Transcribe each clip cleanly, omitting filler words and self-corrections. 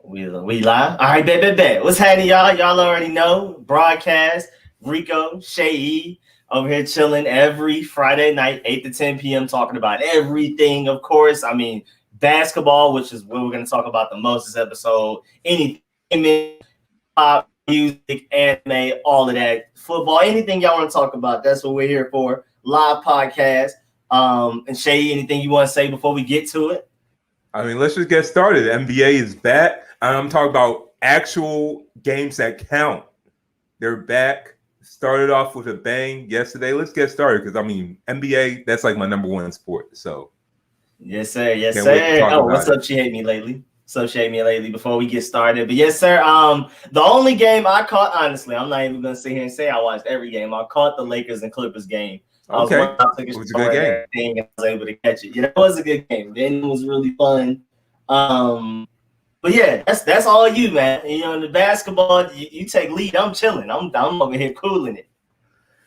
We live? All right, bet. What's happening, y'all? Y'all already know. Broadcast, Rico, Seyi, over here chilling every Friday night, 8 to 10 p.m., talking about everything, of course. I mean, basketball, which is what we're going to talk about the most this episode. Anything, pop, music, anime, all of that. Football, anything y'all want to talk about, that's what we're here for. Live podcast. And Seyi, anything you want to say before we get to it? I mean, let's just get started. The NBA is back. I'm talking about actual games that count. They're back. Started off with a bang yesterday. Let's get started because, I mean, NBA, that's like my number one sport. So, yes, sir. Oh, what's up? She hate me lately. Before we get started. But yes, sir. The only game I caught, honestly, I'm not even going to sit here and say I watched every game. I caught the Lakers and Clippers game. Okay. It was a good game. I was able to catch it. It was a good game. Then it was really fun. But yeah, that's all you, man. In the basketball, you take lead. I'm chilling. I'm over here cooling it.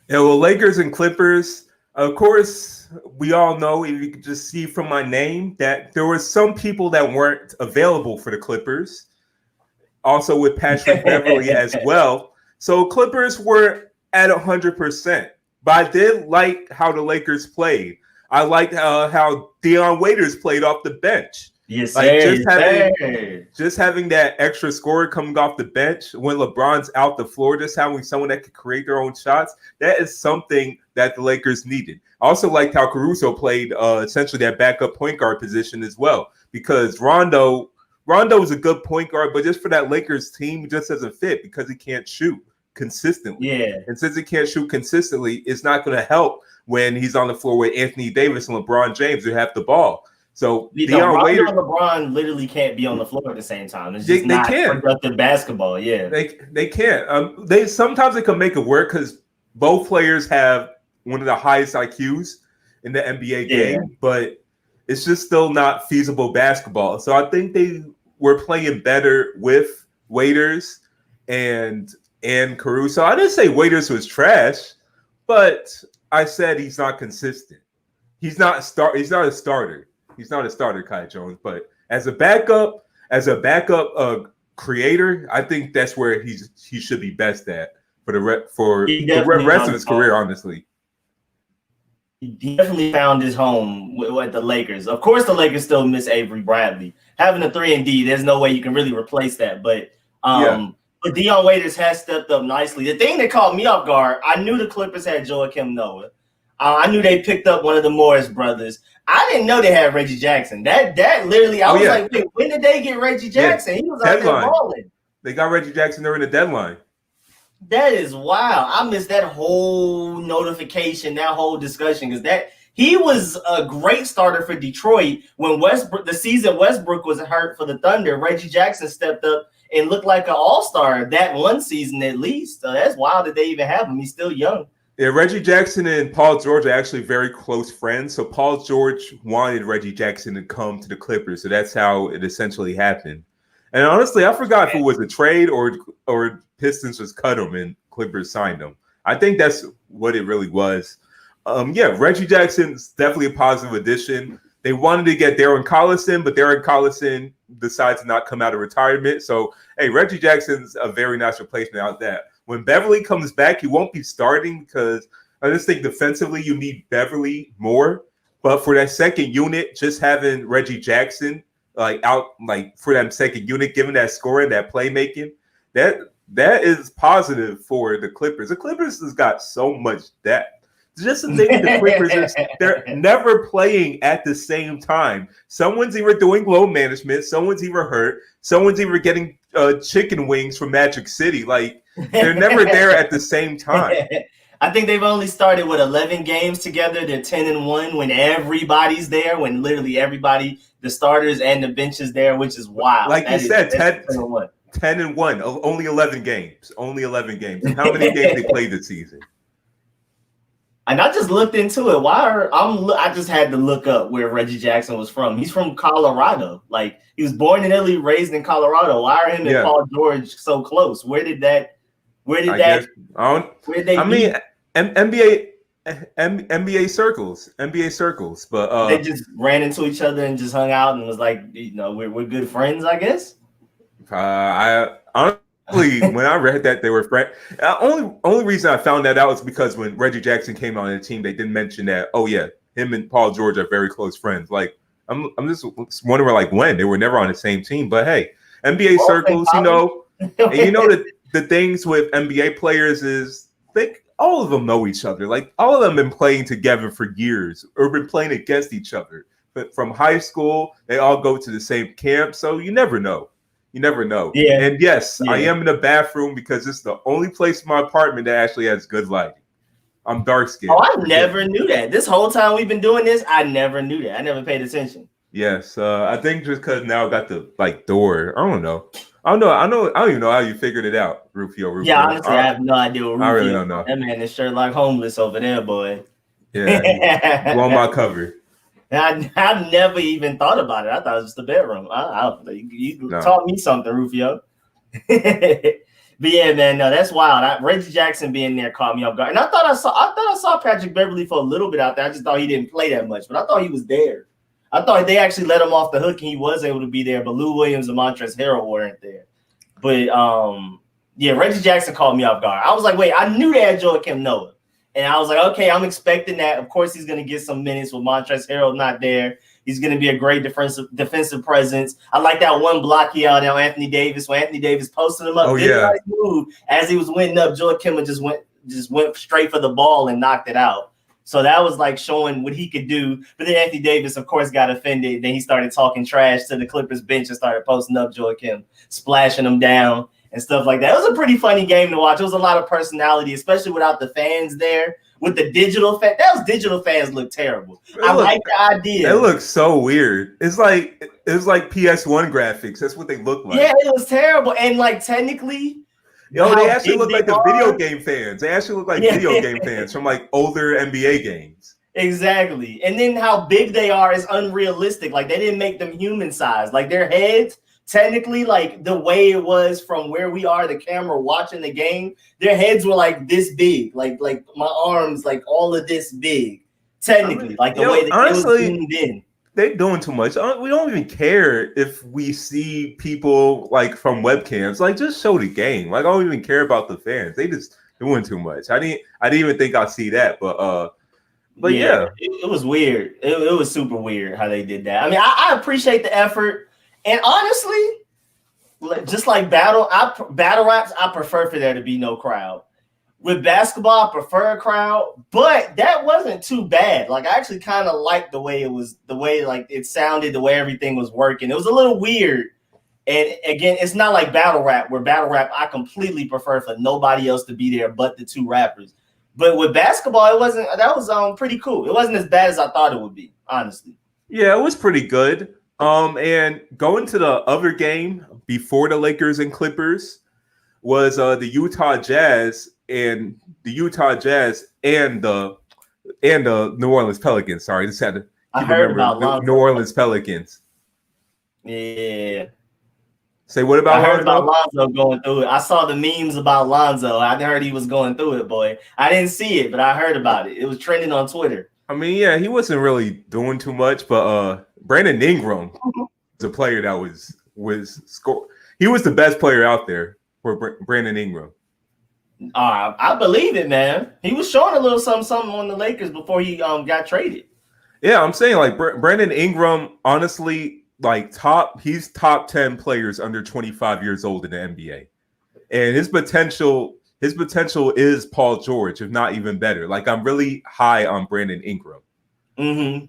Yeah, well, Lakers and Clippers, of course, we all know, if you could just see from my name, that there were some people that weren't available for the Clippers. Also with Patrick Beverley as well. So Clippers were at 100%. But I did like how the Lakers played. I liked how Dion Waiters played off the bench. Yes, just having that extra scorer coming off the bench when LeBron's out the floor, just having someone that can create their own shots, that is something that the Lakers needed. I also liked how Caruso played essentially that backup point guard position as well, because Rondo is a good point guard, but just for that Lakers team, it just doesn't fit because he can't shoot consistently. Yeah. And since he can't shoot consistently, it's not going to help when he's on the floor with Anthony Davis and LeBron James who have the ball. So Dion Waiters and LeBron literally can't be on the floor at the same time. It's just not productive basketball. Yeah, they can't. They sometimes they can make it work because both players have one of the highest IQs in the NBA game, but it's just still not feasible basketball. So I think they were playing better with Waiters and Caruso. I didn't say Waiters was trash, but I said he's not consistent. He's not a starter. He's not a starter, Kai Jones. But as a backup creator, I think that's where he should be best at for the rest of his career. Honestly, he definitely found his home with the Lakers. Of course, the Lakers still miss Avery Bradley. Having a 3-and-D, there's no way you can really replace that. But But Dion Waiters has stepped up nicely. The thing that caught me off guard, I knew the Clippers had Joakim Noah. I knew they picked up one of the Morris brothers. I didn't know they had Reggie Jackson. That literally, I was like, wait, when did they get Reggie Jackson? He was out there balling. They got Reggie Jackson during the deadline. That is wild. I missed that whole notification, that whole discussion, because he was a great starter for Detroit when the season Westbrook was hurt for the Thunder. Reggie Jackson stepped up and looked like an all-star that one season at least. So that's wild that they even have him. He's still young. Yeah, Reggie Jackson and Paul George are actually very close friends. So Paul George wanted Reggie Jackson to come to the Clippers. So that's how it essentially happened. And honestly, I forgot if it was a trade or Pistons just cut him and Clippers signed him. I think that's what it really was. Reggie Jackson's definitely a positive addition. They wanted to get Darren Collison, but Darren Collison decides to not come out of retirement. So, hey, Reggie Jackson's a very nice replacement out there. When Beverley comes back, he won't be starting because I just think defensively you need Beverley more. But for that second unit, just having Reggie Jackson for that second unit, giving that scoring, that playmaking, that is positive for the Clippers. The Clippers has got so much depth. Just the thing with the Clippers is they're never playing at the same time. Someone's either doing load management, someone's either hurt, someone's either getting chicken wings from Magic City. Like, they're never there at the same time. I think they've only started with 11 games together. They're 10-1 when everybody's there, when literally everybody, the starters and the bench is there, which is wild. Like you said, 10-1. 10-1, only 11 games. Only 11 games. And how many games they played this season? And I just looked into it. I just had to look up where Reggie Jackson was from. He's from Colorado. Like, he was born in Italy, raised in Colorado. Why are him and Paul George so close? NBA circles, but they just ran into each other and just hung out and was like, we're good friends, I guess. I honestly, when I read that they were friends, only reason I found that out was because when Reggie Jackson came on the team, they didn't mention that. Oh yeah, him and Paul George are very close friends. Like I'm just wondering like when they were never on the same team. But hey, NBA circles, and the things with NBA players is all of them know each other. Like all of them been playing together for years or been playing against each other. But from high school, they all go to the same camp, so you never know. You never know. Yeah. And yes, I am in the bathroom because it's the only place in my apartment that actually has good lighting. I'm dark skinned. Oh, I never knew that. This whole time we've been doing this, I never knew that. I never paid attention. Yes, I think just because now I got the door. I don't know. I don't even know how you figured it out, Rufio. Yeah, honestly, I have no idea what Rufio. I really don't know. That man is Sherlock homeless over there, boy. Yeah, blow my cover. I never even thought about it. I thought it was just the bedroom. You taught me something, Rufio. But yeah, man, no, that's wild. Reggie Jackson being there caught me off guard, and I thought I saw Patrick Beverley for a little bit out there. I just thought he didn't play that much, but I thought he was there. I thought they actually let him off the hook, and he was able to be there. But Lou Williams and Montrezl Harrell weren't there. But yeah, Reggie Jackson caught me off guard. I was like, wait, I knew they had Joakim Noah, and I was like, okay, I'm expecting that. Of course, he's going to get some minutes with Montrezl Harrell not there. He's going to be a great defensive presence. I like that one block he had on Anthony Davis when Anthony Davis posted him up. Oh, yeah. Nice move. As he was winning up, Joakim just went straight for the ball and knocked it out. So that was like showing what he could do. But then Anthony Davis, of course, got offended. Then he started talking trash to the Clippers bench and started posting up Joakim, splashing him down and stuff like that. It was a pretty funny game to watch. It was a lot of personality, especially without the fans there. With the digital digital fans look terrible. I like the idea. It looks so weird. It's like PS1 graphics. That's what they look like. Yeah, it was terrible. And like technically, they actually look like the video game fans. They actually look like video game fans from like older NBA games. Exactly. And then how big they are is unrealistic. Like they didn't make them human size. Like their heads, technically, like the way it was from where we are, the camera watching the game, their heads were like this big, like my arms, like all of this big. Technically, like the way that honestly, it was zoomed in. They're doing too much. We don't even care if we see people like from webcams. Like, just show the game. Like, I don't even care about the fans. They just doing too much. I didn't even think I'd see that, but yeah. It was weird. It was super weird how they did that. I mean, I appreciate the effort. And honestly, just like battle raps, I prefer for there to be no crowd. With basketball, I prefer a crowd, but that wasn't too bad. Like I actually kind of liked the way like it sounded, the way everything was working. It was a little weird. And again, it's not like battle rap, where battle rap I completely prefer for nobody else to be there but the two rappers. But with basketball, that was pretty cool. It wasn't as bad as I thought it would be, honestly. Yeah, it was pretty good. And going to the other game before the Lakers and Clippers was the Utah Jazz and the New Orleans Pelicans. Sorry, just had to New Orleans Pelicans. Yeah. Say what about I heard about Lonzo going through it. I saw the memes about Lonzo. I heard he was going through it, boy. I didn't see it, but I heard about it. It was trending on Twitter. I mean, yeah, he wasn't really doing too much, but Brandon Ingram was a player that was score. He was the best player out there for Brandon Ingram. I believe it, man. He was showing a little something on the Lakers before he got traded. Yeah, I'm saying like Brandon Ingram, honestly, like he's top 10 players under 25 years old in the NBA, and his potential is Paul George, if not even better. Like I'm really high on Brandon Ingram. Mm-hmm.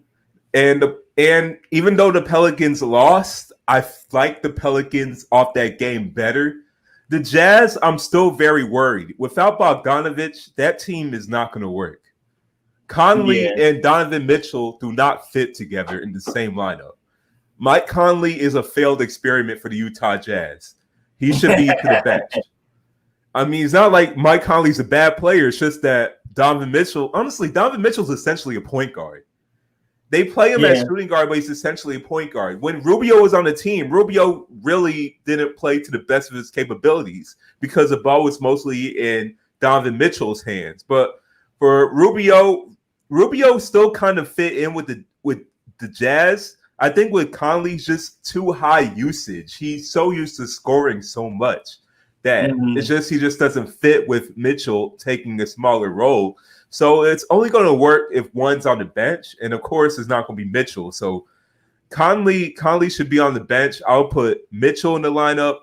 And even though the Pelicans lost, I like the Pelicans off that game better. The Jazz, I'm still very worried. Without Bogdanovich, that team is not going to work. Conley and Donovan Mitchell do not fit together in the same lineup. Mike Conley is a failed experiment for the Utah Jazz. He should be to the bench. I mean, it's not like Mike Conley's a bad player. It's just that Donovan Mitchell's essentially a point guard. They play him as shooting guard, but he's essentially a point guard. When Rubio was on the team, Rubio really didn't play to the best of his capabilities because the ball was mostly in Donovan Mitchell's hands. But for Rubio still kind of fit in with the Jazz. I think with Conley's just too high usage. He's so used to scoring so much that he just doesn't fit with Mitchell taking a smaller role. So it's only going to work if one's on the bench, and of course, it's not going to be Mitchell. So Conley should be on the bench. I'll put Mitchell in the lineup,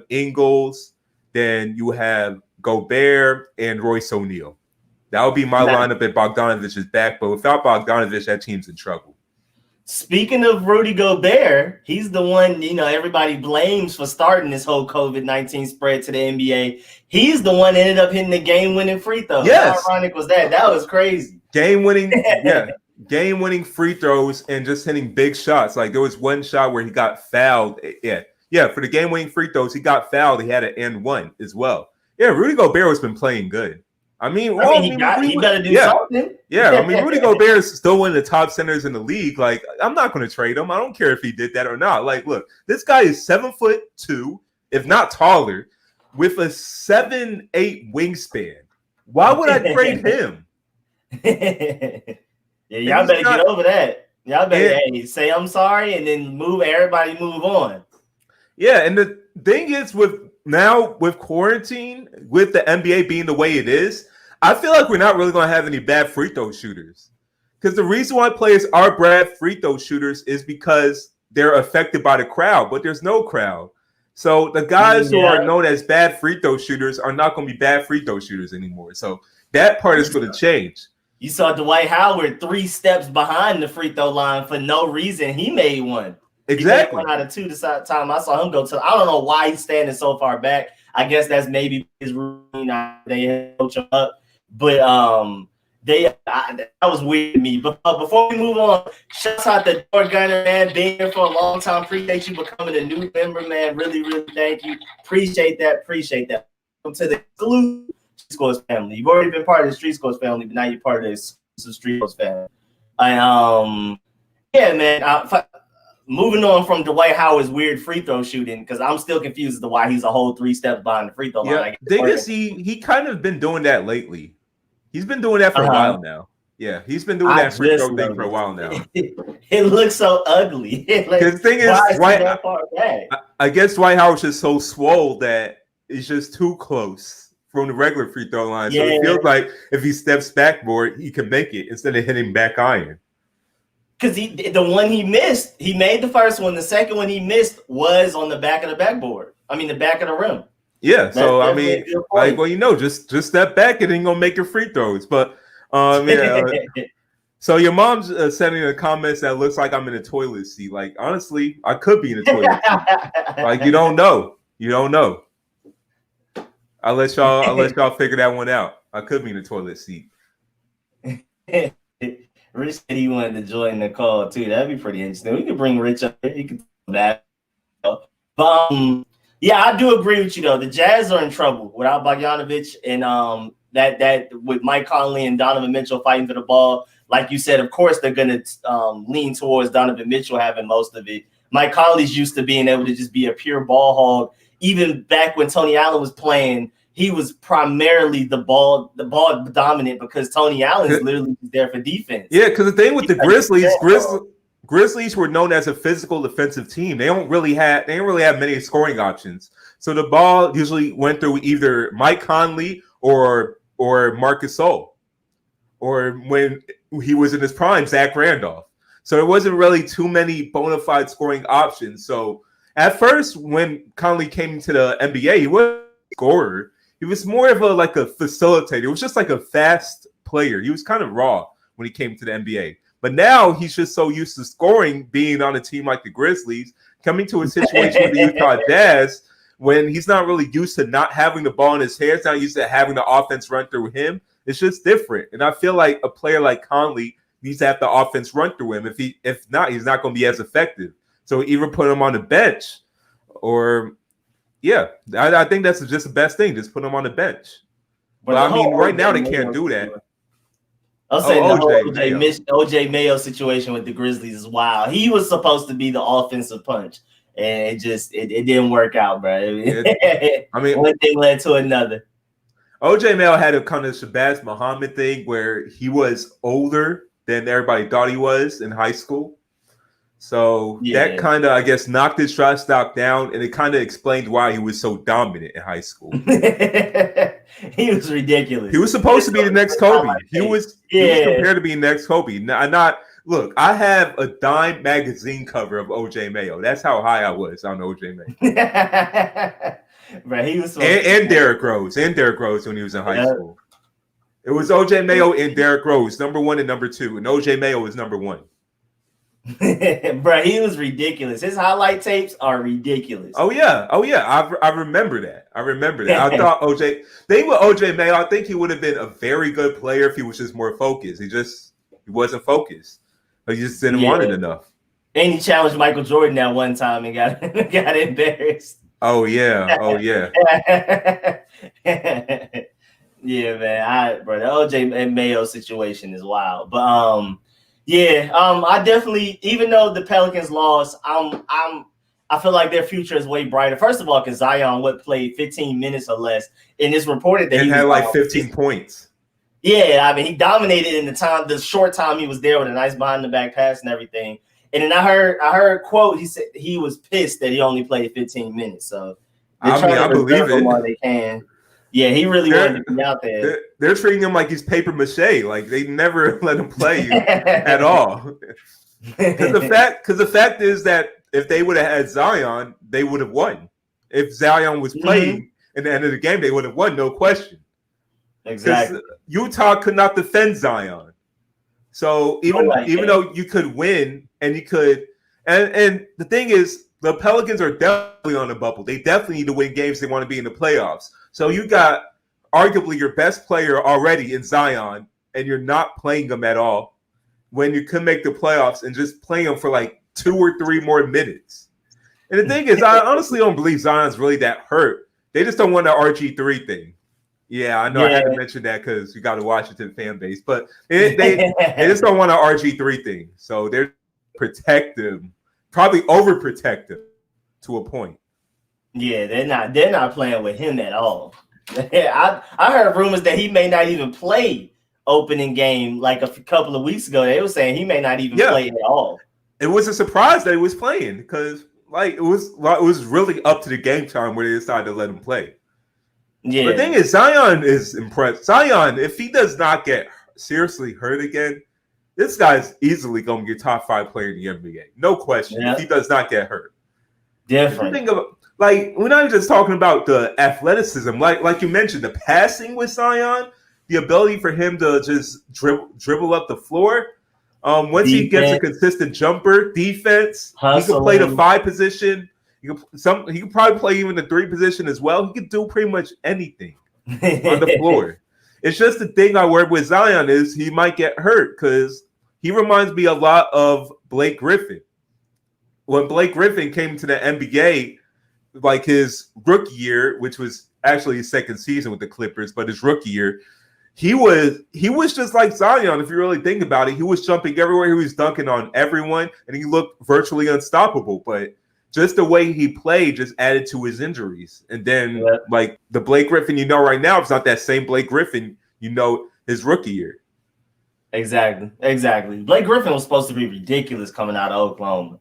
Ingles. Then you have Gobert and Royce O'Neal. That would be my lineup if Bogdanovich is back. But without Bogdanovich, that team's in trouble. Speaking of Rudy Gobert, he's the one, everybody blames for starting this whole COVID-19 spread to the NBA. He's the one that ended up hitting the game-winning free throw. Yes. How ironic was that? That was crazy. Game-winning free throws and just hitting big shots. Like there was one shot where he got fouled. Yeah, for the game-winning free throws, he got fouled. He had an and one as well. Yeah, Rudy Gobert has been playing good. He got to do something. Yeah, Rudy Gobert is still one of the top centers in the league. Like, I'm not going to trade him. I don't care if he did that or not. Like, look, this guy is 7'2", if not taller, with a 7'8" wingspan. Why would I trade him? Y'all better get over that. Y'all better say I'm sorry and then everybody move on. Yeah, and the thing is with quarantine, with the NBA being the way it is, I feel like we're not really going to have any bad free throw shooters. Because the reason why players are bad free throw shooters is because they're affected by the crowd, but there's no crowd. So the guys who are known as bad free throw shooters are not going to be bad free throw shooters anymore. So that part is going to change. You saw Dwight Howard 3 steps behind the free throw line for no reason. He made one. Exactly. He made 1 out of 2 the time I saw him go to. I don't know why he's standing so far back. I guess that's maybe his routine. They coach him up. But that was weird to me. But before we move on, shouts out to Door Gunner, man, being here for a long time. Appreciate you becoming a new member, man. Really, really thank you. Appreciate that. Welcome to the exclusive Street Scores family. You've already been part of the Street Scores family, but now you're part of the exclusive Street Scores family. Yeah, man. Moving on from Dwight Howard's weird free throw shooting, because I'm still confused as to why he's a whole 3 steps behind the free throw line. He kind of been doing that lately. He's been doing that for a while now. Yeah, he's been doing that free throw thing for a while now. It looks so ugly. The thing is, I guess Dwight Howard's just so swole that it's just too close from the regular free throw line. So it feels like if he steps back more, he can make it instead of hitting back iron. Because the one he missed, he made the first one. The second one he missed was on the back of the backboard. The back of the rim. Yeah, so just step back and then gonna make your free throws. But so your mom's sending in the comments that looks like I'm in a toilet seat. Like honestly, I could be in a toilet seat. Like you don't know. I'll let y'all figure that one out. I could be in a toilet seat. Rich said he wanted to join the call too. That'd be pretty interesting. We could bring Rich up here. He could do that. But yeah, I do agree with you though. The Jazz are in trouble without Bogdanovich and that with Mike Conley and Donovan Mitchell fighting for the ball. Like you said, of course they're gonna lean towards Donovan Mitchell having most of it. Mike Conley's used to being able to just be a pure ball hog. Even back when Tony Allen was playing, he was primarily the ball dominant because Tony Allen is literally there for defense. Yeah, because the thing with the Grizzlies were known as a physical defensive team. They don't really have many scoring options. So the ball usually went through either Mike Conley or Marc Gasol, or when he was in his prime, Zach Randolph. So there wasn't really too many bona fide scoring options. So at first, when Conley came to the NBA, he was a scorer. He was more of a facilitator. It was just like a fast player. He was kind of raw when he came to the NBA. But now he's just so used to scoring, being on a team like the Grizzlies, coming to a situation with the Utah Jazz when he's not really used to not having the ball in his hands, not used to having the offense run through him. It's just different. And I feel like a player like Conley needs to have the offense run through him. If not, he's not going to be as effective. So either put him on the bench or I think that's just the best thing. Just put him on the bench. But right now they can't do that. I'll say the OJ Mayo situation with the Grizzlies is wild. He was supposed to be the offensive punch, and it didn't work out, bro. One thing led to another. OJ Mayo had a kind of Shabazz Muhammad thing where he was older than everybody thought he was in high school. So that kind of, I guess, knocked his shot stock down, and it kind of explained why he was so dominant in high school. He was ridiculous. He was supposed to be the next Kobe. He was compared to being the next Kobe. Look, I have a Dime magazine cover of OJ Mayo. That's how high I was on OJ Mayo. Bro, he was and Derrick Rose. And Derrick Rose when he was in high school. It was OJ Mayo and Derrick Rose, number 1 and number 2. And OJ Mayo was number 1. Bro, he was ridiculous. His highlight tapes are ridiculous. Oh yeah. I remember that. I thought OJ Mayo, I think he would have been a very good player if he was just more focused. He wasn't focused. He just didn't want it enough. And he challenged Michael Jordan that one time and got embarrassed. Oh yeah. Yeah, man. Bro, the OJ Mayo situation is wild. But I definitely, even though the Pelicans lost, I feel like their future is way brighter. First of all, because Zion played 15 minutes or less, and it's reported that he had like 15 points. Yeah, I mean, he dominated in the short time he was there with a nice behind the back pass and everything. And then I heard quote, he said he was pissed that he only played 15in minutes. So I believe it. While they can. Yeah, he really wanted to be out there. They're treating him like he's paper mache. Like they never let him play at all. Because the fact is that if they would have had Zion, they would have won. If Zion was playing at the end of the game, they would have won, no question. Exactly. Utah could not defend Zion. So even though you could win and you could, and the thing is, the Pelicans are definitely on a bubble. They definitely need to win games. They want to be in the playoffs. So you got arguably your best player already in Zion, and you're not playing him at all when you could make the playoffs and just play him for like 2 or 3 more minutes. And the thing is, I honestly don't believe Zion's really that hurt. They just don't want the RG3 thing. Yeah, I know I had to mention that because you got a Washington fan base, but they just don't want an RG3 thing. So they're protective, probably overprotective to a point. Yeah, they're not playing with him at all. I heard rumors that he may not even play opening game like a couple of weeks ago. They were saying he may not even play at all. It was a surprise that he was playing because it was really up to the game time where they decided to let him play. Yeah. The thing is, Zion is impressed. Zion, if he does not get seriously hurt again, this guy's easily going to be a top 5 player in the NBA. No question. If he does not get hurt. Different. Think of, we're not just talking about the athleticism. Like you mentioned, the passing with Zion, the ability for him to just dribble up the floor. Once he gets a consistent jumper, defense, he can play the 5 position. He could probably play even the 3 position as well. He could do pretty much anything on the floor. It's just the thing I worry with Zion is he might get hurt because he reminds me a lot of Blake Griffin. When Blake Griffin came to the NBA, like his rookie year, which was actually his second season with the Clippers, but his rookie year, he was just like Zion. If you really think about it, he was jumping everywhere. He was dunking on everyone, and he looked virtually unstoppable. But just the way he played just added to his injuries. And then, like, the Blake Griffin you know right now, it's not that same Blake Griffin you know his rookie year. Exactly. Blake Griffin was supposed to be ridiculous coming out of Oklahoma.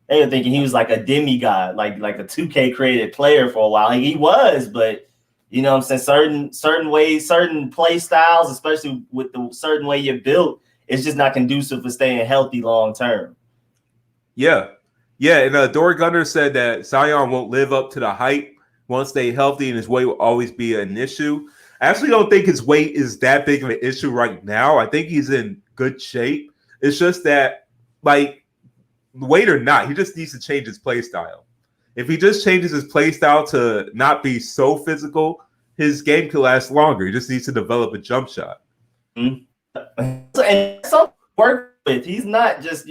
They were thinking he was like a demigod, like a 2K created player for a while. He was, but you know what I'm saying? Certain ways, certain play styles, especially with the certain way you're built, it's just not conducive for staying healthy long term. Yeah. Yeah, and Dory Gunner said that Zion won't live up to the hype, won't stay healthy, and his weight will always be an issue. I actually don't think his weight is that big of an issue right now. I think he's in good shape. It's just that, like, weight or not, he just needs to change his play style. If he just changes his play style to not be so physical, his game could last longer. He just needs to develop a jump shot. Mm-hmm. And something to work with. He's not just,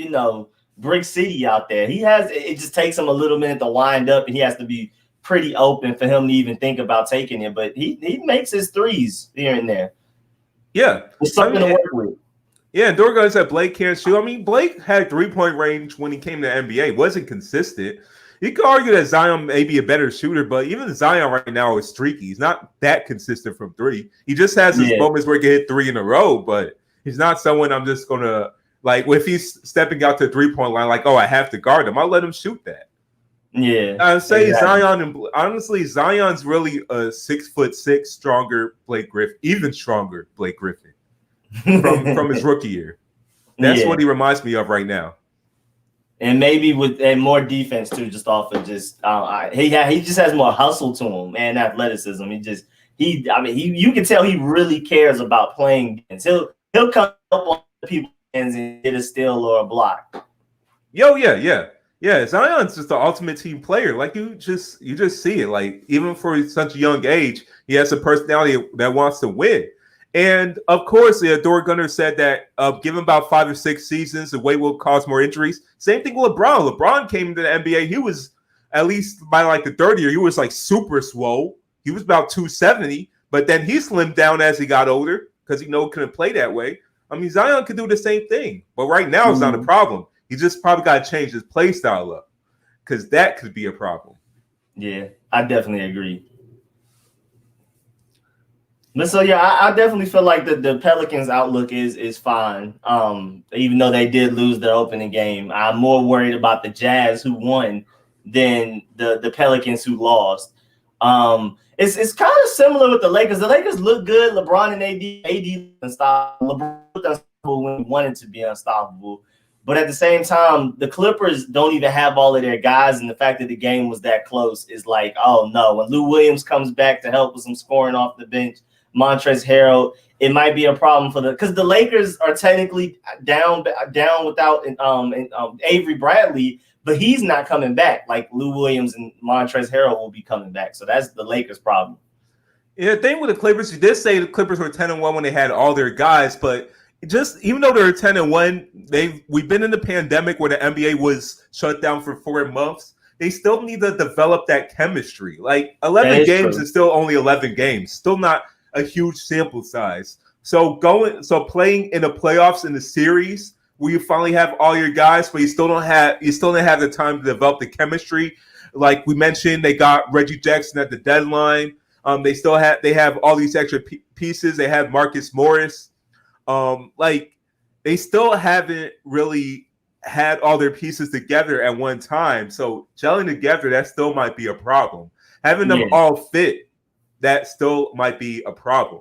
Brick City out there. It just takes him a little minute to wind up, and he has to be pretty open for him to even think about taking it. But he makes his threes here and there. Yeah. It's something to work with. Yeah, and Dorgan said Blake can't shoot. I mean, Blake had 3-point range when he came to the NBA. Wasn't consistent. You could argue that Zion may be a better shooter, but even Zion right now is streaky. He's not that consistent from 3. He just has his moments where he can hit 3 in a row, but he's not someone I'm just going to Like if he's stepping out to the 3-point line, like, oh, I have to guard him, I'll let him shoot that. Yeah, I'd say exactly. Zion, and honestly, Zion's really a 6'6" stronger Blake Griffin, even stronger Blake Griffin from his rookie year. That's what he reminds me of right now. And maybe with more defense too, just off of just he just has more hustle to him and athleticism. You can tell he really cares about playing defense. He'll come up on people's hands and get a steal or a block. Yeah, Zion's just the ultimate team player. Like you just see it. Like even for such a young age, he has a personality that wants to win. And of course, Dor Gunner said that given about 5 or 6 seasons, the weight will cause more injuries. Same thing with LeBron. LeBron came into the NBA. He was, at least by like the third year, he was like super swole. He was about 270, but then he slimmed down as he got older because he couldn't play that way. I mean, Zion could do the same thing, but right now it's not a problem. He just probably got to change his play style up because that could be a problem. Yeah, I definitely agree. But so I definitely feel like the Pelicans' outlook is fine. Even though they did lose their opening game, I'm more worried about the Jazz who won than the Pelicans who lost. It's kind of similar with the Lakers. The Lakers look good. LeBron and AD unstoppable. LeBron looked unstoppable when he wanted to be unstoppable. But at the same time, the Clippers don't even have all of their guys, and the fact that the game was that close is like, oh no. When Lou Williams comes back to help with some scoring off the bench, Montrezl Harrell, it might be a problem because the Lakers are technically down without Avery Bradley, but he's not coming back. Like Lou Williams and Montrezl Harrell will be coming back, so that's the Lakers' problem. Yeah, the thing with the Clippers, you did say the Clippers were 10-1 when they had all their guys, but just even though they're 10-1, we've been in the pandemic where the NBA was shut down for 4 months. They still need to develop that chemistry. Like 11 games is still only 11 games, still not a huge sample size. So playing in the playoffs in the series where you finally have all your guys, but you still don't have the time to develop the chemistry. Like we mentioned, they got Reggie Jackson at the deadline. They have all these extra pieces. They have Marcus Morris. They still haven't really had all their pieces together at one time. So gelling together, that still might be a problem. Having them all fit, that still might be a problem.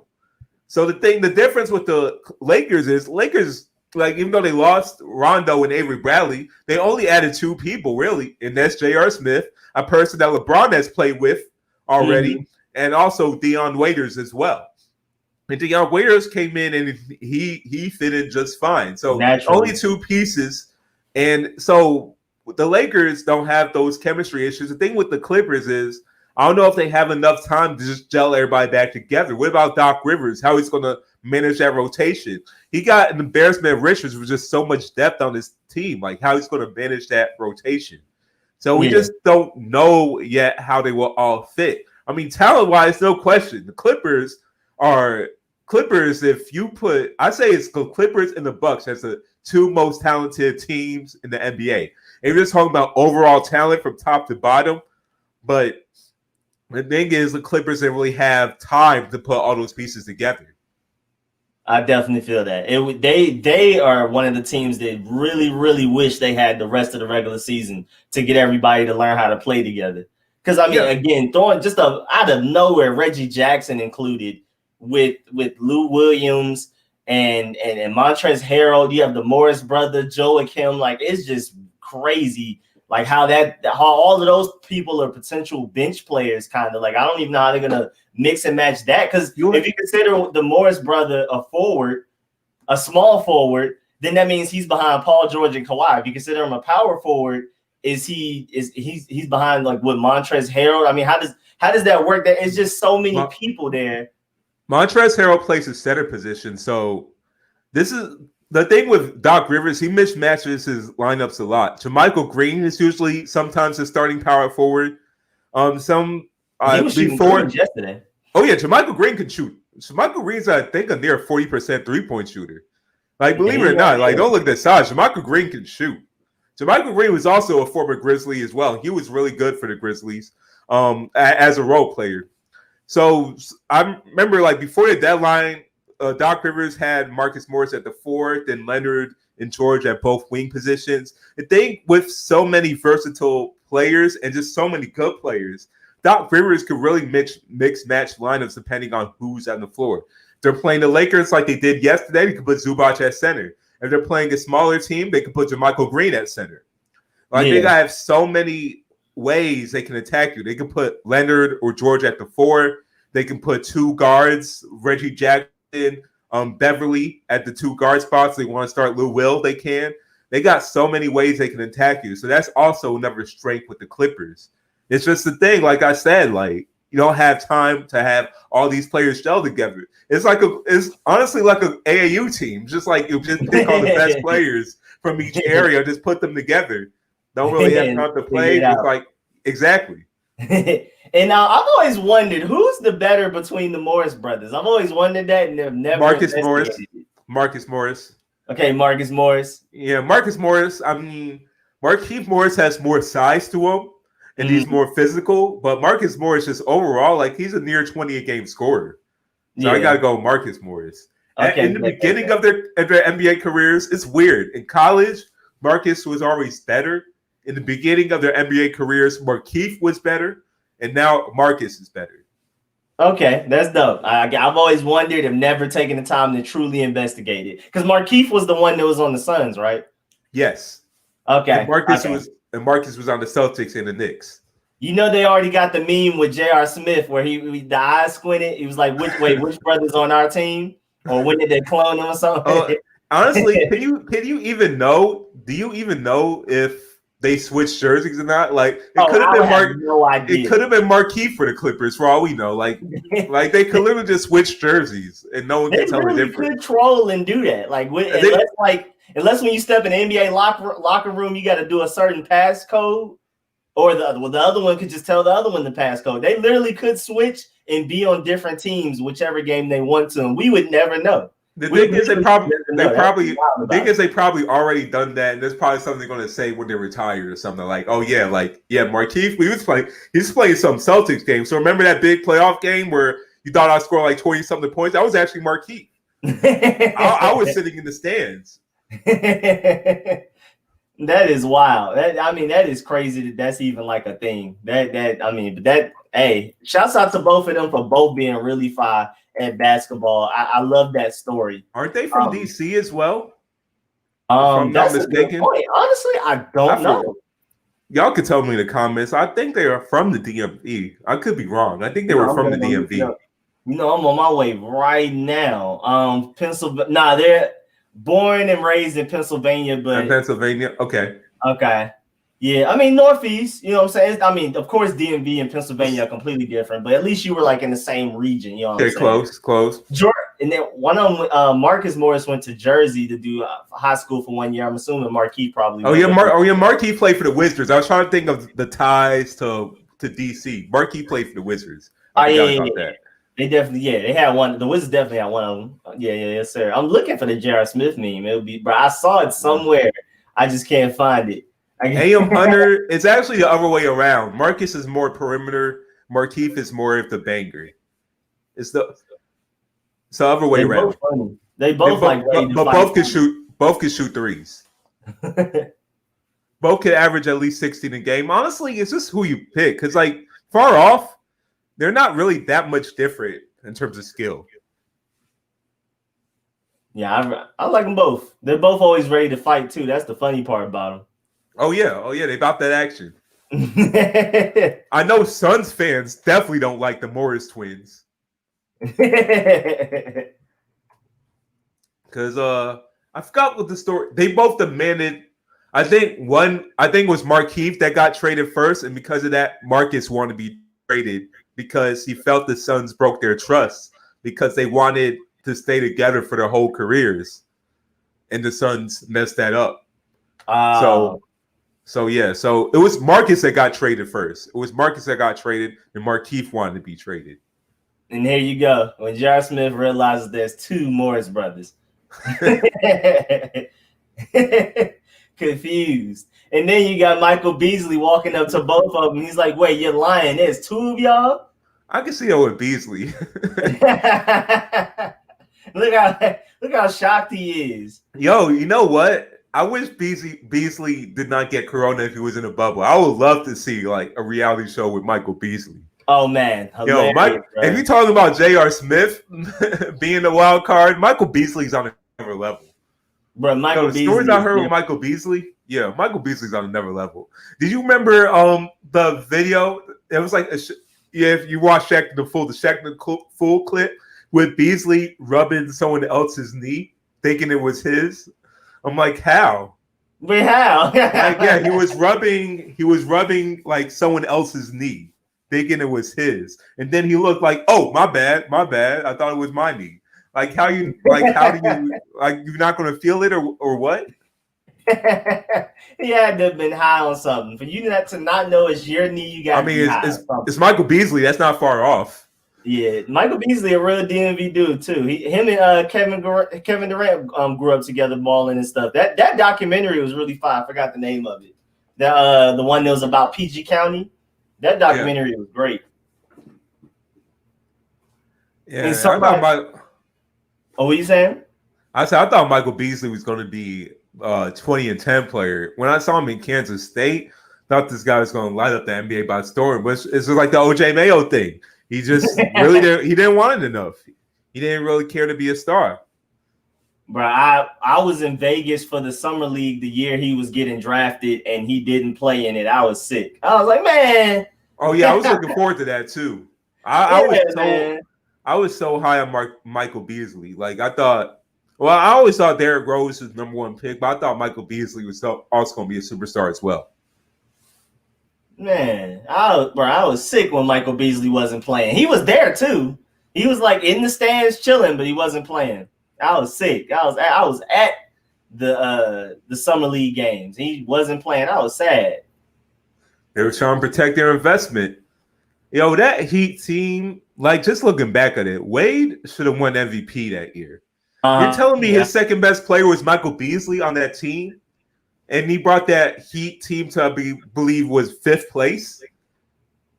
So the difference with the Lakers is like even though they lost Rondo and Avery Bradley, they only added 2 people really, and that's J.R. Smith, a person that LeBron has played with already, and also Dion Waiters as well. And Dion Waiters came in and he fitted just fine. So only 2 pieces, and so the Lakers don't have those chemistry issues. The thing with the Clippers is, I don't know if they have enough time to just gel everybody back together. What about Doc Rivers? How he's going to manage that rotation? He got an embarrassment of riches with just so much depth on his team. Like how he's going to manage that rotation. So we just don't know yet how they will all fit. I mean, talent-wise, no question. The Clippers, if you I say it's the Clippers and the Bucks as the 2 most talented teams in the NBA. And we're just talking about overall talent from top to bottom. But the thing is, the Clippers didn't really have time to put all those pieces together. I definitely feel that. They are one of the teams that really, really wish they had the rest of the regular season to get everybody to learn how to play together. Because, I mean, again, throwing just out of nowhere, Reggie Jackson included with Lou Williams and Montrezl Harrell. You have the Morris brother, Joakim. Like, it's just crazy. Like how all of those people are potential bench players, kind of like I don't even know how they're gonna mix and match that. Because if you consider the Morris brother a small forward, then that means he's behind Paul George and Kawhi. If you consider him a power forward, he's behind like with Montrezl Harrell? I mean, how does that work? That it's just so many people there. Montrezl Harrell plays a center position, so this is. The thing with Doc Rivers, he mismatches his lineups a lot. JaMychal Green is usually sometimes the starting power forward. He was shooting yesterday. Oh yeah, JaMychal Green can shoot. JaMychal Green's I think a near 40% 3-point shooter. Like believe it or not, like don't look at that size. JaMychal Green can shoot. JaMychal Green was also a former Grizzly as well. He was really good for the Grizzlies as a role player. So I remember like before the deadline. Doc Rivers had Marcus Morris at the 4, then Leonard and George at both wing positions. The thing with so many versatile players and just so many good players, Doc Rivers could really mix match lineups depending on who's on the floor. If they're playing the Lakers like they did yesterday, they could put Zubac at center. If they're playing a smaller team, they could put JaMychal Green at center. Like they have so many ways they can attack you. They can put Leonard or George at the 4. They can put 2 guards, Reggie Jackson, Beverly at the 2 guard spots. They want to start Lou Will, they can. They got so many ways they can attack you. So that's also another strength with the Clippers. It's just the thing, like I said, like you don't have time to have all these players gel together. It's honestly like an AAU team. Just like you just pick all the best players from each area, just put them together. Don't really have time to play. It's like exactly. And now I've always wondered who's the better between the Morris brothers. I've always wondered that, and they've never. Marcus Morris. Okay, Marcus Morris. Yeah, Marcus Morris. I mean, Markieff Morris has more size to him, and he's more physical. But Marcus Morris, just overall, like he's a near 20 a game scorer. So I gotta go Marcus Morris. In the beginning of their NBA careers, it's weird. In college, Marcus was always better. In the beginning of their NBA careers, Markieff was better, and now Marcus is better. Okay, that's dope. I've always wondered and never taken the time to truly investigate it. Because Markieff was the one that was on the Suns, right? Yes. Okay. And Marcus was on the Celtics and the Knicks. You know they already got the meme with J.R. Smith where the eyes squinted. He was like, which brother's on our team? Or when did they clone him or something? Honestly, can you even know? Do you even know if they switched jerseys or not? Like it could have been It could have been Markieff for the Clippers for all we know. Like they could literally just switch jerseys and no one can tell the difference. They could troll and do that. Unless when you step in the NBA locker room, you got to do a certain pass code, or the other one could just tell the other one the pass code. They literally could switch and be on different teams, whichever game they want to, and we would never know. The thing is, they probably already done that, and there's probably something they're going to say when they're retired or something like, "Oh yeah, Markieff, he's playing some Celtics game. So remember that big playoff game where you thought I scored like 20-something points? That was actually Markieff. I was sitting in the stands." That is wild. That is crazy that's even like a thing. Hey, shouts out to both of them for both being really fine at basketball. I love that story. Aren't they from DC as well? If I'm not mistaken. Honestly, I don't know. Y'all could tell me in the comments. I think they are from the DMV. I could be wrong. I think they were from the DMV. I'm on my way right now. Pennsylvania. Nah, they're born and raised in Pennsylvania, but in Pennsylvania. Okay. Yeah, Northeast, you know what I'm saying? Of course, DMV and Pennsylvania are completely different, but at least you were like in the same region, you know what I'm saying? Close. Jordan, and then one of them, Marcus Morris went to Jersey to do high school for 1 year. I'm assuming Markieff probably. Markieff played for the Wizards. I was trying to think of the ties to DC. Markieff played for the Wizards. That. They definitely, they had one. The Wizards definitely had one of them. Yes, sir. I'm looking for the J.R. Smith meme. It'll be, bro. I saw it somewhere. I just can't find it. A.M. Hunter, it's actually the other way around. Marcus is more perimeter. Markieff is more of the banger. It's the other way around. Both can shoot. Both can shoot threes. Both can average at least 16 a game. Honestly, it's just who you pick. Because far off, they're not really that much different in terms of skill. Yeah, I like them both. They're both always ready to fight too. That's the funny part about them. Oh yeah, they about that action. I know Suns fans definitely don't like the Morris twins. Because I forgot what the story. They both demanded. I think it was Markieff that got traded first, and because of that, Marcus wanted to be traded because he felt the Suns broke their trust because they wanted to stay together for their whole careers, and the Suns messed that up. So it was Marcus that got traded first. It was Marcus that got traded, and Markieff wanted to be traded. And here you go. When J.R. Smith realizes there's 2 Morris brothers. Confused. And then you got Michael Beasley walking up to both of them. He's like, wait, you're lying. There's 2 of y'all? I can see that with Beasley. look how shocked he is. Yo, you know what? I wish Beasley did not get corona if he was in a bubble. I would love to see like a reality show with Michael Beasley. Oh man, hilarious, Yo, Mike, if you're talking about J.R. Smith being the wild card, Michael Beasley's on another level. Bro, Michael Beasley. Stories I heard with Michael Beasley. Yeah, Michael Beasley's on another level. Did you remember the video? It was like if you watch the full clip with Beasley rubbing someone else's knee, thinking it was his. I'm like, how? Wait, how? Like, yeah, he was rubbing like someone else's knee, thinking it was his, and then he looked like, oh, my bad. I thought it was my knee. Like, how do you like you're not gonna feel it or what? He had to have been high on something. For you to not know it's your knee, you got. I mean, it's Michael Beasley. That's not far off. Yeah, Michael Beasley, a real DMV dude too. Him and Kevin Durant grew up together, balling and stuff. That documentary was really fun. I forgot the name of it. The one that was about PG County. That documentary was great. Yeah, what are you saying? I thought Michael Beasley was going to be 20-10 player. When I saw him in Kansas State, thought this guy was going to light up the NBA by storm. But it's like the OJ Mayo thing. He just really didn't want it enough. He didn't really care to be a star. Bro, I was in Vegas for the summer league the year he was getting drafted, and he didn't play in it. I was sick. I was like, man. Oh yeah, I was looking forward to that too. I was so high on Michael Beasley. Like I always thought Derrick Rose was number one pick, but I thought Michael Beasley was also going to be a superstar as well. Man, I was sick when Michael Beasley wasn't playing. He was there too. He was like in the stands chilling, but he wasn't playing. I was sick. I was at the summer league games. He wasn't playing. I was sad. They were trying to protect their investment. Yo, that Heat team, like just looking back at it, Wade should have won MVP that year. You're telling me his second best player was Michael Beasley on that team? And he brought that Heat team to, I believe, was 5th place.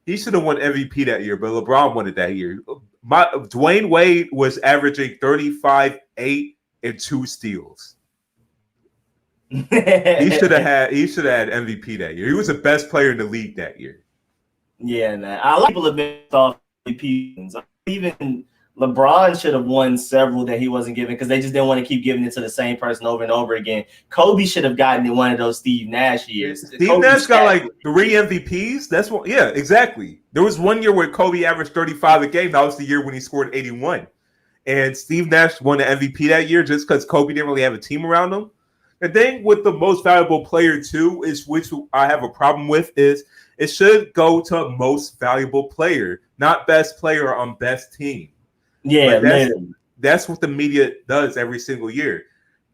He should have won MVP that year, but LeBron won it that year. Dwayne Wade was averaging 35, 8, and 2 steals. He should have had MVP that year. He was the best player in the league that year. Yeah, man. A lot of people have been off MVP. Even LeBron should have won several that he wasn't given because they just didn't want to keep giving it to the same person over and over again. Kobe should have gotten in one of those Steve Nash years. Steve Nash got like 3 MVPs. That's what. Yeah, exactly. There was one year where Kobe averaged 35 a game. That was the year when he scored 81. And Steve Nash won the MVP that year just because Kobe didn't really have a team around him. The thing with the most valuable player too is, which I have a problem with, is it should go to most valuable player, not best player on best team. Yeah, that's what the media does every single year.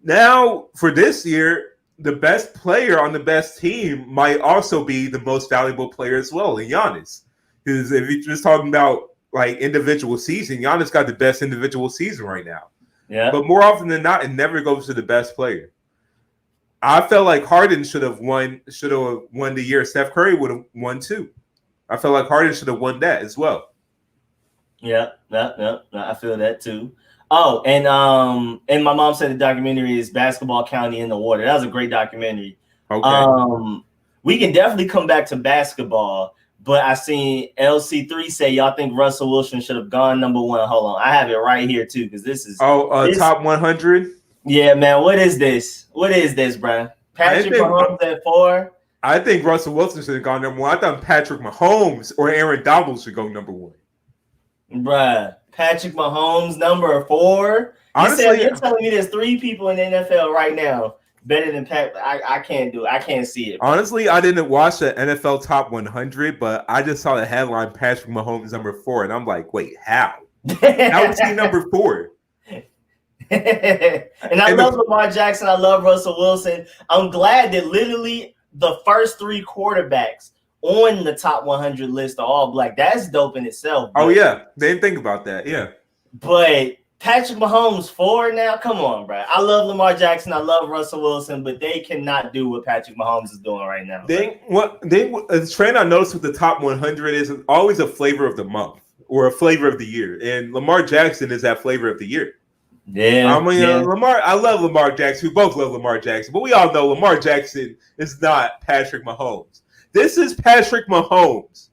Now, for this year, the best player on the best team might also be the most valuable player as well, in Giannis. Because if you're just talking about like individual season, Giannis got the best individual season right now. Yeah. But more often than not, it never goes to the best player. I felt like Harden should have won the year Steph Curry would have won too. I felt like Harden should have won that as well. Yeah, I feel that too. Oh, and my mom said the documentary is Basketball County in the Water. That was a great documentary. Okay. We can definitely come back to basketball, but I seen LC3 say y'all think Russell Wilson should have gone number 1. Hold on, I have it right here too because this is top 100. Yeah, man. What is this? What is this, bro? Patrick Mahomes at 4. I think Russell Wilson should have gone number 1. I thought Patrick Mahomes or Aaron Donald should go number 1. Bruh, Patrick Mahomes number 4. Honestly, you're telling me there's 3 people in the NFL right now better than Pat. I can't do it. I can't see it. Honestly, I didn't watch the NFL Top 100, but I just saw the headline Patrick Mahomes number 4, and I'm like, wait, how? How is he number 4? And I love Lamar Jackson. I love Russell Wilson. I'm glad that literally the first 3 quarterbacks on the top 100 list are all black. That's dope in itself. Oh, yeah. They didn't think about that. Yeah. But Patrick Mahomes 4 now? Come on, bro. I love Lamar Jackson. I love Russell Wilson, but they cannot do what Patrick Mahomes is doing right now. A trend I noticed with the top 100 is always a flavor of the month or a flavor of the year. And Lamar Jackson is that flavor of the year. Yeah, I mean, yeah. Lamar. I love Lamar Jackson. We both love Lamar Jackson, but we all know Lamar Jackson is not Patrick Mahomes. This is Patrick Mahomes.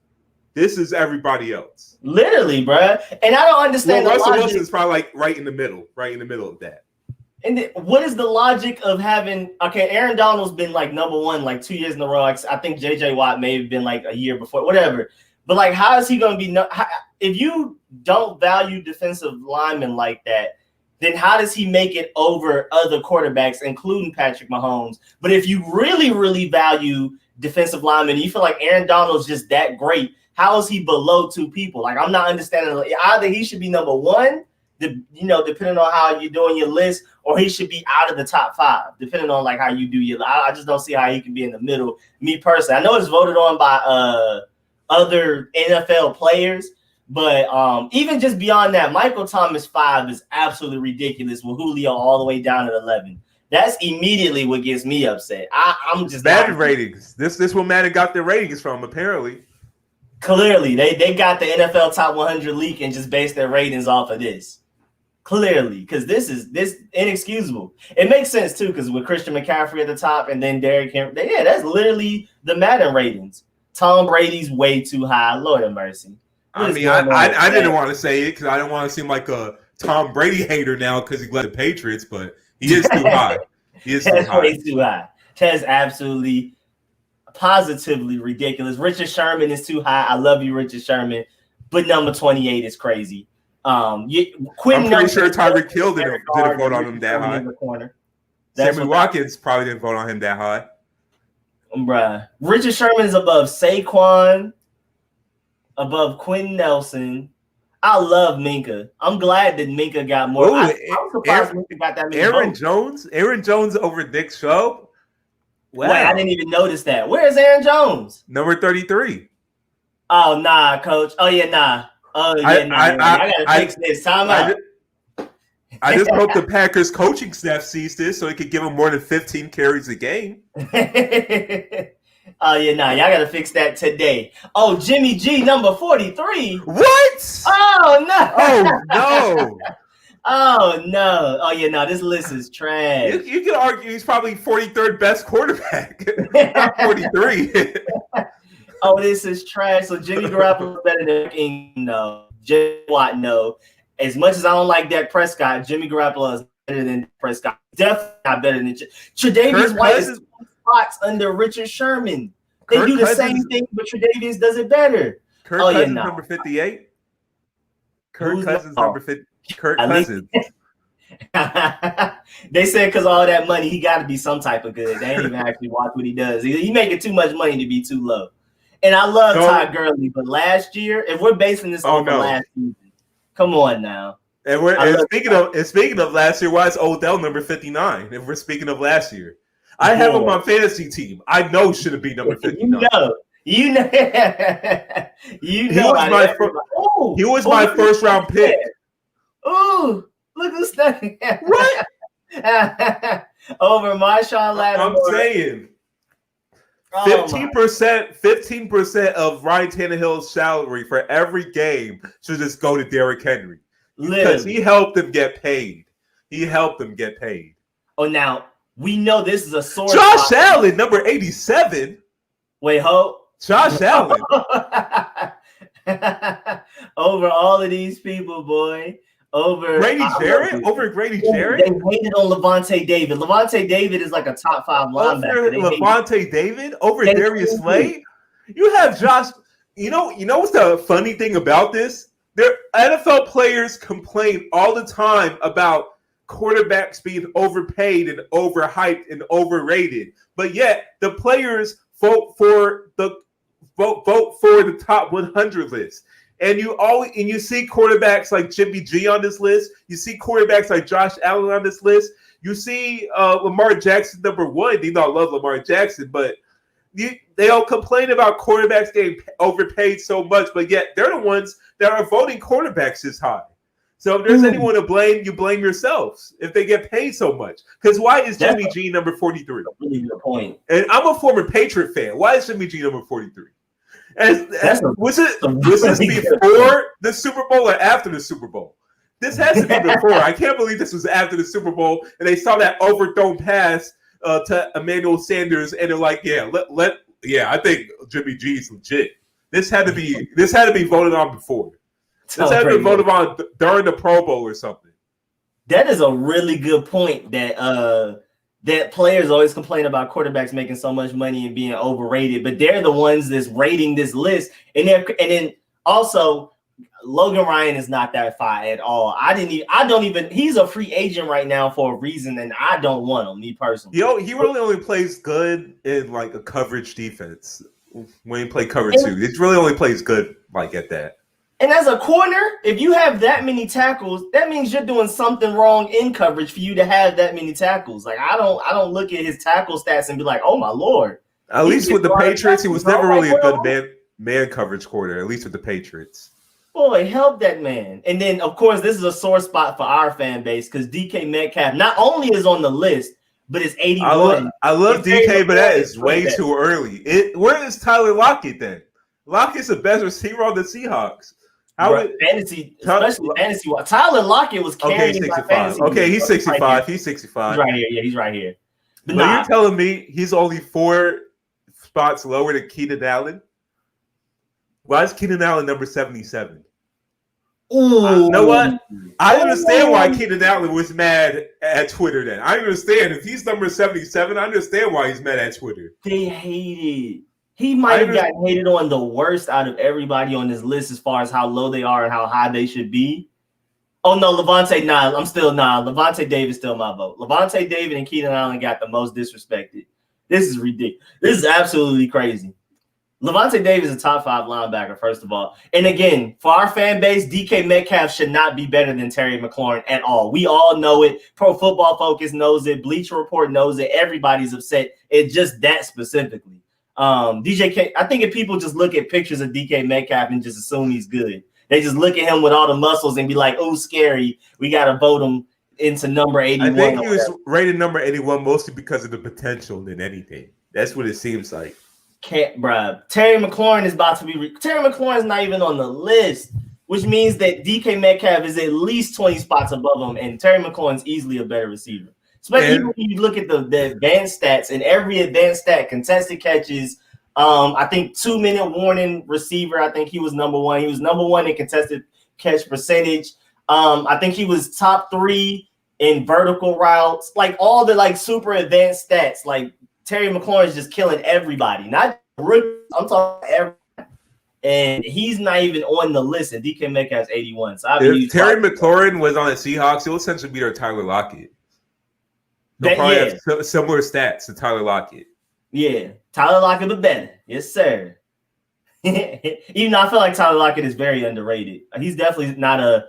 This is everybody else. Literally, bro. And I don't understand Well, the Russell logic. Wilson is probably like right in the middle of that. And what is the logic of having? Okay, Aaron Donald's been like number one like 2 years in a row. I think J.J. Watt may have been like a year before, whatever. But like, how is he going to be? If you don't value defensive linemen like that, then how does he make it over other quarterbacks, including Patrick Mahomes? But if you really, really value defensive linemen, you feel like Aaron Donald's just that great, how is he below two people? Like, I'm not understanding. Either he should be number one, depending on how you're doing your list, or he should be out of the top five, depending on like how you do your. I just don't see how he can be in the middle. Me personally, I know it's voted on by other NFL players, but even just beyond that, Michael Thomas 5 is absolutely ridiculous with Julio all the way down at 11. That's immediately what gets me upset. I'm just Madden ratings. This what Madden got their ratings from, apparently. Clearly, they got the NFL Top 100 leak and just based their ratings off of this. Clearly, because this inexcusable. It makes sense too, because with Christian McCaffrey at the top and then Derrick Henry, that's literally the Madden ratings. Tom Brady's way too high. Lord have mercy. I mean, I didn't want to say it because I don't want to seem like a Tom Brady hater now because he led the Patriots, but he is too high. He is That's way too high. That's absolutely, positively ridiculous. Richard Sherman is too high. I love you, Richard Sherman, but number 28 is crazy. I'm pretty sure Tyree Kill didn't vote on him that high. Sammy Watkins probably didn't vote on him that high. Bruh. Richard Sherman is above Saquon, above Quentin Nelson. I love Minka. I'm glad that Minka got more. Ooh, I'm surprised Minka got that many votes. Aaron Jones over Nick Chubb. Wow. Wait, I didn't even notice that. Where is Aaron Jones? Number 33. Oh, nah, coach. Oh, yeah, nah. Oh, yeah, I gotta fix this. Time out. I just hope the Packers coaching staff sees this so it could give them more than 15 carries a game. Oh, yeah, nah. Y'all gotta fix that today. Oh, Jimmy G, number 43. What? Oh, no. Oh, no. Oh, no. Oh, yeah, no. This list is trash. You can argue he's probably 43rd best quarterback. Not 43. Oh, this is trash. So Jimmy Garoppolo is better than Ingram. No. J. Watt, no. As much as I don't like Dak Prescott, Jimmy Garoppolo is better than Prescott. Definitely not better than Tre'Davious White is 2 spots under Richard Sherman. They do the same thing, but Tre'Davious does it better. Kirk Cousins number 58. Kirk Cousins number 50. Kirk Cousins. They said because all that money, he got to be some type of good. They ain't even actually watch what he does. He making too much money to be too low. And I love Todd Gurley, but last year, if we're basing this on last season, come on now. And speaking of last year, why is Odell number 59? If we're speaking of last year, I have him on fantasy team. I know should have been number 59. You know. He was my first round pick. Ooh, look who's standing. What? Over Marshawn Lattimore. I'm saying 15% of Ryan Tannehill's salary for every game should just go to Derrick Henry. Because he helped them get paid. Oh, now we know this is a source. Josh Allen, number 87. Wait, Josh Allen. Over all of these people, boy. Over Grady Jarrett? They hated on Devonte David. Devonte David is like a top 5 linebacker. Over Devonte David? Over Darius Slay? You have Josh. You know what's the funny thing about this? Their NFL players complain all the time about quarterbacks being overpaid and overhyped and overrated, but yet the players vote for the top 100 list. And you see quarterbacks like Jimmy G on this list. You see quarterbacks like Josh Allen on this list. You see Lamar Jackson number 1. You know I love Lamar Jackson, but they all complain about quarterbacks getting overpaid so much, but yet they're the ones that are voting quarterbacks this high. So if there's anyone to blame, you blame yourselves if they get paid so much. Because why is Jimmy G number 43? Really good point. And I'm a former Patriot fan. Why is Jimmy G number 43? Was this before the Super Bowl or after the Super Bowl? This has to be before. I can't believe this was after the Super Bowl, and they saw that overthrown pass to Emmanuel Sanders, and they're like, I think Jimmy G's legit. This had to be voted on before. This had to be voted on during the Pro Bowl or something. That is a really good point that players always complain about quarterbacks making so much money and being overrated, but they're the ones that's rating this list. And then also Logan Ryan is not that far at all. He's a free agent right now for a reason, and I don't want him, me personally. He really only plays good in like a coverage defense when he play cover 2. He really only plays good like at that. And as a corner, if you have that many tackles, that means you're doing something wrong in coverage for you to have that many tackles. Like I don't look at his tackle stats and be like, oh my Lord. At least with the Patriots, he was never really a good man coverage corner, at least with the Patriots. Boy, help that man. And then, of course, this is a sore spot for our fan base because DK Metcalf not only is on the list, but it's 81. I love DK, but that is way too early. Where is Tyler Lockett then? Lockett's the best receiver on the Seahawks. Fantasy. Tyler Lockett was carrying my fantasy. Okay, he's 65. He's 65. He's right here. Yeah, he's right here. But you're telling me he's only 4 spots lower than Keenan Allen? Why is Keenan Allen number 77? You know what? I understand why Keenan Allen was mad at Twitter then. I understand. If he's number 77, I understand why he's mad at Twitter. They hate it. He might have gotten hated on the worst out of everybody on this list as far as how low they are and how high they should be. Oh, no, Levante David's still my vote. Levante David and Keenan Allen got the most disrespected. This is ridiculous. This is absolutely crazy. Devonte Davis is a top 5 linebacker, first of all. And again, for our fan base, DK Metcalf should not be better than Terry McLaurin at all. We all know it. Pro Football Focus knows it. Bleacher Report knows it. Everybody's upset. It's just that specifically. I think if people just look at pictures of DK Metcalf and just assume he's good, they just look at him with all the muscles and be like, oh, scary. We got to vote him into number 81. I think he was rated number 81 mostly because of the potential than anything. That's what it seems like. Terry McLaurin is about to be. Terry McLaurin is not even on the list, which means that DK Metcalf is at least 20 spots above him, and Terry McLaurin is easily a better receiver. Especially when you look at the advanced stats, and every advanced stat, contested catches, I think 2-minute warning receiver, I think he was number 1. He was number 1 in contested catch percentage. I think he was top 3 in vertical routes, like all the super advanced stats. Like Terry McLaurin is just killing everybody, not rookies. I'm talking everybody. And he's not even on the list, and DK Metcalf's 81. So if Terry McLaurin was on the Seahawks, he'll essentially be their Tyler Lockett. They'll probably have similar stats to Tyler Lockett. Yeah, Tyler Lockett the better. Yes, sir. Even though I feel like Tyler Lockett is very underrated. He's definitely not a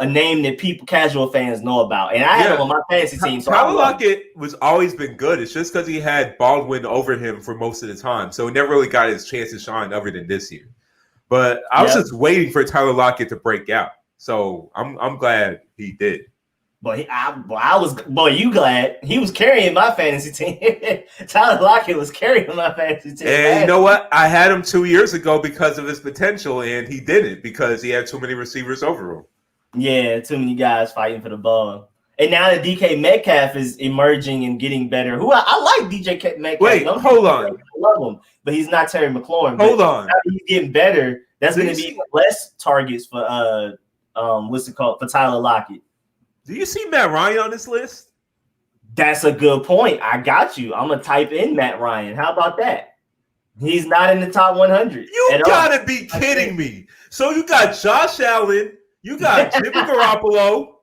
name that casual fans know about. And I had him on my fantasy team. So Tyler Lockett was always been good. It's just because he had Baldwin over him for most of the time. So he never really got his chance to shine other than this year. But I was just waiting for Tyler Lockett to break out. So I'm glad he did. You glad? He was carrying my fantasy team. Tyler Lockett was carrying my fantasy team. And you know what? I had him 2 years ago because of his potential, and he didn't because he had too many receivers over him. Yeah, too many guys fighting for the ball. And now that DK Metcalf is emerging and getting better, I like DJ Metcalf. Wait, hold on. I love him, but he's not Terry McLaurin. Hold on. Now he's getting better. That's going to be less targets for for Tyler Lockett. Do you see Matt Ryan on this list? That's a good point. I got you. I'm going to type in Matt Ryan. How about that? He's not in the top 100. You got to be kidding me. So you got Josh Allen. You got Jimmy Garoppolo.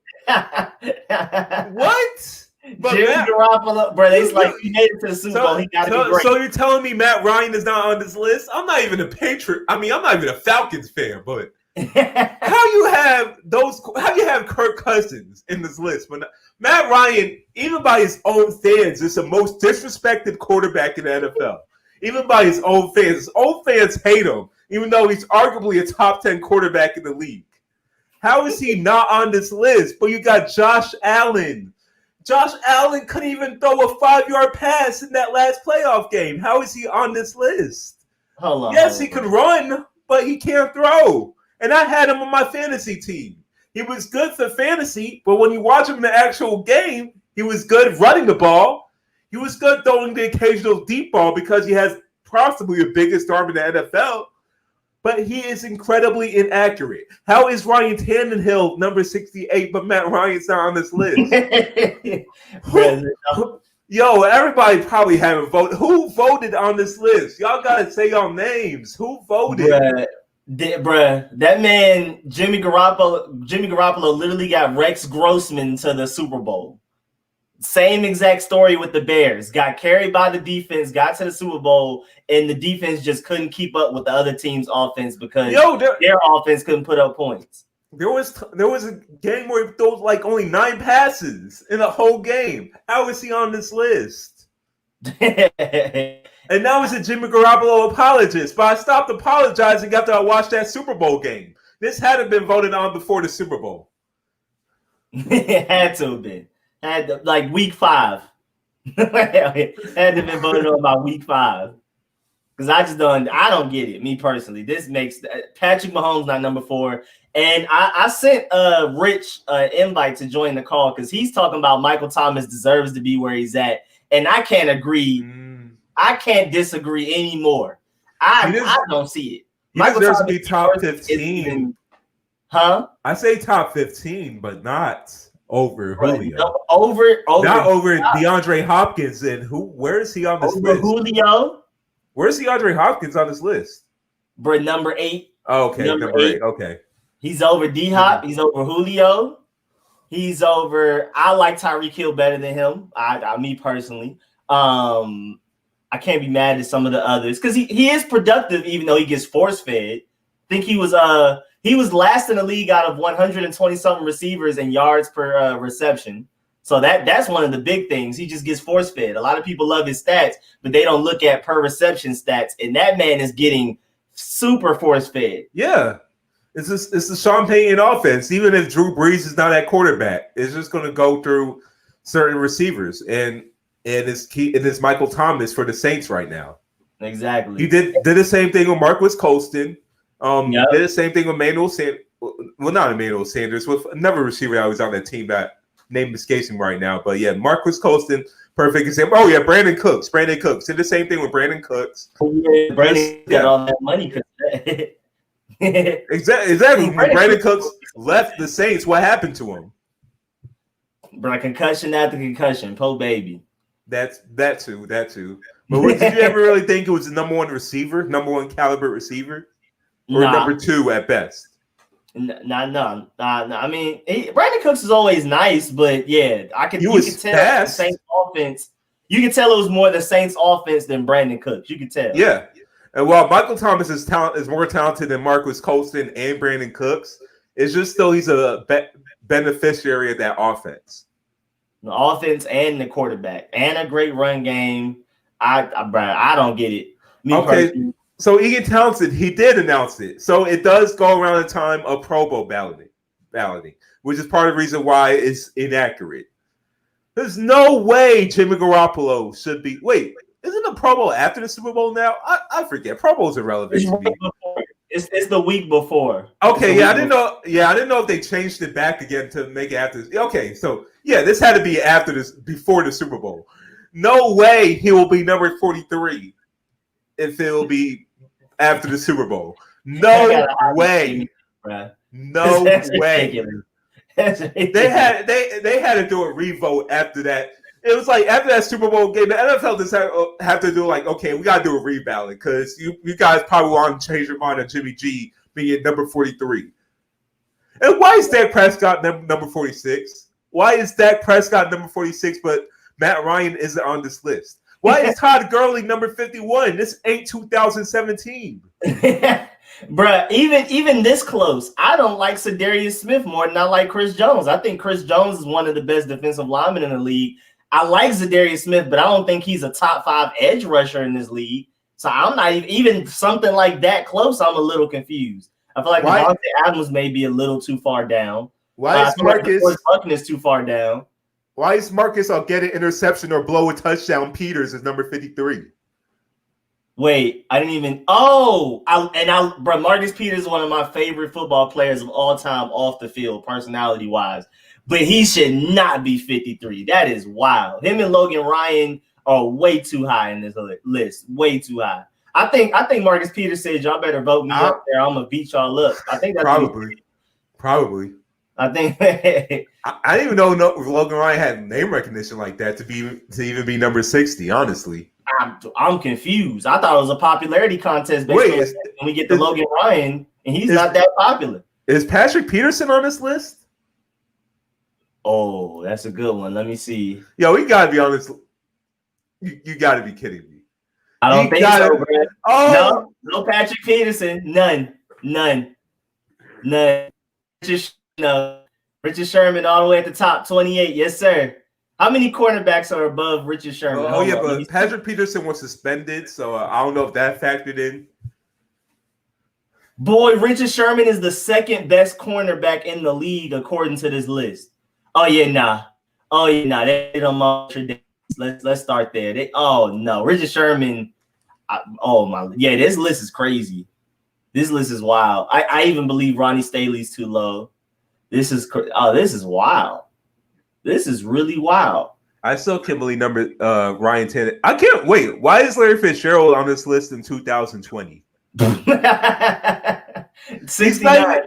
What? But Jimmy Garoppolo, bro, he made it to the Super Bowl. He got to be great. So you're telling me Matt Ryan is not on this list? I'm not even a Patriot. I mean, I'm not even a Falcons fan, but how you have Kirk Cousins in this list, but Matt Ryan, even by his own fans, is the most disrespected quarterback in the NFL. Even by his own fans hate him, even though he's arguably a top 10 quarterback in the league. How is he not on this list? But you got Josh Allen. Josh Allen couldn't even throw a 5-yard pass in that last playoff game. How is he on this list? Yes, he can run, but he can't throw. And I had him on my fantasy team. He was good for fantasy, but when you watch him in the actual game, he was good running the ball. He was good throwing the occasional deep ball because he has possibly the biggest arm in the NFL. But he is incredibly inaccurate. How is Ryan Tannehill number 68, but Matt Ryan's not on this list? Yo, everybody probably haven't voted. Who voted on this list? Y'all gotta say y'all names. Who voted? Bruh, that man, Jimmy Garoppolo literally got Rex Grossman to the Super Bowl. Same exact story with the Bears. Got carried by the defense, got to the Super Bowl, and the defense just couldn't keep up with the other team's offense because their offense couldn't put up points. There was a game where he throws like only 9 passes in a whole game. How is he on this list? And now he's a Jimmy Garoppolo apologist. But I stopped apologizing after I watched that Super Bowl game. This hadn't been voted on before the Super Bowl. It had to have been. Like week 5. Had to have been voted on by week 5. Because I don't get it, me personally. This makes Patrick Mahomes not number 4. And I sent Rich an invite to join the call because he's talking about Michael Thomas deserves to be where he's at. And I can't agree. I can't disagree anymore. I don't see it. Michael Thomas to be top 15. Huh? I say top 15, but not over Julio. Not over DeAndre Hopkins. And where is he on this list? Julio? Where's DeAndre Hopkins on this list? Bro, number 8. Oh, okay, number 8. Okay. He's over D-Hop. He's over Julio. He's over. I like Tyree Kill better than him. Me personally. I can't be mad at some of the others because he is productive even though he gets force fed. I think he was last in the league out of 120 something receivers and yards per reception. So that's one of the big things. He just gets force fed. A lot of people love his stats, but they don't look at per reception stats. And that man is getting super force fed. Yeah. It's the Sean Payton offense. Even if Drew Brees is not at quarterback, it's just going to go through certain receivers, and it's Michael Thomas for the Saints right now. Exactly. He did the same thing with Marquez Colston. Did the same thing with Emmanuel Sanders. Well, not Emmanuel Sanders, with another receiver that was on that team that name escapes him right now. But yeah, Marquez Colston, perfect example. Oh yeah, Brandon Cooks did the same thing with Brandon Cooks. Brandon got all that money. Exactly. When Brandon Cooks left the Saints, what happened to him? Bro, concussion after concussion, poor baby. That too. But did you ever really think it was the number 1 receiver, number 1 caliber receiver, or number 2 at best? No. I mean, Brandon Cooks is always nice, but yeah, you could tell the Saints offense. You can tell it was more the Saints offense than Brandon Cooks. You could tell. Yeah. And while Michael Thomas is more talented than Marquez Colston and Brandon Cooks, it's just still he's a beneficiary of that offense. The offense and the quarterback and a great run game. I don't get it. Personally. So Egan Townsend, he did announce it. So it does go around the time of Pro Bowl balloting, which is part of the reason why it's inaccurate. There's no way Jimmy Garoppolo should be. Wait. Isn't the Pro Bowl after the Super Bowl now? I forget. Pro Bowl's irrelevant to me. It's the week before. Okay, I didn't know. Yeah, I didn't know if they changed it back again to make it after. Okay, so yeah, this had to be before the Super Bowl. No way he will be number 43 if it will be after the Super Bowl. No way. No way. They had to do a revote after that. It was like after that Super Bowl game, the NFL just have to do like, okay, we got to do a reballot because you guys probably want to change your mind on Jimmy G being number 43. And why is Dak Prescott number 46? Why is Dak Prescott number 46, but Matt Ryan isn't on this list? Why is Todd Gurley number 51? This ain't 2017. Bruh, even this close, I don't like Zadarius Smith more than I like Chris Jones. I think Chris Jones is one of the best defensive linemen in the league. I like Zadarius Smith, but I don't think he's a top 5 edge rusher in this league. So I'm not even something like that close. I'm a little confused. I feel like Devonte Adams may be a little too far down. Why is Marcus Buckner's too far down? Why is Marcus I'll get an interception or blow a touchdown? Peters is number 53. Wait, I didn't even. Bro, Marcus Peters is one of my favorite football players of all time off the field, personality wise. But he should not be 53. That is wild. Him and Logan Ryan are way too high in this list. Way too high. I think Marcus Peters said y'all better vote me up there. I'm gonna beat y'all up. I think that's probably. I think I didn't even know Logan Ryan had name recognition like that to even be number 60. Honestly. I'm confused. I thought it was a popularity contest. When we get to Logan Ryan, and he's not that popular. Is Patrick Peterson on this list? Oh, that's a good one. Let me see. Yo, we gotta be on this. You gotta be kidding me. I don't think so, bro. Oh, no Patrick Peterson. None. Richard Sherman all the way at the top, 28. Yes, sir. How many cornerbacks are above Richard Sherman? But Patrick Peterson was suspended, so I don't know if that factored in. Boy, Richard Sherman is the second best cornerback in the league according to this list. They don't. Let's start there. Richard Sherman. This list is crazy. This list is wild. I even believe Ronnie Staley's too low. This is wild. This is really wild. I still can't believe Ryan Tannehill. I can't wait. Why is Larry Fitzgerald on this list in 2020? He's not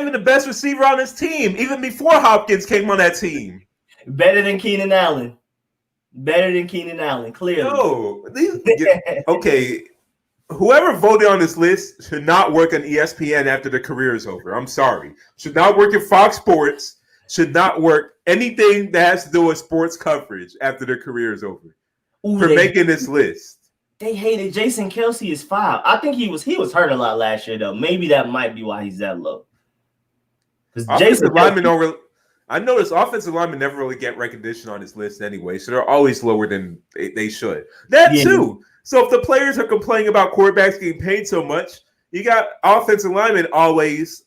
even the best receiver on his team, even before Hopkins came on that team. Better than Keenan Allen, clearly. No, okay. Whoever voted on this list should not work on ESPN after their career is over. I'm sorry. Should not work at Fox Sports. Should not work anything that has to do with sports coverage after their career is over. Making this list. They hated Jason Kelce is 5. I think he was hurt a lot last year though. Maybe that might be why he's that low. I noticed offensive linemen never really get recognition on this list anyway, so they're always lower than they should. Too. So if the players are complaining about quarterbacks getting paid so much, you got offensive linemen always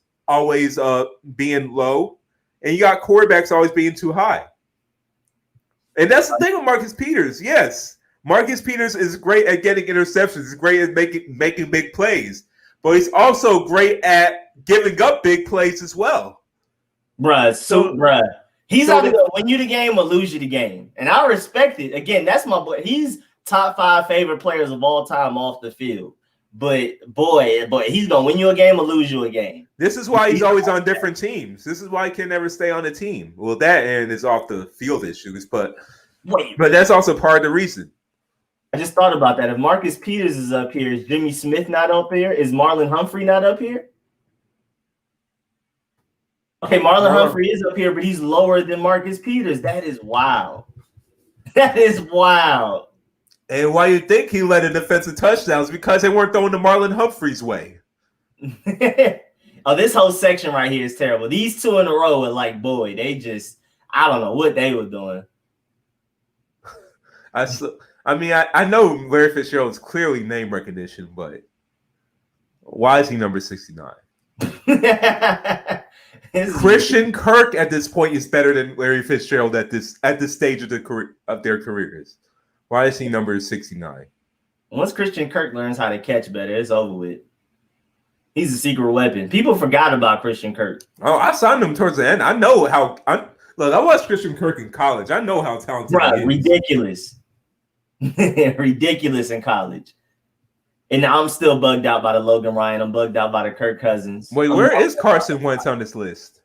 being low, and you got quarterbacks always being too high. And that's the thing with Marcus Peters. Yes, Marcus Peters is great at getting interceptions. He's great at making big plays, but he's also great at giving up big plays as well. He's either going to win you the game or lose you the game, and I respect it. Again, that's my boy. He's top 5 favorite players of all time off the field. But boy, he's gonna win you a game or lose you a game. This is why he's always on different teams. This is why he can never stay on a team. Well, that end is off the field issues, but that's also part of the reason. I just thought about that. If Marcus Peters is up here, is Jimmy Smith not up here? Is Marlon Humphrey not up here? Okay, Marlon Humphrey is up here, but he's lower than Marcus Peters. That is wild. That is wild. And why you think he led in defensive touchdowns? Because they weren't throwing the Marlon Humphrey's way. This whole section right here is terrible. These 2 in a row are like, boy, I don't know what they were doing. I know Larry Fitzgerald is clearly name recognition, but why is he number 69? Christian Kirk at this point is better than Larry Fitzgerald at this stage of their careers. Why is he number 69? Once Christian Kirk learns how to catch better, it's over with. He's a secret weapon. People forgot about Christian Kirk. Oh, I signed him towards the end. I know how. I watched Christian Kirk in college. I know how talented he is. Ridiculous. Ridiculous in college. And I'm still bugged out by the Logan Ryan. I'm bugged out by the Kirk Cousins. Wait, where is Carson Wentz on this list?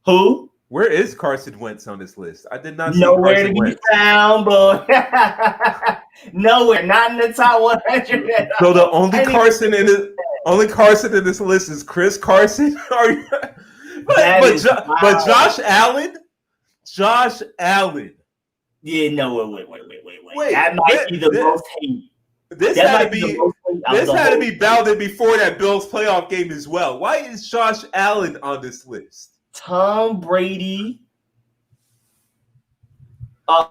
Who? Where is Carson Wentz on this list? I did not see nowhere Carson to be Wentz. found, boy. Nowhere, not in the top 100. So the only Carson in this list is Chris Carson. but Josh Allen. Yeah, no, wait. That might be the most hate. This had to be bounded before that Bills playoff game as well. Why is Josh Allen on this list? Tom Brady. I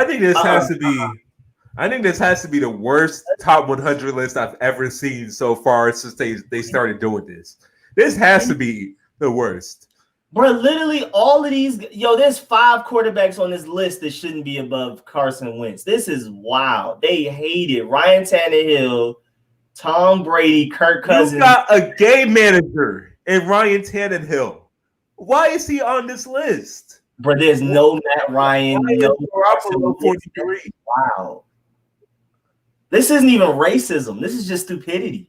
think this has to be. I think this has to be the worst top 100 list I've ever seen so far since they started doing this. This has to be the worst. Bro, literally all of these, there's 5 quarterbacks on this list that shouldn't be above Carson Wentz. This is wild. They hate it. Ryan Tannehill, Tom Brady, Kirk Cousins. You got a game manager in Ryan Tannehill. Why is he on this list? Bro, there's no Matt Ryan, no Garoppolo 43. Wow. This isn't even racism. This is just stupidity.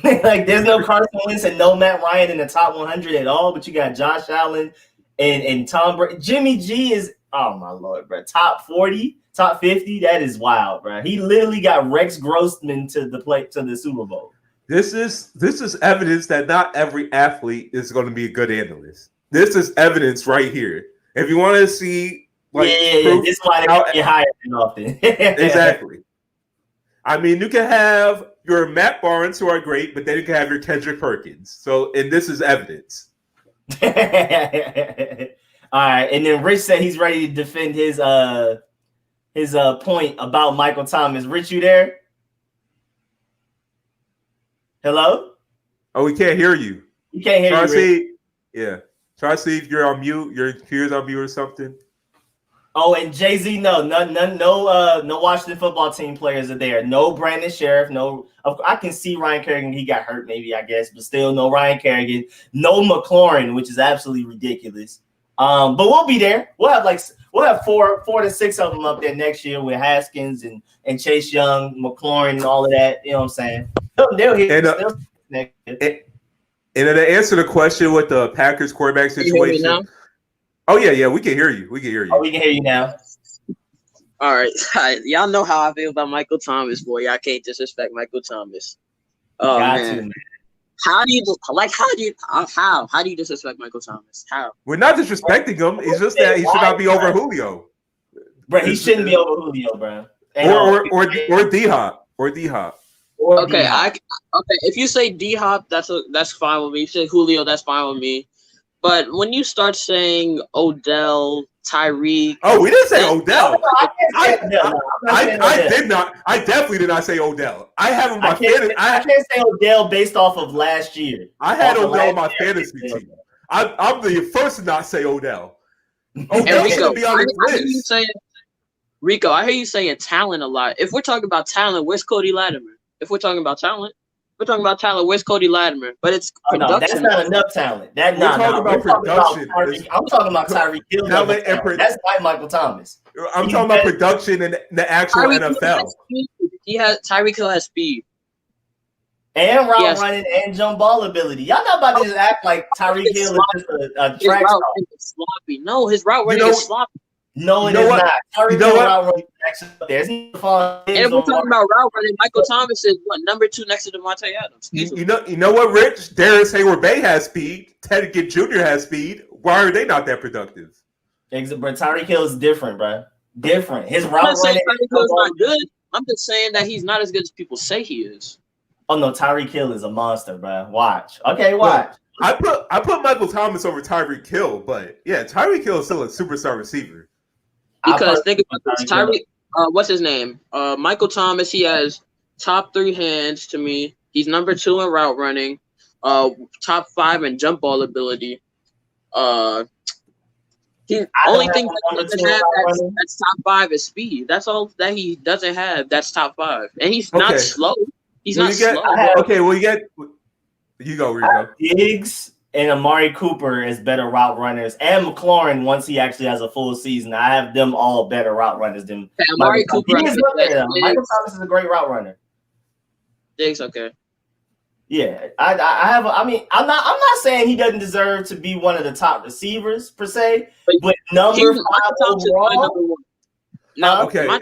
Like, there's no Carson Wentz and no Matt Ryan in the top 100 at all, but you got Josh Allen and Tom Brady. Jimmy G is, oh my Lord, bro, top 40, top 50. That is wild, bro. He literally got Rex Grossman to the Super Bowl. This is evidence that not every athlete is going to be a good analyst. This is evidence right here. If you want to see, like, this is why they get hired often. Exactly. I mean, you can have your Matt Barnes, who are great, but then you can have your Kendrick Perkins. So, and this is evidence. All right, and then Rich said he's ready to defend his point about Michael Thomas. Rich, you there? Hello? Oh, we can't hear you. You can't hear you. Try to see if you're on mute. Your computer's on mute or something. Oh, and Jay-Z, no Washington football team players are there. No Brandon Sheriff. No, I can see Ryan Kerrigan. He got hurt, maybe, I guess, but still no Ryan Kerrigan. No McLaurin, which is absolutely ridiculous. But we'll be there. We'll have four to six of them up there next year with Haskins and Chase Young, McLaurin, and all of that. You know what I'm saying? They'll hit next year. And to answer the question with the Packers quarterback situation. Oh, yeah, we can hear you. Oh, we can hear you now. All right. Y'all know how I feel about Michael Thomas, boy. Y'all can't disrespect Michael Thomas. Oh, man. How do you disrespect Michael Thomas? How? We're not disrespecting him. It's just that he should not be over Julio. Bro, he shouldn't be over Julio, bro. Or D-Hop. Okay, if you say D-Hop, that's fine with me. If you say Julio, that's fine with me. But when you start saying Odell, Tyree, we didn't say Odell. I did not. I definitely did not say Odell. I have him on my fantasy. I can't say Odell based off of last year. I had Odell on my fantasy team. I'm the first to not say Odell. Odell should be on the list. Rico, I hear you saying talent a lot. If we're talking about talent, where's Cody Latimer? If we're talking about talent, where's Cody Latimer? But it's production. No, that's not enough talent. We're talking about production. I'm talking about Tyree Kill. That's like Michael Thomas. I'm talking about production in the actual NFL. Tyree Kill has speed. And route running and jump ball ability. Y'all not about to just act like Tyree Kill is just a track star. Sloppy. No, his route running is sloppy. No, it is not. Tyree Kill route running there's and if we're talking about route running, Michael Thomas is number 2 next to Devonte Adams. You know what, Rich? Darius Hayward-Bay has speed. Teddy Gitt Jr. has speed. Why are they not that productive? But Tyree Kill is different, bro. Different. His route running is not good. I'm just saying that he's not as good as people say he is. Oh no, Tyree Kill is a monster, bro. Watch. Okay, watch. Well, I put Michael Thomas over Tyree Kill, but yeah, Tyree Kill is still a superstar receiver. Because think about this, Tyree. What's his name? Michael Thomas. He has top 3 hands to me. He's number 2 in route running. Top 5 in jump ball ability. Only thing that he doesn't have that's top 5 is speed. That's all that he doesn't have. That's top 5, and he's not slow. He's not slow. You go, Rico. Diggs and Amari Cooper is better route runners, and McLaurin once he actually has a full season. I have them all better route runners than Amari Cooper. Michael Thomas is a great route runner. Diggs, okay. Yeah, I'm not saying he doesn't deserve to be one of the top receivers per se, but number 5 overall. Now, my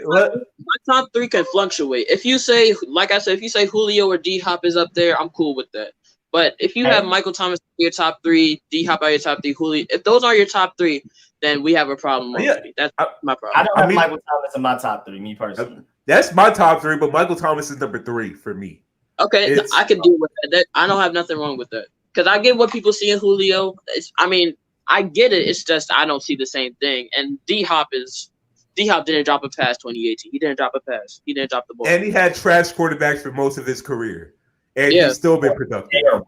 top 3 can fluctuate. If you say, like I said, if you say Julio or D-Hop is up there, I'm cool with that. But if you have Michael Thomas in your top 3, D-Hop out your top 3, Julio, if those are your top 3, then we have a problem already. That's my problem. I don't have Michael Thomas in my top 3, me personally. That's my top 3, but Michael Thomas is number 3 for me. Okay, I can deal with that. I don't have nothing wrong with that. Because I get what people see in Julio. I get it. It's just I don't see the same thing. And D-Hop didn't drop a pass 2018. He didn't drop a pass. He didn't drop the ball. And he had trash quarterbacks for most of his career. And he's still been productive.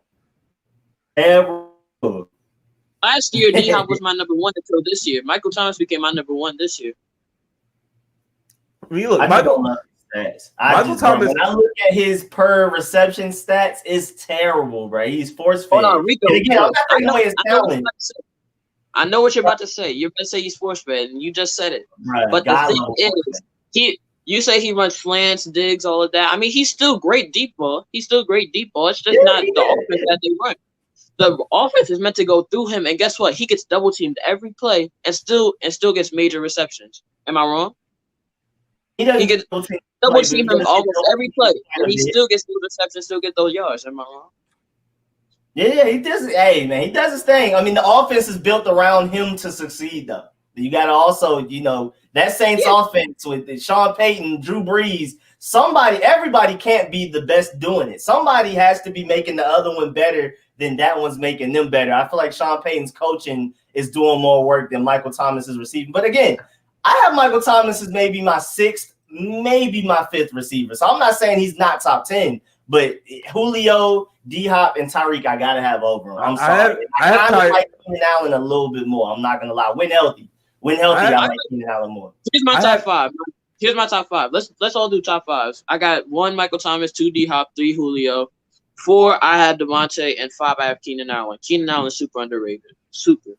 Last year, D-Hop was my number one until this year. Michael Thomas became my number one this year. I mean, look, I just don't love his stats. Michael Thomas. When I look at his per reception stats, it's terrible, bro. He's force fed. Hold on, Rico. And again, I'm not taking away his talent. I know what you're about to say. You're about to say he's force fed, and you just said it. Right, but the thing is, you say he runs slants, digs, all of that. I mean, he's still great deep ball. It's just not the offense that they run. The offense is meant to go through him, and guess what? He gets double teamed every play, and still gets major receptions. Am I wrong? He gets double teamed him almost every play, and he still gets those receptions, still get those yards. Am I wrong? Yeah, he does. Hey, man, he does his thing. I mean, the offense is built around him to succeed, though. You got to also, that Saints offense with Sean Payton, Drew Brees. Everybody can't be the best doing it. Somebody has to be making the other one better than that one's making them better. I feel like Sean Payton's coaching is doing more work than Michael Thomas is receiving. But again, I have Michael Thomas as maybe my sixth, maybe my fifth receiver. So I'm not saying he's not top 10, but Julio, D-Hop, and Tyreek, I got to have over him. I'm sorry. I kind of like Keenan Allen a little bit more. I'm not going to lie. When healthy, I like Keenan Allen more. Here's my top five. Here's my top five. Let's all do top fives. I got 1 Michael Thomas, 2 D-Hop, 3 Julio, 4 I had Devonte, and 5 I have Keenan Allen. Keenan Allen is super underrated. Super.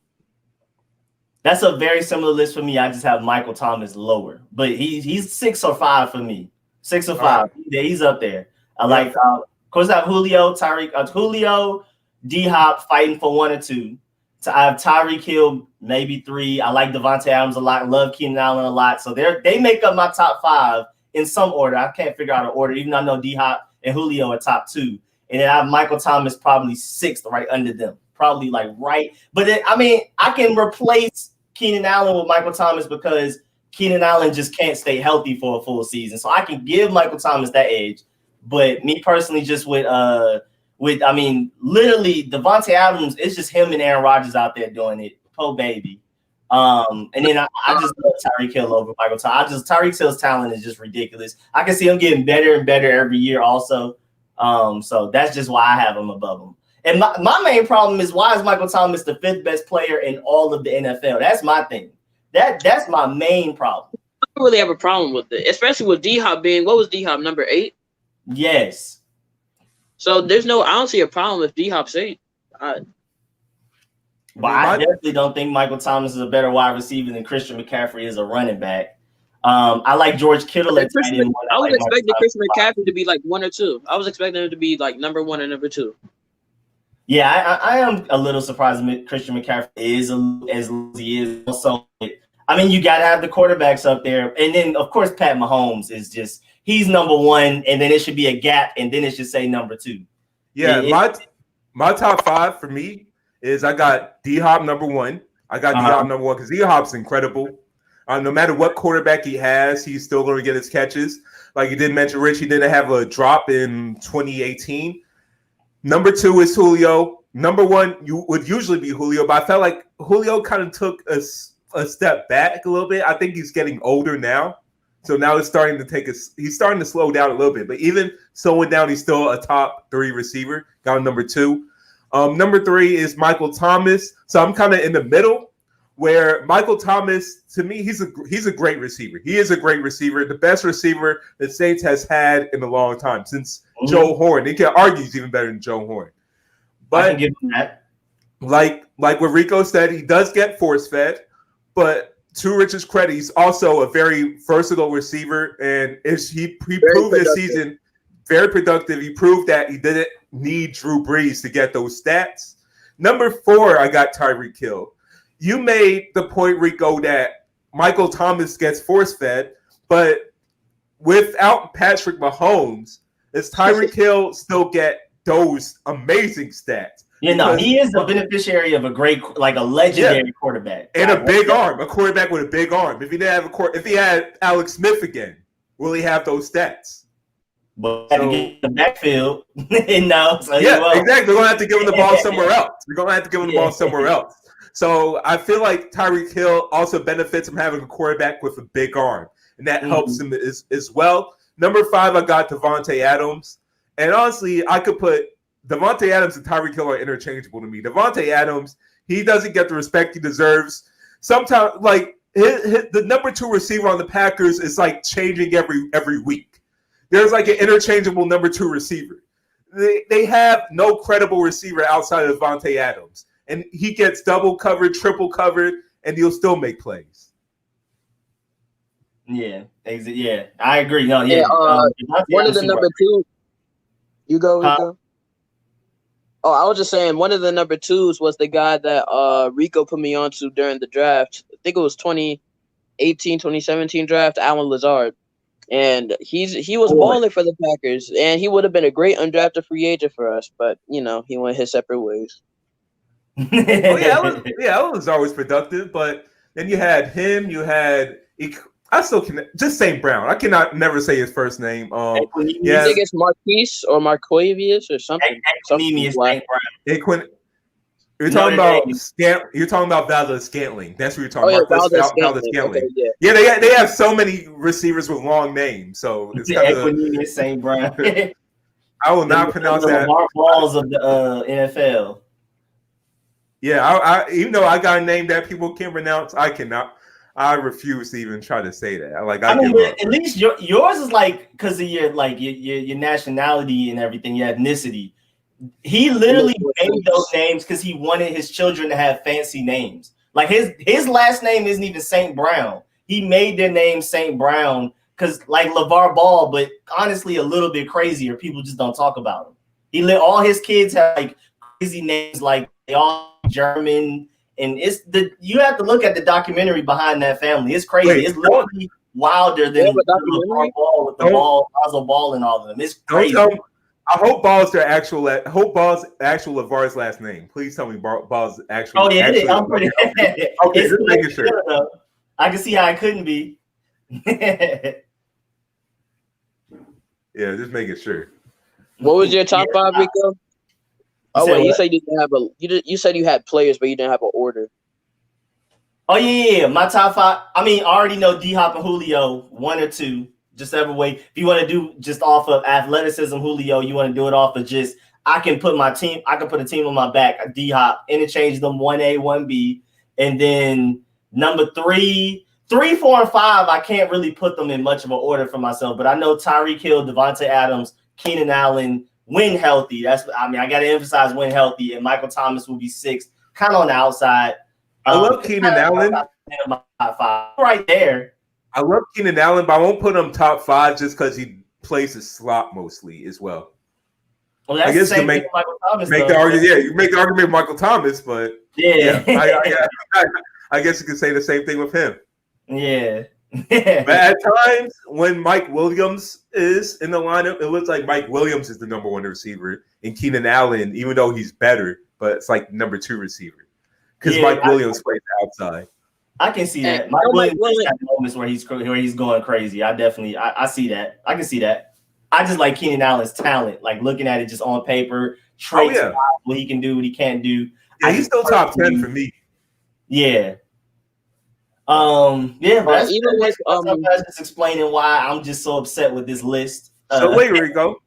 That's a very similar list for me. I just have Michael Thomas lower, but he's 6 or 5 for me. 6 or 5. Right. Yeah, he's up there. I like. Of course, I have Julio, Tyreek, Julio, D-Hop fighting for 1 or 2. I have Tyree Kill, maybe 3. I like Devonte Adams a lot. Love Keenan Allen a lot. So they make up my top 5 in some order. I can't figure out an order, even though I know D-Hop and Julio are top 2. And then I have Michael Thomas probably 6th right under them. Probably like right. But I can replace Keenan Allen with Michael Thomas because Keenan Allen just can't stay healthy for a full season. So I can give Michael Thomas that edge. But me personally, just literally Devonte Adams, it's just him and Aaron Rodgers out there doing it. Po baby. And then I just love Tyree Kill over Michael Thomas. Tyree Kill's talent is just ridiculous. I can see him getting better and better every year also. So that's just why I have him above him. And my main problem is, why is Michael Thomas the 5th best player in all of the NFL? That's my thing. That's my main problem. I don't really have a problem with it, especially with D-Hop being, what was D-Hop, number 8? Yes. So I don't see a problem with D-Hop's 8. I definitely don't think Michael Thomas is a better wide receiver than Christian McCaffrey is a running back. I like George Kittle at tight end. I was expecting Christian McCaffrey to be like 1 or 2. I was expecting him to be like number 1 and number 2. Yeah, I am a little surprised Christian McCaffrey is as he is. Also, you got to have the quarterbacks up there. And then, of course, Pat Mahomes is just – he's number 1, and then it should be a gap, and then it should say number 2. Yeah, my top 5 for me is I got D-Hop number 1. I got D-Hop number 1 because D-Hop's incredible. No matter what quarterback he has, he's still going to get his catches. Like you did mention, Rich, he didn't have a drop in 2018. Number 2 is Julio. Number 1 would usually be Julio, but I felt like Julio kind of took a step back a little bit. I think he's getting older now. So now he's starting to slow down a little bit. But even slowing down, he's still a top 3 receiver. Got him number 2. Number 3 is Michael Thomas. So I'm kind of in the middle, where Michael Thomas, to me, he's a great receiver. He is a great receiver, the best receiver the Saints has had in a long time since Joe Horn. They can argue he's even better than Joe Horn. But I can give him that. Like what Rico said, he does get force fed, but to Rich's credit, he's also a very versatile receiver, and he proved this season very productive. He proved that he didn't need Drew Brees to get those stats. Number 4, I got Tyree Kill. You made the point, Rico, that Michael Thomas gets force-fed, but without Patrick Mahomes, does Tyree Kill still get those amazing stats? He is the beneficiary of a legendary quarterback. And a big arm, a quarterback with a big arm. If he had Alex Smith again, will he have those stats? But to get the backfield, exactly. We're gonna have to give him the ball somewhere else. So I feel like Tyree Kill also benefits from having a quarterback with a big arm, and that helps him as well. Number 5, I got Devonte Adams, and honestly, I could put Devonte Adams and Tyree Kill are interchangeable to me. Devonte Adams, He doesn't get the respect he deserves. Sometimes, like the number 2 receiver on the Packers is like changing every week. There's like an interchangeable number 2 receiver. They have no credible receiver outside of Devonte Adams, and he gets double covered, triple covered, and he'll still make plays. Yeah, I agree. No, yeah. One of the number 2. You go, Rico. Oh, I was just saying one of the number 2s was the guy that Rico put me onto during the draft. I think it was 2018, 2017 draft, Alan Lazard. And he was balling for the Packers, and he would have been a great undrafted free agent for us, but he went his separate ways. Alan Lazard was productive, but then you had him, I still can just St. Brown. I cannot never say his first name. I think it's Marquise or Marquavius or something. You're talking about Valdez Scantling. That's what you're talking about. Valdez Scantling. Okay, yeah, they have so many receivers with long names, so it's kind of St. Brown. I will not pronounce that. Balls of the NFL. Yeah, I even though I got a name that people can pronounce, I cannot. I refuse to even try to say that. At least yours is like because of your nationality and everything, your ethnicity. He literally made those names because he wanted his children to have fancy names. Like his last name isn't even St. Brown. He made their name St. Brown because like LeVar Ball, but honestly a little bit crazier. People just don't talk about him. All his kids have like crazy names, like they all German. And you have to look at the documentary behind that family. It's crazy. It's literally wilder than LeVar Ball with the Lonzo Ball and all of them. It's crazy. I hope Ball's actual LeVar's last name. Please tell me Ball's actual. Oh yeah, actually, I'm pretty. Okay, just making sure. I can see how it couldn't be. Yeah, just making sure. What was your top 5, Rico? Oh wait, you said you didn't have you said you had players, but you didn't have an order. Oh yeah. My top 5. I mean, I already know D-Hop and Julio, 1 or 2. Just every way. If you want to do just off of athleticism, Julio, you want to do it off of just I can put a team on my back, D-Hop, interchange them 1A, 1B, and then number 3, 4, and 5. I can't really put them in much of an order for myself, but I know Tyree Kill, Devonte Adams, Keenan Allen. When healthy, I got to emphasize when healthy, and Michael Thomas will be 6th, kind of on the outside. I love Keenan Allen. Right there. I love Keenan Allen, but I won't put him top 5 just because he plays his slot mostly as well. Well, that's I guess the same you thing with Michael Thomas. Make the argument. Yeah, you make the argument with Michael Thomas, but I guess you could say the same thing with him. Yeah. But at times when Mike Williams is in the lineup, it looks like Mike Williams is the number 1 receiver, and Keenan Allen, even though he's better, but it's like number 2 receiver because Mike Williams plays outside. I can see that. Mike Williams has moments where he's going crazy. I see that. I can see that. I just like Keenan Allen's talent, like looking at it just on paper, traits, what he can do, what he can't do. Yeah, he's still top 10 for me. Yeah. But that's even with just explaining why I'm just so upset with this list. So wait, Rico.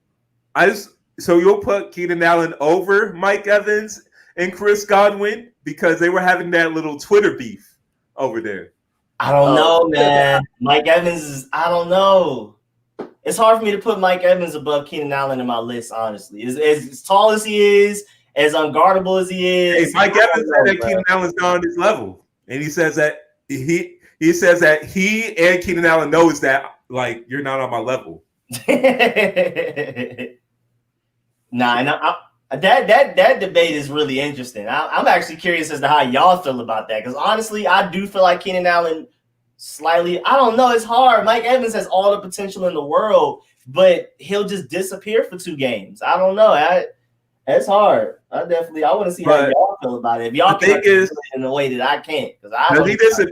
So you'll put Keenan Allen over Mike Evans and Chris Godwin because they were having that little Twitter beef over there. I don't know, man. Mike Evans I don't know. It's hard for me to put Mike Evans above Keenan Allen in my list, honestly. As tall as he is, as unguardable as he is. Hey, Mike Evans said that Keenan Allen's not on his level. And he says that he and Keenan Allen knows that, like, you're not on my level. That debate is really interesting. I'm actually curious as to how y'all feel about that, because honestly, I do feel like Keenan Allen slightly. I don't know. It's hard. Mike Evans has all the potential in the world, but he'll just disappear for 2 games. I don't know. It's hard. I want to see how y'all feel about it. If y'all can in a way that I can't, because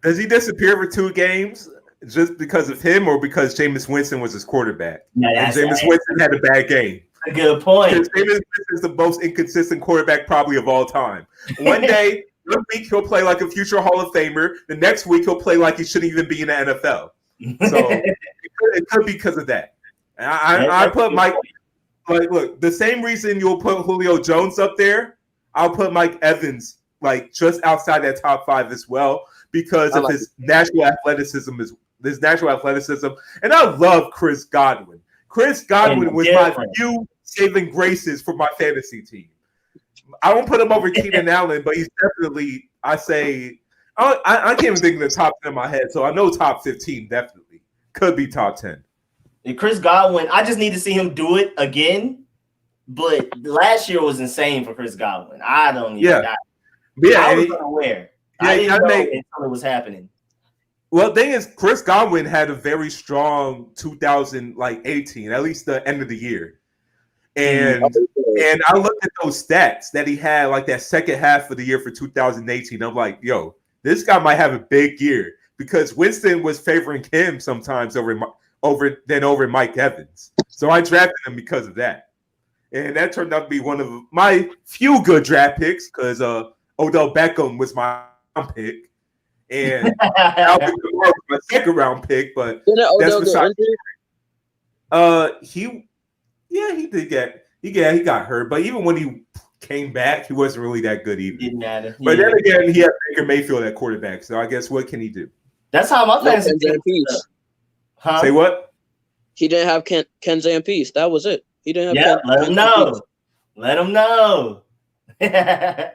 does he disappear for 2 games just because of him, or because Jameis Winston was his quarterback? And Jameis Winston had a bad game. A good point. Jameis Winston is the most inconsistent quarterback probably of all time. One week he'll play like a future Hall of Famer. The next week he'll play like he shouldn't even be in the NFL. So it could be because of that. And I put Mike. Like, look, the same reason you'll put Julio Jones up there, I'll put Mike Evans like just outside that top 5 as well because of his natural athleticism. And I love Chris Godwin. Chris Godwin was my few saving graces for my fantasy team. I won't put him over Keenan Allen, but he's definitely, I can't even think of the top 10 in my head, so I know top 15 definitely. Could be top 10. And Chris Godwin, I just need to see him do it again, but last year was insane for Chris Godwin. I don't even I was unaware. I didn't know until it was happening. Well, the thing is, Chris Godwin had a very strong 2018, at least the end of the year. And I looked at those stats that he had, like that second half of the year for 2018. I'm like, yo, this guy might have a big year because Winston was favoring him sometimes over Mike Evans. So I drafted him because of that. And that turned out to be one of my few good draft picks because Odell Beckham was my pick. And Alvin Kamara was my second round pick, but that's besides. He got hurt, but even when he came back, he wasn't really that good either. Didn't matter. But then again, he had Baker Mayfield at quarterback, so I guess what can he do? That's how my fantasy team. Say what? He didn't have Kenzie and Peace. That was it. He didn't have. Let him know. Let him know. I'm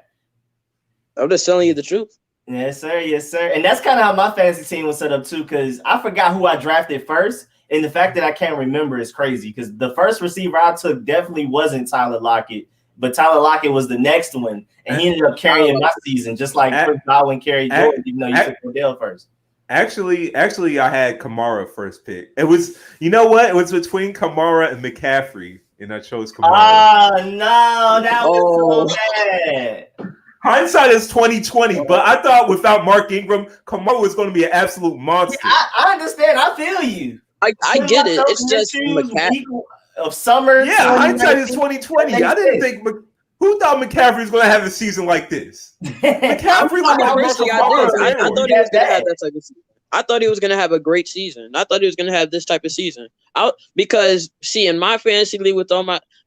just telling you the truth. Yes, sir. Yes, sir. And that's kind of how my fantasy team was set up too, because I forgot who I drafted first. And the fact that I can't remember is crazy because the first receiver I took definitely wasn't Tyler Lockett, but Tyler Lockett was the next one. And he ended up carrying my season, just like Chris Godwin carried Jordan, even though you took Odell first. Actually, I had Kamara first pick. It was, you know what? It was between Kamara and McCaffrey, and I chose Kamara. Oh, no, that was so bad. Hindsight is 2020, but I thought without Mark Ingram, Kamara was going to be an absolute monster. Yeah, I understand. I feel you. I get it. It's just McCaffrey of summer. Yeah, hindsight is 2020. I didn't think who thought McCaffrey was going to have a season like this. McCaffrey I thought he was going to have that type of season. I thought he was going to have a great season. I thought he was going to have this type of season. Because in my fantasy league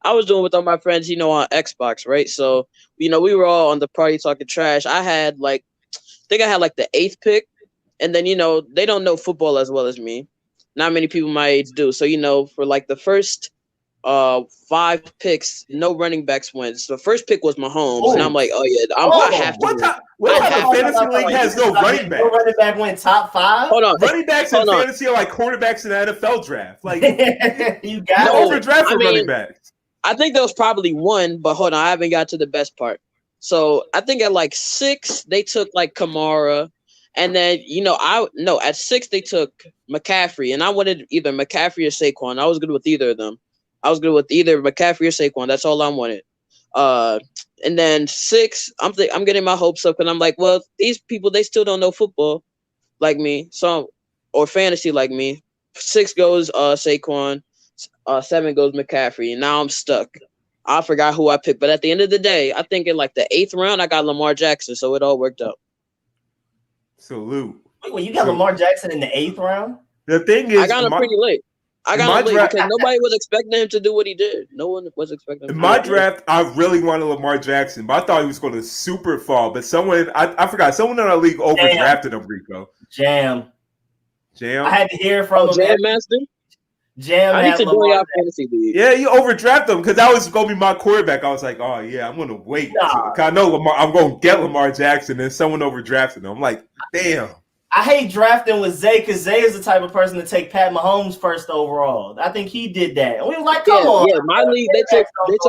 I was doing with all my friends, on Xbox, right? So, we were all on the party talking trash. I had I think I had the 8th pick, and then they don't know football as well as me. Not many people my age do. So, for the first 5 picks, no running backs went. So the first pick was Mahomes. And I'm like, oh, yeah, I have to. What type of fantasy league has no running back? No running back went top 5? Hold on. Running backs in fantasy are like quarterbacks in the NFL draft. You got overdraft for running backs. I think there was probably one, but hold on, I haven't got to the best part. So I think at 6, they took Kamara. And then, at 6, they took McCaffrey. And I wanted either McCaffrey or Saquon. I was good with either of them. I was good with either McCaffrey or Saquon. That's all I wanted. And then 6, I'm getting my hopes up. And I'm like, well, these people, they still don't know football like me. Or fantasy like me. 6 goes Saquon. 7 goes McCaffrey. And now I'm stuck. I forgot who I picked. But at the end of the day, I think in the 8th round, I got Lamar Jackson. So it all worked out. Salute. Wait, you got Lamar Jackson in the 8th round? The thing is, I got him pretty late. Because nobody was expecting him to do what he did. No one was expecting him. In my draft, I really wanted Lamar Jackson, but I thought he was going to super fall. But I forgot, someone in our league overdrafted him, Rico. Jam. I had to hear from him. Jam Master? Jam. I need to join our fantasy league. Yeah, you overdrafted him because that was going to be my quarterback. I was like, oh, yeah, I'm going to wait. Nah. I know I'm going to get Lamar Jackson, and someone overdrafted him. I'm like, damn. I hate drafting with Zay because Zay is the type of person to take Pat Mahomes first overall. I think he did that. And we were like, come on. Yeah, my league, they took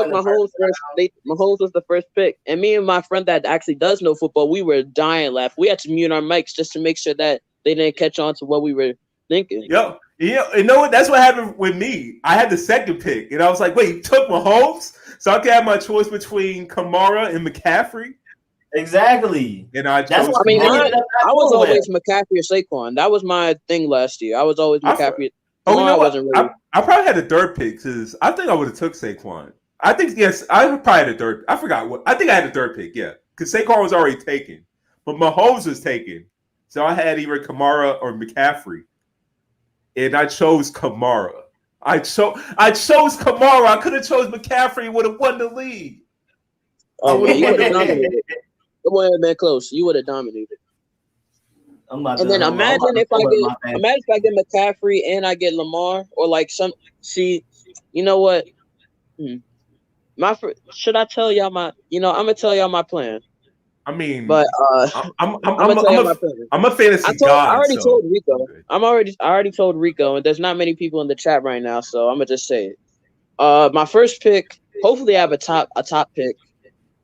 Mahomes first. Mahomes was the first pick. And me and my friend that actually does know football, we were dying laughing. We had to mute our mics just to make sure that they didn't catch on to what we were thinking. Yo, you know what? That's what happened with me. I had the second pick, and I was like, wait, you took Mahomes? So I could have my choice between Kamara and McCaffrey? Exactly. And I was always McCaffrey or Saquon. That was my thing last year. I was always McCaffrey. I probably had the third pick because I think I would have took Saquon. I think I probably had a third. I forgot what. I think I had the third pick. Yeah, because Saquon was already taken, but Mahomes was taken, so I had either Kamara or McCaffrey, and I chose Kamara. I chose Kamara. I could have chose McCaffrey. Would have won the league. Oh, you would have dominated. It wouldn't have been close. You would have dominated. I'm about And to, then hold on. I'm imagine about to if I pull up get my fantasy. imagine if I get McCaffrey and I get Lamar or like some. See, you know what? Should I tell y'all my? I'm gonna tell y'all my plan. I mean, But I'm gonna tell y'all my plan. I'm a fantasy I god. already so. told Rico. I already told Rico, and there's not many people in the chat right now, so I'm gonna just say it. My first pick. Hopefully, I have a top pick.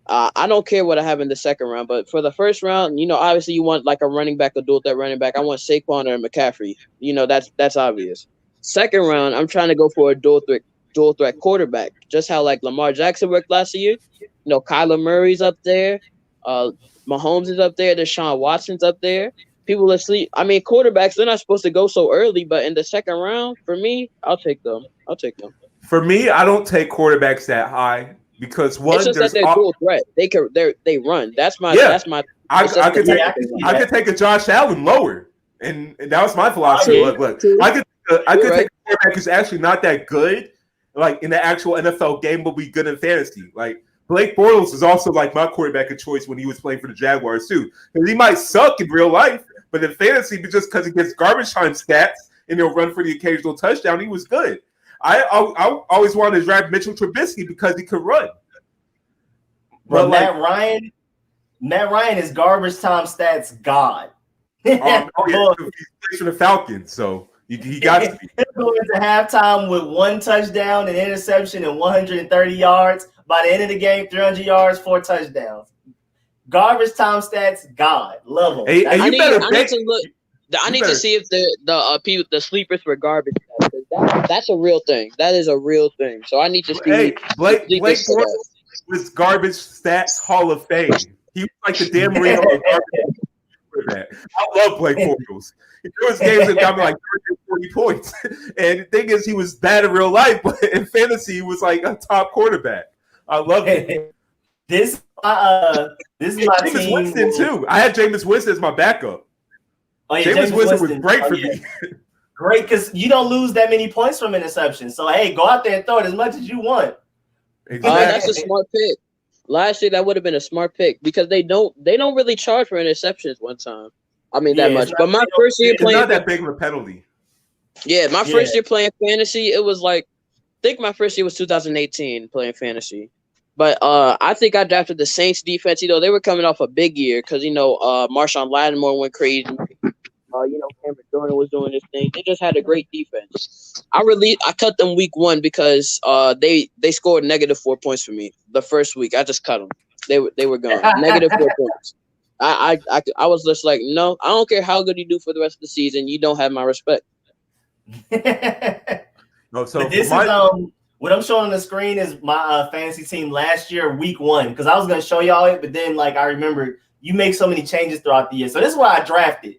I don't care what I have in the second round, but for the first round, obviously you want like a running back, a dual threat running back. I want Saquon or McCaffrey. That's obvious. Second round, I'm trying to go for a dual threat quarterback, just how like Lamar Jackson worked last year. Kyler Murray's up there. Mahomes is up there. Deshaun Watson's up there. People are sleep. I mean, quarterbacks, they're not supposed to go so early, but in the second round, for me, I'll take them. For me, I don't take quarterbacks that high because one, it's just that they're dual threat. They run. That's my. I could take a Josh Allen lower, and that was my philosophy. Look, I could take a quarterback who's actually not that good, like in the actual NFL game, but be good in fantasy. Like Blake Bortles is also like my quarterback of choice when he was playing for the Jaguars too, because he might suck in real life, but in fantasy, just because he gets garbage time stats and he'll run for the occasional touchdown, he was good. I always wanted to draft Mitchell Trubisky because he could run. But Matt Ryan is garbage time stats god. He's for the Falcons, so he got to be. He'll go into halftime with 1 touchdown, an interception, and 130 yards. By the end of the game, 300 yards, 4 touchdowns. Garbage time stats god. Love him. I need to see if the sleepers were garbage. That's a real thing. That is a real thing. So I need to see. Blake Bortles was garbage stats Hall of Fame. He was like the Dan Marino of garbage. I love Blake Bortles. There was games that got me like 30 or 40 points. And the thing is, he was bad in real life, but in fantasy, he was like a top quarterback. I love it. This is my Jameis team. Winston too. I had Jameis Winston as my backup. Oh, yeah, Jameis Winston was great for me. Great, because you don't lose that many points from interception. So, hey, go out there and throw it as much as you want. Exactly. That's a smart pick. Last year, that would have been a smart pick because they don't really charge for interceptions one time. I mean, that much. But my first year playing... It's not that big of a penalty. Yeah, my first year playing fantasy, it was like... I think my first year was 2018 playing fantasy. But I think I drafted the Saints defense. They were coming off a big year because, Marshawn Lattimore went crazy. Cameron Jordan was doing this thing. They just had a great defense. I cut them week 1 because they scored -4 points for me the first week. I just cut them. They were gone. -4 points. I was just like, no, I don't care how good you do for the rest of the season. You don't have my respect. No, so this is what I'm showing on the screen is my fantasy team last year, week 1, because I was going to show y'all it, but then I remember you make so many changes throughout the year. So this is why I drafted.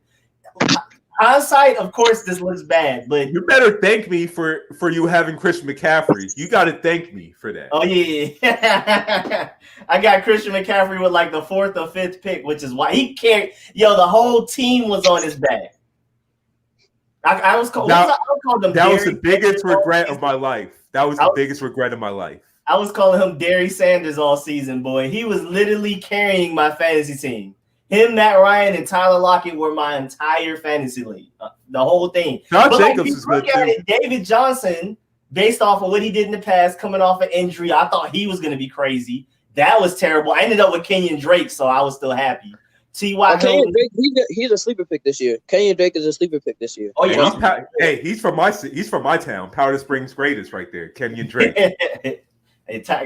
Hindsight, of course, this looks bad, but you better thank me for you having Christian McCaffrey. You got to thank me for that. Oh yeah, I got Christian McCaffrey with like the 4th or 5th pick, which is why he carried. The whole team was on his back. I was called. That was the biggest regret of my life. That was the biggest regret of my life. I was calling him Derry Sanders all season, boy. He was literally carrying my fantasy team. Him, Matt Ryan, and Tyler Lockett were my entire fantasy league. The whole thing. Josh Jacobs is good too. David Johnson, based off of what he did in the past, coming off an injury, I thought he was going to be crazy. That was terrible. I ended up with Kenyon Drake, so I was still happy. T.Y. Kenyon Drake, he's a sleeper pick this year. Kenyon Drake is a sleeper pick this year. Oh yeah, he's from my town. Powder Springs greatest right there. Kenyon Drake.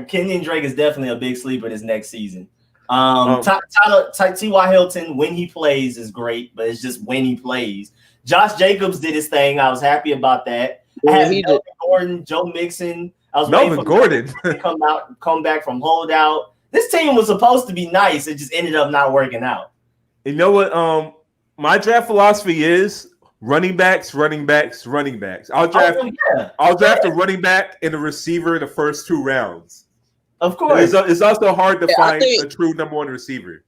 Kenyon Drake is definitely a big sleeper this next season. T.Y. Hilton, when he plays, is great, but it's just when he plays. Josh Jacobs did his thing. I was happy about that. I had Melvin Gordon, Joe Mixon. I was Melvin Gordon to come back from holdout. This team was supposed to be nice. It just ended up not working out. You know what? My draft philosophy is running backs. I'll draft a running back and a receiver the first 2 rounds. Of course. It's also hard to find a true number 1 receiver.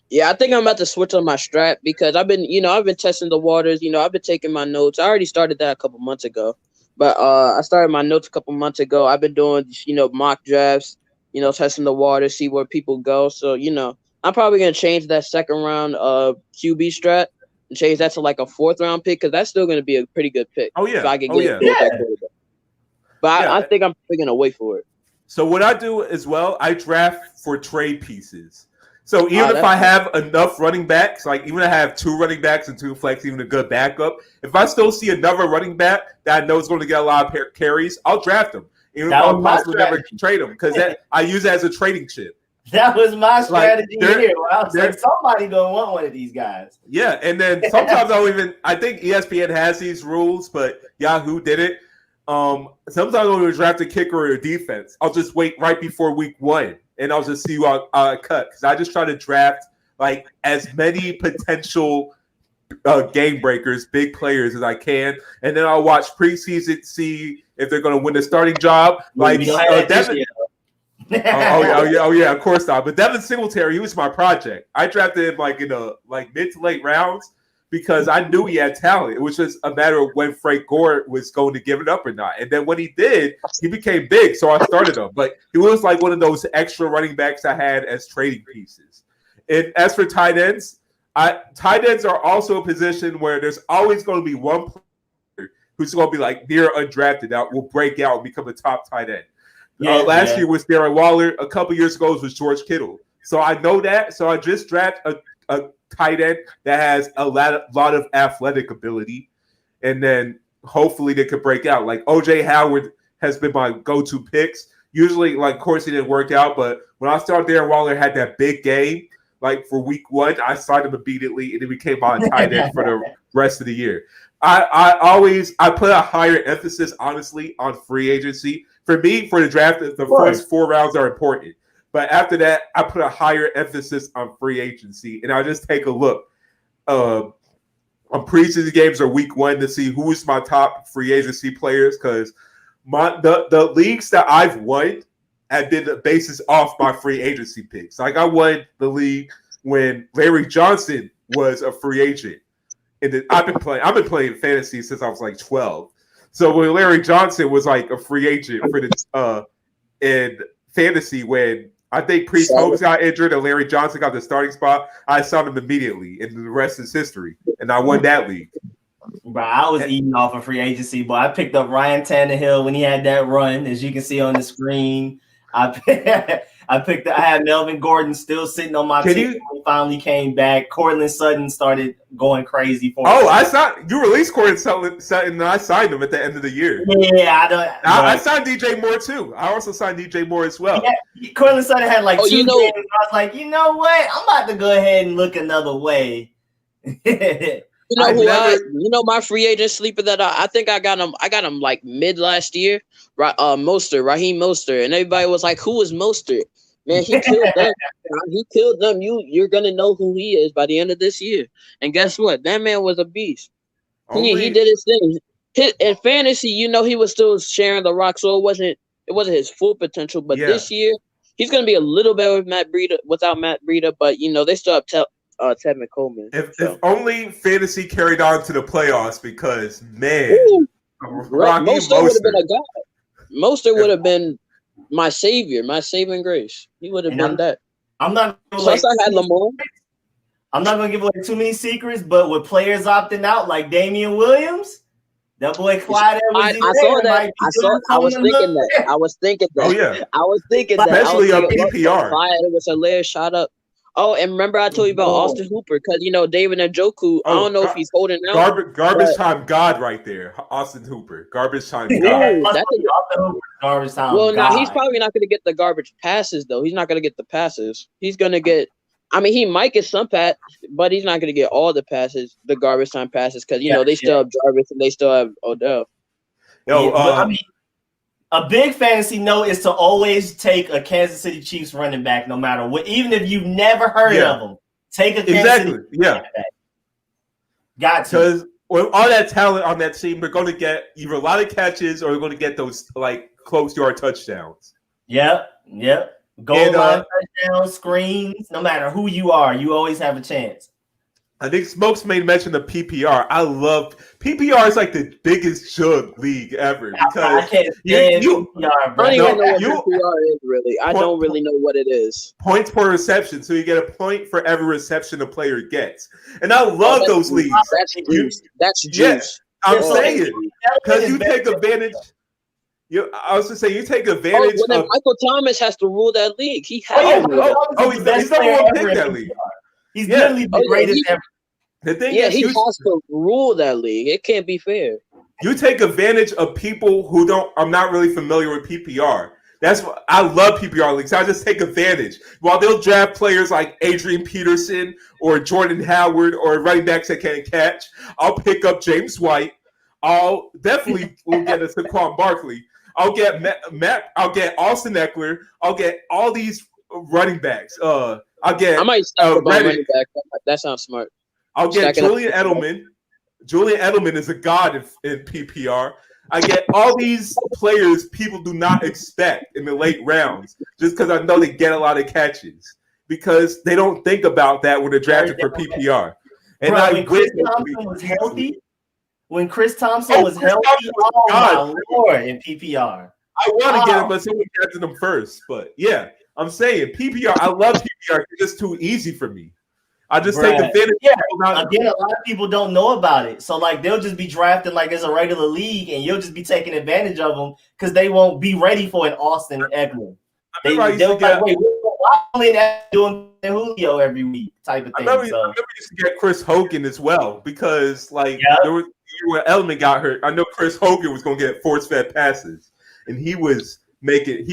Yeah, I think I'm about to switch on my strat because I've been testing the waters. I've been taking my notes. I already started that a couple months ago, but I started my notes a couple months ago. I've been doing, mock drafts. testing the water, see where people go. So, I'm probably going to change that second round QB strat and change that to like a fourth round pick because that's still going to be a pretty good pick. Oh, yeah. If I could get that quarterback. But I think I'm probably going to wait for it. So what I do as well, I draft for trade pieces. So even if I have enough running backs, like even if I have 2 running backs and 2 flex, even a good backup, if I still see another running back that I know is going to get a lot of carries, I'll draft them. Even if I'll possibly never trade them because I use it as a trading chip. That was my strategy here. I was like, somebody gonna want one of these guys. Yeah, and then sometimes I think ESPN has these rules, but Yahoo did it. Sometimes I don't even draft a kicker or a defense. I'll just wait right before week 1, and I'll just see who I cut because I just try to draft like as many potential game breakers, big players as I can, and then I'll watch preseason, see if they're going to win the starting job. Like Devin. Oh yeah, of course not. But Devin Singletary, he was my project. I drafted him like in mid to late rounds because I knew he had talent. It was just a matter of when Frank Gore was going to give it up or not. And then when he did, he became big, so I started him. But he was like one of those extra running backs I had as trading pieces. And as for tight ends, tight ends are also a position where there's always going to be one player who's going to be like near undrafted that will break out and become a top tight end. Last year was Darren Waller. A couple years ago was George Kittle. So I know that. So I just draft a tight end that has a lot of athletic ability, and then hopefully they could break out. Like OJ Howard has been my go-to picks. Usually, like, of course, he didn't work out, but when I started, Darren Waller had that big game. Like for week 1, I signed him immediately, and it became my tight end for the rest of the year. I put a higher emphasis, honestly, on free agency. For me, for the draft, the first 4 rounds are important. But after that, I put a higher emphasis on free agency. And I just take a look on preseason games or week 1 to see who is my top free agency players. Because the leagues that I've won have been the basis off my free agency picks. Like I won the league when Larry Johnson was a free agent. And I've been playing fantasy since I was like 12. So when Larry Johnson was like a free agent for the in fantasy, when I think Priest Holmes got injured and Larry Johnson got the starting spot, I signed him immediately, and the rest is history. And I won that league. Bro, I was eating off of free agency, but I picked up Ryan Tannehill when he had that run, as you can see on the screen. I had Melvin Gordon still sitting on my team. He finally came back. Cortland Sutton started going crazy for him. You released Cortland Sutton, and I signed him at the end of the year. Yeah, I signed DJ Moore too. I also signed DJ Moore as well. Yeah, Cortland Sutton had like 2 games. I was like, you know what? I'm about to go ahead and look another way. My free agent sleeper that I think I got him like mid last year. Raheem Mostert, and everybody was like, "Who is Mostert?" Man, he killed them. He killed them. You're gonna know who he is by the end of this year. And guess what? That man was a beast. He did his thing. In fantasy, he was still sharing the rock, so it wasn't his full potential. But this year, he's gonna be a little better without Matt Breida. But they still have Tevin Coleman. If only fantasy carried on to the playoffs, because man, Mostert would have been a guy. Mostert would have been my savior, my saving grace. He would have been that. I'm not. Plus, I had Lamar. I'm not gonna give away too many secrets, but with players opting out like Damian Williams, that boy Clyde Edwards. I saw that. I was thinking that. Oh yeah. I was thinking that. Especially on PPR. Clyde Edwards Helaire shot up. Oh, and remember I told you about Austin Hooper because David Njoku. I don't know if he's holding out. Garbage time God right there, Austin Hooper. Garbage time God. Garbage time. Well, now he's probably not going to get the garbage passes though. He's not going to get the passes. He's going to get. I mean, he might get some passes, but he's not going to get all the passes, the garbage time passes, because they still have Jarvis and they still have Odell. A big fantasy note is to always take a Kansas City Chiefs running back, no matter what. Even if you've never heard of them, take a Kansas City running back. Got to. Because with all that talent on that team, they're going to get either a lot of catches or they're going to get those like close yard touchdowns. Yep. Goal line touchdowns, screens. No matter who you are, you always have a chance. I think Smokes made mention of PPR. I love PPR is like the biggest jug league ever because I can't stand PPR, bro. I don't even know what PPR is really. I don't really know what it is. Points per reception, so you get a point for every reception a player gets, and I love those leagues. That's juice. That's juice. Yeah, I'm saying because you take advantage. I was to say you take advantage. Well, then Michael Thomas has to rule that league. He has. He's the one pick that league. He's literally the greatest ever. The thing is, he has to rule that league. It can't be fair. You take advantage of people who I'm not really familiar with PPR. That's what I love PPR leagues. I just take advantage. While they'll draft players like Adrian Peterson or Jordan Howard or running backs that can't catch, I'll pick up James White. I'll definitely will get a Saquon Barkley. I'll get I'll get Austin Eckler. I'll get all these running backs. I might stack about running back. That sounds smart. I'll get Julian Edelman. Julian Edelman is a god in PPR. I get all these players people do not expect in the late rounds just because I know they get a lot of catches because they don't think about that when they're drafted for PPR. And bro, when Chris Thompson was healthy, oh my Lord, in PPR. I want to get him, but someone drafted him first. But yeah, I'm saying PPR. I love PPR. It's just too easy for me. I just take advantage. Yeah, again, a lot of people don't know about it. So like they'll just be drafting like it's a regular league, and you'll just be taking advantage of them because they won't be ready for an Austin Eckler. They'll be like, wait, why are we doing Julio every week type of thing? I remember used to get Chris Hogan as well because like when Edelman got hurt, I know Chris Hogan was going to get force-fed passes, and he was making.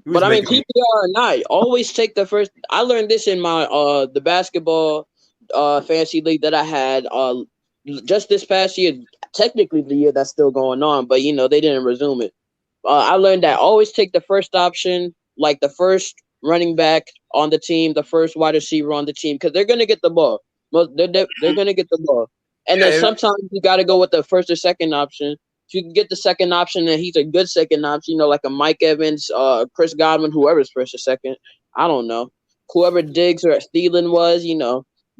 But I mean, PPR or not, always take the first. I learned this in my the basketball fantasy league that I had just this past year. Technically, the year that's still going on, but they didn't resume it. I learned that always take the first option, like the first running back on the team, the first wide receiver on the team, because they're gonna get the ball. They're gonna get the ball, and then sometimes you got to go with the first or second option. If you can get the second option and he's a good second option, like a Mike Evans, Chris Godwin, whoever's first or second, I don't know. Whoever Diggs or Thielen was,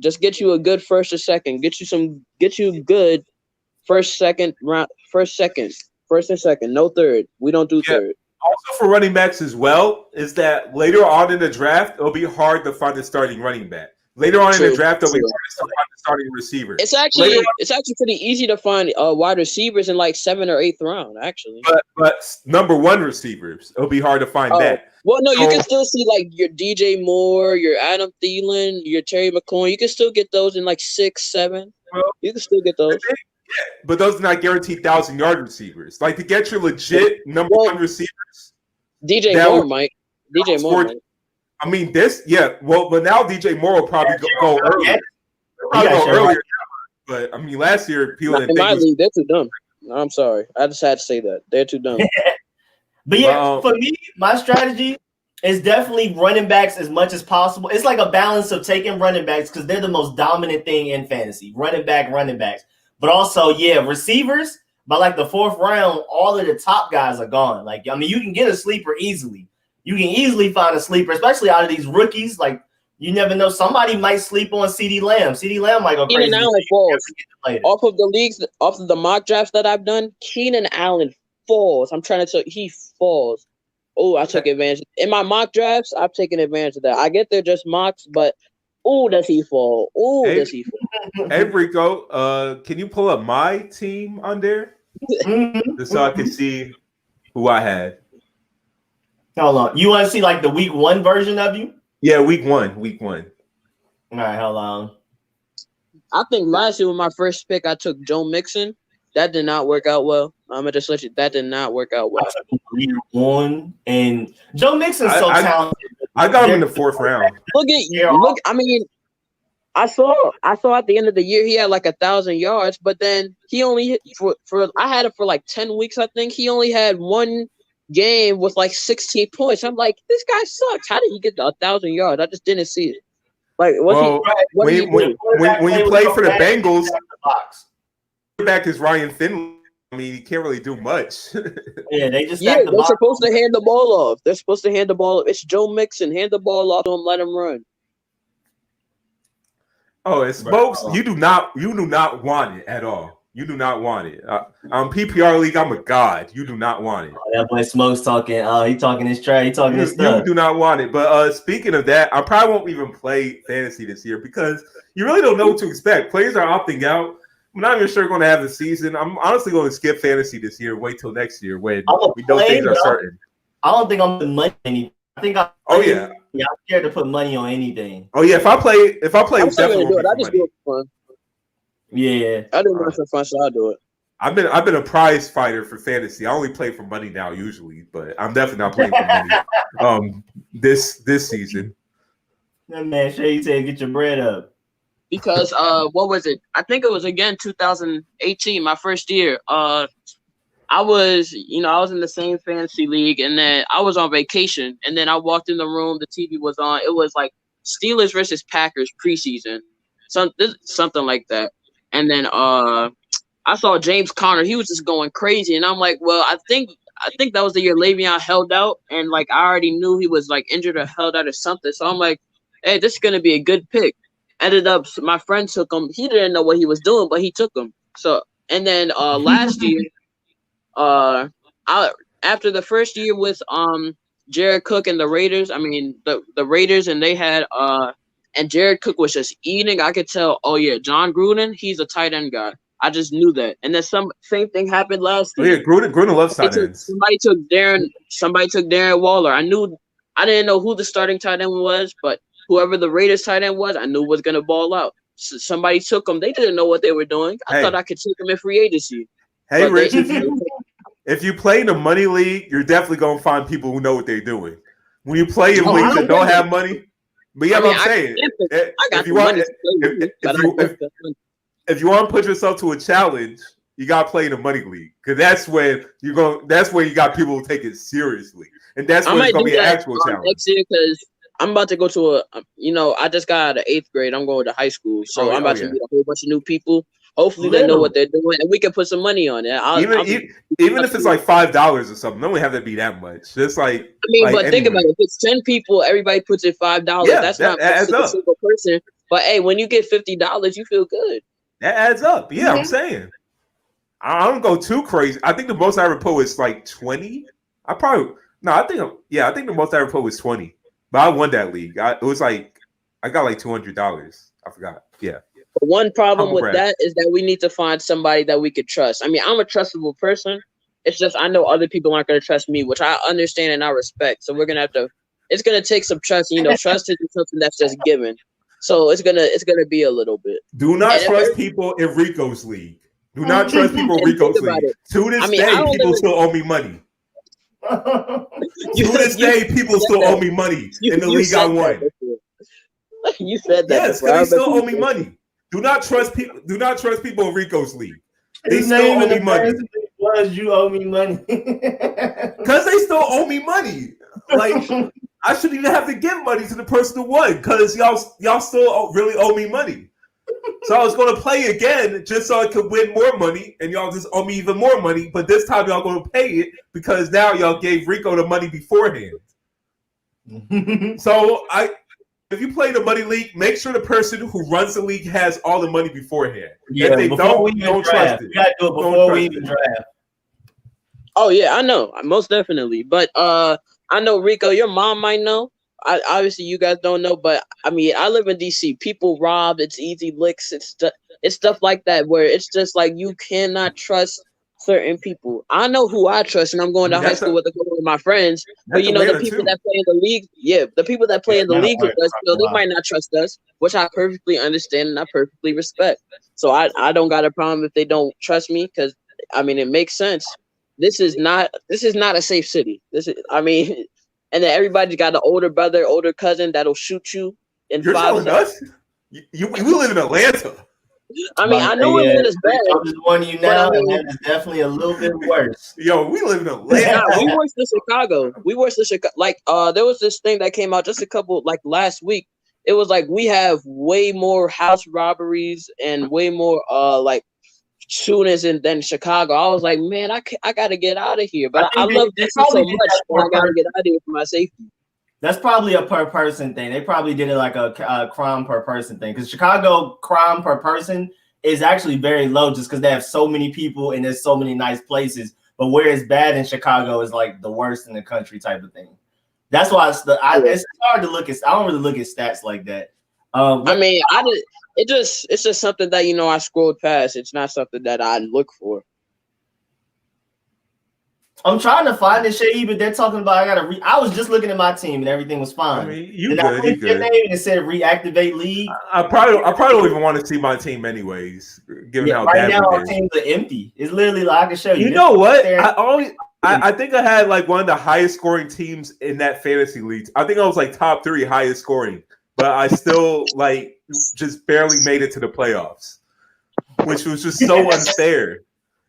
just get you a good first or second. Get you good first and second, no third. We don't do third. Also for running backs as well, is that later on in the draft, it'll be hard to find a starting running back. Later on in the draft, it'll be hard to find a starting receiver. It's actually pretty easy to find wide receivers in like 7th or 8th round, actually. But number one receivers, it'll be hard to find that. Well, no, you can still see like your DJ Moore, your Adam Thielen, your Terry McLaurin. You can still get those in like 6, 7. Well, you can still get those. Yeah, but those are not guaranteed 1,000-yard receivers. Like to get your legit number one receivers. DJ Moore might. I mean, but now DJ Moore will probably go earlier. Earlier. But I mean, last year people didn't think league, they're too dumb. I'm sorry, I just had to say that they're too dumb. But for me, my strategy is definitely running backs as much as possible. It's like a balance of taking running backs because they're the most dominant thing in fantasy. Running backs, but also receivers. By like the 4th round, all of the top guys are gone. Like I mean, you can get a sleeper easily. You can easily find a sleeper, especially out of these rookies. Like, you never know. Somebody might sleep on CeeDee Lamb. CeeDee Lamb might go crazy. Keenan Allen falls. Off of the mock drafts that I've done, Keenan Allen falls. I'm trying to tell you, he falls. Oh, I took advantage. In my mock drafts, I've taken advantage of that. I get they're just mocks, but does he fall? Does he fall? Hey, Rico, can you pull up my team on there? Just so I can see who I had. Hold on. You want to see like the week 1 version of you? Yeah, week one. All right, hold on. I think last year with my first pick, I took Joe Mixon. That did not work out well. I'm gonna just let you. That did not work out well. Week 1 and Joe Mixon's so talented. I got him in the 4th round. Look. I mean, I saw at the end of the year he had like 1,000 yards, but then he only hit I had it for like 10 weeks. I think he only had one game with like 16 points. I'm like, this guy sucks. How did he get 1,000 yards? I just didn't see it. Like, when you play for the Bengals, back is Ryan Finley. I mean, he can't really do much. Yeah, they just they're supposed to hand the ball off. They're supposed to hand the ball off. It's Joe Mixon. Hand the ball off to him. Let him run. Oh, and Smokes, you do not want it at all. You do not want it. PPR league, I'm a god. You do not want it. That boy Smokes talking. He talking his trash. He talking his stuff. You do not want it. But speaking of that, I probably won't even play fantasy this year because you really don't know what to expect. Players are opting out. I'm not even sure going to have the season. I'm honestly going to skip fantasy this year. Wait till next year when we know things are certain. I don't think I'm putting money on anything. I think I'm scared to put money on anything. Oh yeah, if I play, I'm still gonna do it. I just do it for fun. Yeah, I do it for fun, so I'll do it. I've been a prize fighter for fantasy. I only play for money now usually, but I'm definitely not playing for money this season. That man, you said get your bread up. Because what was it? I think it was again 2018, my first year. I was in the same fantasy league, and then I was on vacation, and then I walked in the room, the TV was on. It was like Steelers versus Packers preseason, something like that. And then I saw James Conner. He was just going crazy, and I'm like, well, I think that was the year Le'Veon held out, and like I already knew he was like injured or held out or something. So I'm like, hey, this is gonna be a good pick. Ended up, my friend took him. He didn't know what he was doing, but he took him. So, and then last year. After the first year with Jared Cook and the Raiders, I mean the Raiders, and they had and Jared Cook was just eating. I could tell. Oh yeah, John Gruden, he's a tight end guy. I just knew that. And then same thing happened last year. Oh yeah, Gruden loves tight ends. Somebody took Darren Waller. I didn't know who the starting tight end was, but whoever the Raiders tight end was, I knew was gonna ball out. So somebody took them. They didn't know what they were doing. I thought I could take them in free agency. Hey, Rich, if you play in a money league, you're definitely going to find people who know what they're doing. When you play in leagues that don't have money, but yeah, what I'm saying, if you want to put yourself to a challenge, you got to play in a money league because that's where you got people who take it seriously, and that's when it's going to be an actual challenge. Next year, because I'm about to go to I just got out of 8th grade. I'm going to high school, so I'm about to meet a whole bunch of new people. Hopefully they know what they're doing, and we can put some money on it. Even if it's like $5 or something, don't have to be that much. Just like think about it. If it's 10 people, everybody puts in $5. Yeah, that's not a single person. But hey, when you get $50, you feel good. That adds up. Yeah, I'm saying. I don't go too crazy. I think the most I ever put was like 20. I think the most I ever put was 20. But I won that league. I got like $200. I forgot. Yeah. But one problem with that is that we need to find somebody that we could trust. I mean, I'm a trustable person. It's just I know other people aren't going to trust me, which I understand and I respect. So we're going to have to – it's going to take some trust. Trust isn't something that's just given. So it's gonna be a little bit. Do not trust people in Rico's league. Do not trust people in Rico's league. To this day, people still owe me money. To this day, people still owe me money in the league I won. You said that. Yes, because they still owe me money. Do not trust people. Do not trust people in Rico's league. They still owe me money. Was you owe me money? Because they still owe me money. Like I shouldn't even have to give money to the person who won. Because y'all still really owe me money. So I was going to play again just so I could win more money, and y'all just owe me even more money. But this time y'all going to pay it because now y'all gave Rico the money beforehand. So if you play the money league, make sure the person who runs the league has all the money beforehand. Yeah, if they don't trust it. You gotta do it before we even draft. Oh yeah, I know, most definitely. But I know Rico, your mom might know. Obviously, you guys don't know, but I mean, I live in DC. People rob. It's easy licks. It's stuff like that where it's just like you cannot trust certain people. I know who I trust, and I'm going to high school with my friends. But the people that play in the league, the people that play in the league with us, they might not trust us, which I perfectly understand and I perfectly respect. So I don't got a problem if they don't trust me, because I mean it makes sense. This is not a safe city. And then everybody's got an older brother, older cousin that'll shoot you in You're 5 seconds. We live in Atlanta. I mean, I know it is bad. I'm just warning you now, and it's definitely a little bit worse. Yo, we live in Atlanta. We worse than Chicago. Like, there was this thing that came out just last week. It was like we have way more house robberies and way more shootings than Chicago. I was like, man, I got to get out of here. But I love this so much. I got to get out of here for my safety. That's probably a per person thing. They probably did it like a crime per person thing because Chicago crime per person is actually very low just because they have so many people and there's so many nice places. But where it's bad in Chicago is like the worst in the country type of thing. That's why it's hard to look at. I don't really look at stats like that. It's just something that I scrolled past. It's not something that I look for. I'm trying to find this shit, but they're talking about I was just looking at my team and everything was fine. I mean, you good. Name and it said reactivate league. I probably don't even want to see my team anyways, given how bad now our it is. teams are empty. It's literally like I can show you. You know what? I think I had like one of the highest scoring teams in that fantasy league. I think I was like top 3 highest scoring, but I still like just barely made it to the playoffs, which was just so unfair.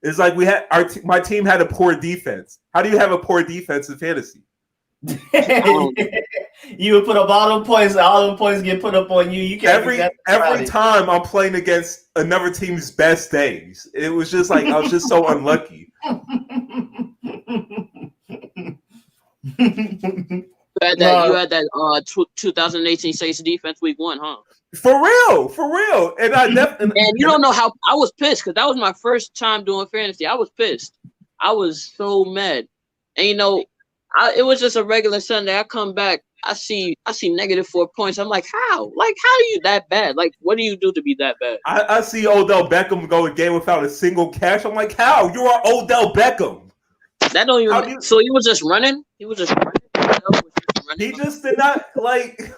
It's like my team had a poor defense. How do you have a poor defense in fantasy? You would put up all them points get put up on you. You can't every time I'm playing against another team's best days. It was just like I was just so unlucky. You had that 2018 Saints defense week 1, huh? For real. And you don't know how I was pissed because that was my first time doing fantasy. I was pissed. I was so mad. And it was just a regular Sunday. I come back, I see -4 points. I'm like, how? Like, how are you that bad? Like, what do you do to be that bad? I see Odell Beckham go a game without a single catch. I'm like, how? You are Odell Beckham. That don't even. So he was just running. He was just running. He just did not like.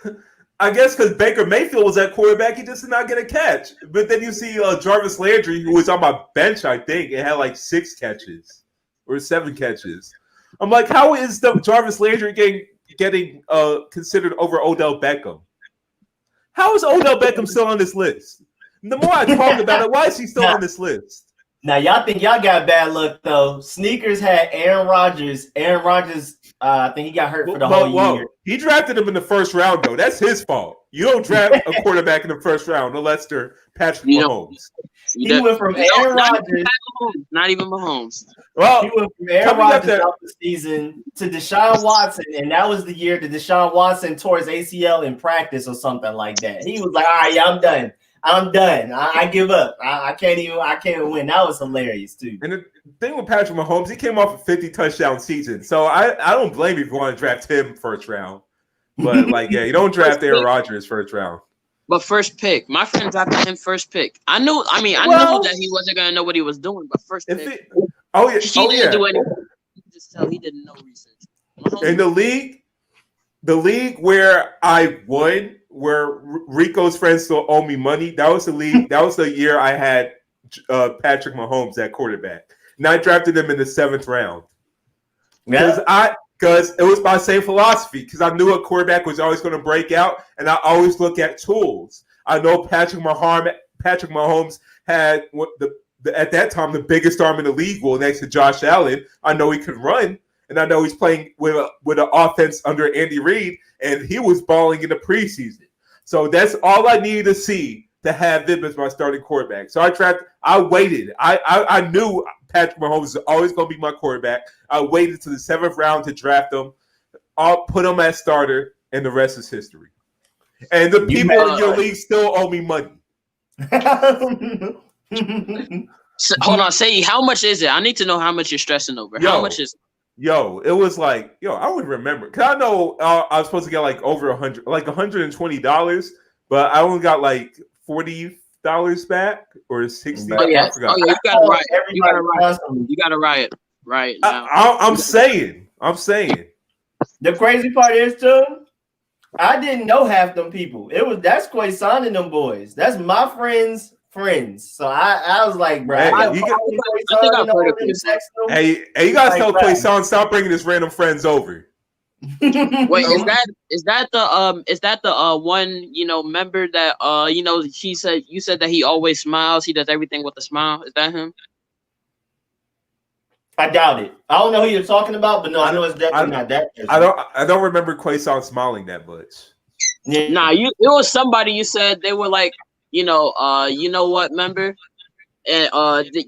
I guess because Baker Mayfield was at quarterback, he just did not get a catch. But then you see Jarvis Landry, who was on my bench, I think, and had like 6 catches or 7 catches. I'm like, how is the Jarvis Landry getting considered over Odell Beckham? How is Odell Beckham still on this list? The more I talk about it, why is he still on this list? Now, y'all think y'all got bad luck, though. Sneakers had Aaron Rodgers. Aaron Rodgers, I think he got hurt for the whole year. He drafted him in the first round, though. That's his fault. You don't draft a quarterback in the first round unless they're Patrick Mahomes. He went from Aaron Rodgers. Not even Mahomes. Well, he went from Aaron Rodgers out the season to Deshaun Watson, and that was the year that Deshaun Watson tore his ACL in practice or something like that. He was like, all right, I'm done. I give up. I can't even win. That was hilarious too. And the thing with Patrick Mahomes, he came off a 50 touchdown season. So I don't blame you if you want to draft him first round. But you don't draft Aaron Rodgers first round. But first pick. My friend drafted him first pick. I knew that he wasn't gonna know what he was doing, but first pick. He didn't do anything. He didn't know research. Mahomes. In the league where I won, where Rico's friends still owe me money, that was the league. That was the year I had Patrick Mahomes at quarterback, and I drafted him in the 7th round because it was my same philosophy. Because I knew a quarterback was always going to break out, and I always look at tools. I know Patrick Mahomes had at that time the biggest arm in the league, well, next to Josh Allen. I know he could run. And I know he's playing with an offense under Andy Reid, and he was balling in the preseason. So that's all I needed to see to have them as my starting quarterback. So I waited. I knew Patrick Mahomes was always going to be my quarterback. I waited to the 7th round to draft him. I'll put him as starter, and the rest is history. And the people in your league still owe me money. So, hold on, Seyi, how much is it? I need to know how much you're stressing over. How much is it? It was like, I would remember. Because I know I was supposed to get like over $120, but I only got like $40 back or $60. Oh, yeah. I forgot. You got to riot. You got to riot. Right now. I'm saying. The crazy part is, too, I didn't know half them people. That's Quayson and them boys. That's my friends. So I was like, bro, you gotta tell Quayson stop bringing his random friends over. Wait, is that the one member that you said that he always smiles, he does everything with a smile? Is that him? I doubt it. I don't know who you're talking about, but no, I know it's definitely not that person. I don't remember Quayson smiling that much. Yeah. Nah, it was somebody you said they were like, you know what, member? And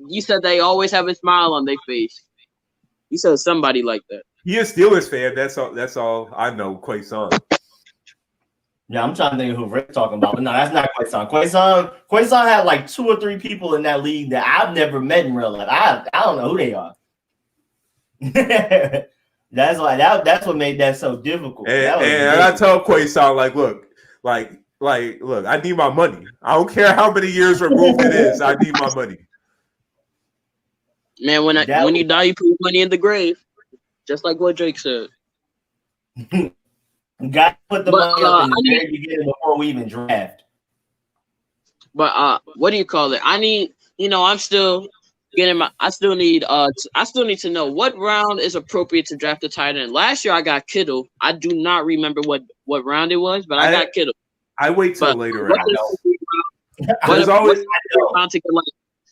you said they always have a smile on their face. You said somebody like that. He is Steelers fan. That's all I know. Quaison. Yeah, I'm trying to think of who Rick's talking about, but no, that's not Quaison. Quaison had like 2 or 3 people in that league that I've never met in real life. I don't know who they are. That's why that's what made that so difficult. And I told Quaison, look, I need my money. I don't care how many years removed it is. I need my money. Man, when you die, you put your money in the grave, just like what Drake said. Got to put the money up in the very beginning before we even draft. But what do you call it? I need, I'm still getting I still need to know what round is appropriate to draft a tight end. Last year I got Kittle. I do not remember what round it was, but I got Kittle. I wait till later round. What's always round to get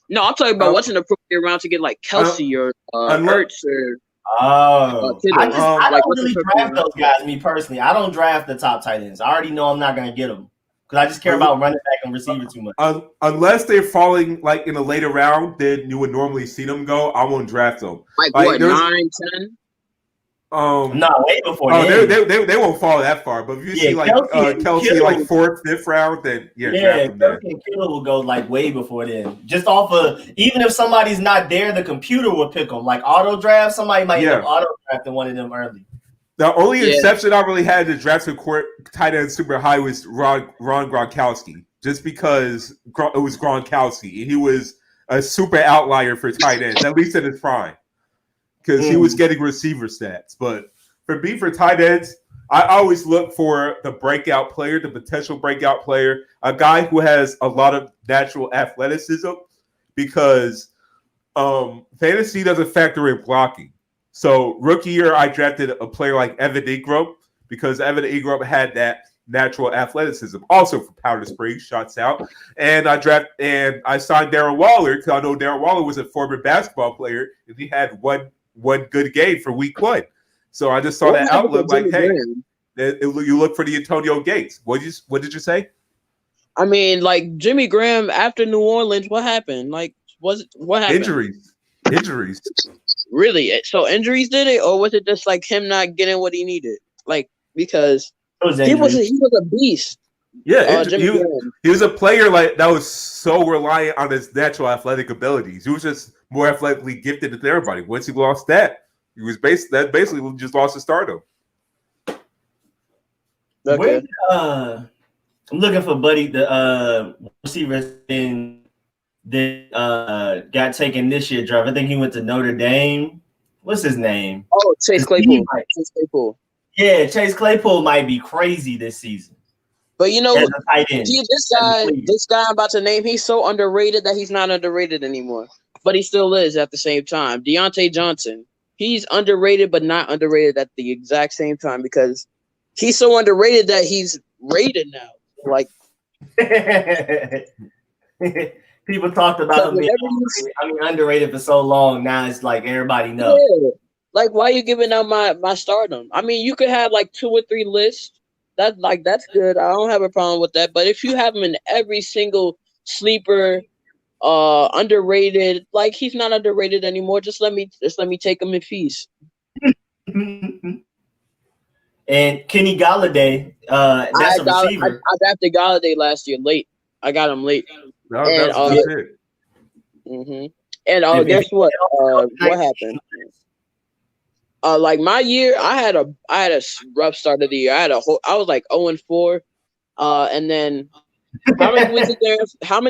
no, I'm talking about what's an appropriate round to get like Kelsey or Hurts or. I don't really draft those guys. Me personally, I don't draft the top tight ends. I already know I'm not going to get them because I just care about running back and receiver too much. Unless they're falling like in a later round, then you would normally see them go. I won't draft them. Like what, 9, 10? No, way before. They won't fall that far. But if you see like Kelsey like 4th, 5th round, then draft them there. Kelsey and Kittle will go like way before then. Just off of even if somebody's not there, the computer will pick them. Like auto draft, somebody might end up auto drafting one of them early. The only exception I really had to draft a tight end super high was Ron Gronkowski, just because it was Gronkowski. He was a super outlier for tight ends, at least in his prime. Because he was getting receiver stats. But for me, for tight ends, I always look for the breakout player, the potential breakout player, a guy who has a lot of natural athleticism, because fantasy doesn't factor in blocking. So rookie year, I drafted a player like Evan Ingram because Evan Ingram had that natural athleticism. Also for Powder Springs, shots out. And I signed Darren Waller because I know Darren Waller was a former basketball player and he had one good game for week 1. So I just saw that outlook like, hey, you look for the Antonio Gates. What did you say? I mean, like Jimmy Graham after New Orleans, what happened? Like, what happened? Injuries. Really? So injuries did it, or was it just like him not getting what he needed? Like, because he was a beast. Yeah, he was a player like that was so reliant on his natural athletic abilities. He was just more athletically gifted than everybody. Once he lost that, he was basically just lost his stardom. Okay. I'm looking for Buddy, the receiver that got taken this year draft. I think he went to Notre Dame. What's his name? Oh, Chase Claypool. Yeah, Chase Claypool might be crazy this season. But this guy I'm about to name, he's so underrated that he's not underrated anymore. But he still is at the same time. Deontay Johnson. He's underrated, but not underrated at the exact same time because he's so underrated that he's rated now. Like people talked about him being underrated for so long. Now it's like everybody knows. Yeah. Like, why are you giving out my stardom? I mean, you could have like 2 or 3 lists. That's good. I don't have a problem with that. But if you have him in every single sleeper, underrated, like he's not underrated anymore. Just let me take him in peace. And Kenny Galladay, that's a receiver. I drafted Galladay last year late. I got him late. It. And guess what? What happened? Like my year, I had a rough start of the year. I was like 0-4, and then how many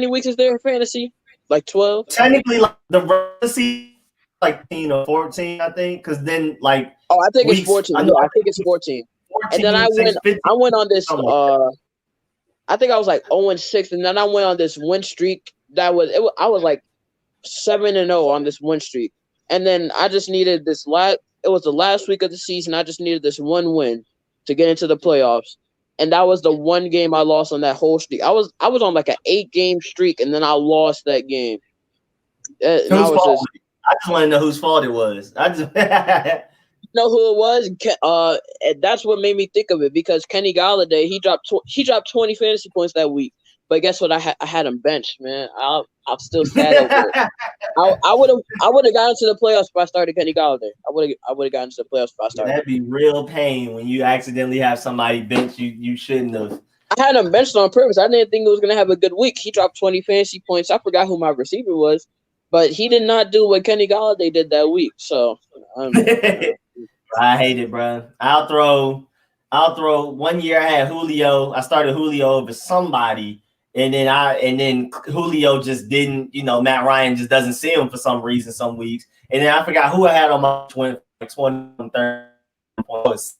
weeks is there in fantasy? Like 12. Technically, like the season, like 13 or 14, I think. Because then, like, I think it's 14. I think it's 14. And then I went on this. I think I was like 0-6, and then I went on this win streak. I was like 7-0 on this win streak, and then I just needed this last. It was the last week of the season. I just needed this one win to get into the playoffs, and that was the one game I lost on that whole streak. I was on like an 8-game streak, and then I lost that game. I just want to know whose fault it was. Know who it was? And that's what made me think of it because Kenny Galladay he dropped 20 fantasy points that week. But guess what? I had him benched, man. I'm still sad over it. I would have gotten to the playoffs if I started Kenny Galladay. I would have gotten to the playoffs if I started. That'd be real pain when you accidentally have somebody bench you shouldn't have. I had him benched on purpose. I didn't think he was gonna have a good week. He dropped 20 fantasy points. I forgot who my receiver was, but he did not do what Kenny Galladay did that week. So I hate it, bro. I'll throw 1 year I had Julio. I started Julio over somebody. And then Julio just didn't, Matt Ryan just doesn't see him for some reason some weeks. And then I forgot who I had on my 20 points.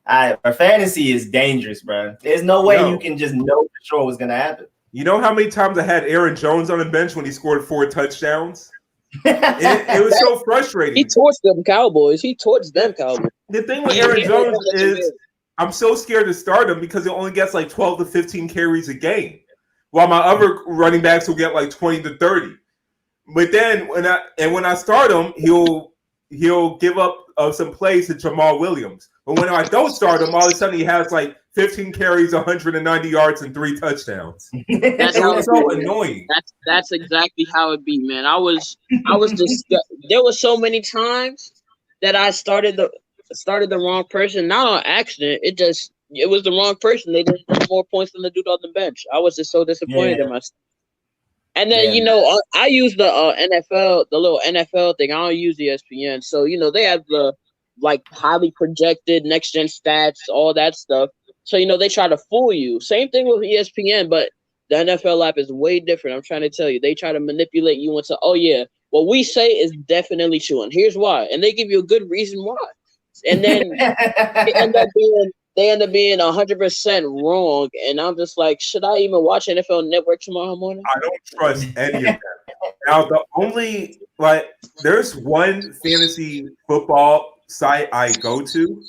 Fantasy is dangerous, bro. There's no way you can just know for sure what's gonna happen. You know how many times I had Aaron Jones on the bench when he scored 4 touchdowns? It was so frustrating. He torched them Cowboys. The thing with Aaron Jones is I'm so scared to start him because he only gets like 12 to 15 carries a game, while my other running backs will get like 20 to 30. But then when I start him, he'll give up some plays to Jamal Williams. But when I don't start him, all of a sudden he has like 15 carries, 190 yards, and 3 touchdowns. That's so annoying. That's exactly how it be, man. I was just there were so many times that I started the wrong person, not on accident. It was the wrong person. They didn't have more points than the dude on the bench. I was just so disappointed in myself. And then I use the NFL, the little NFL thing. I don't use ESPN, so they have the like highly projected next gen stats, all that stuff. So they try to fool you. Same thing with ESPN, but the NFL app is way different. I'm trying to tell you, they try to manipulate you into, oh yeah, what we say is definitely true, and here's why, and they give you a good reason why, and then they end up being 100% wrong. And I'm just like, should I even watch NFL Network tomorrow morning? I don't trust any of them. Now, there's one fantasy football site I go to,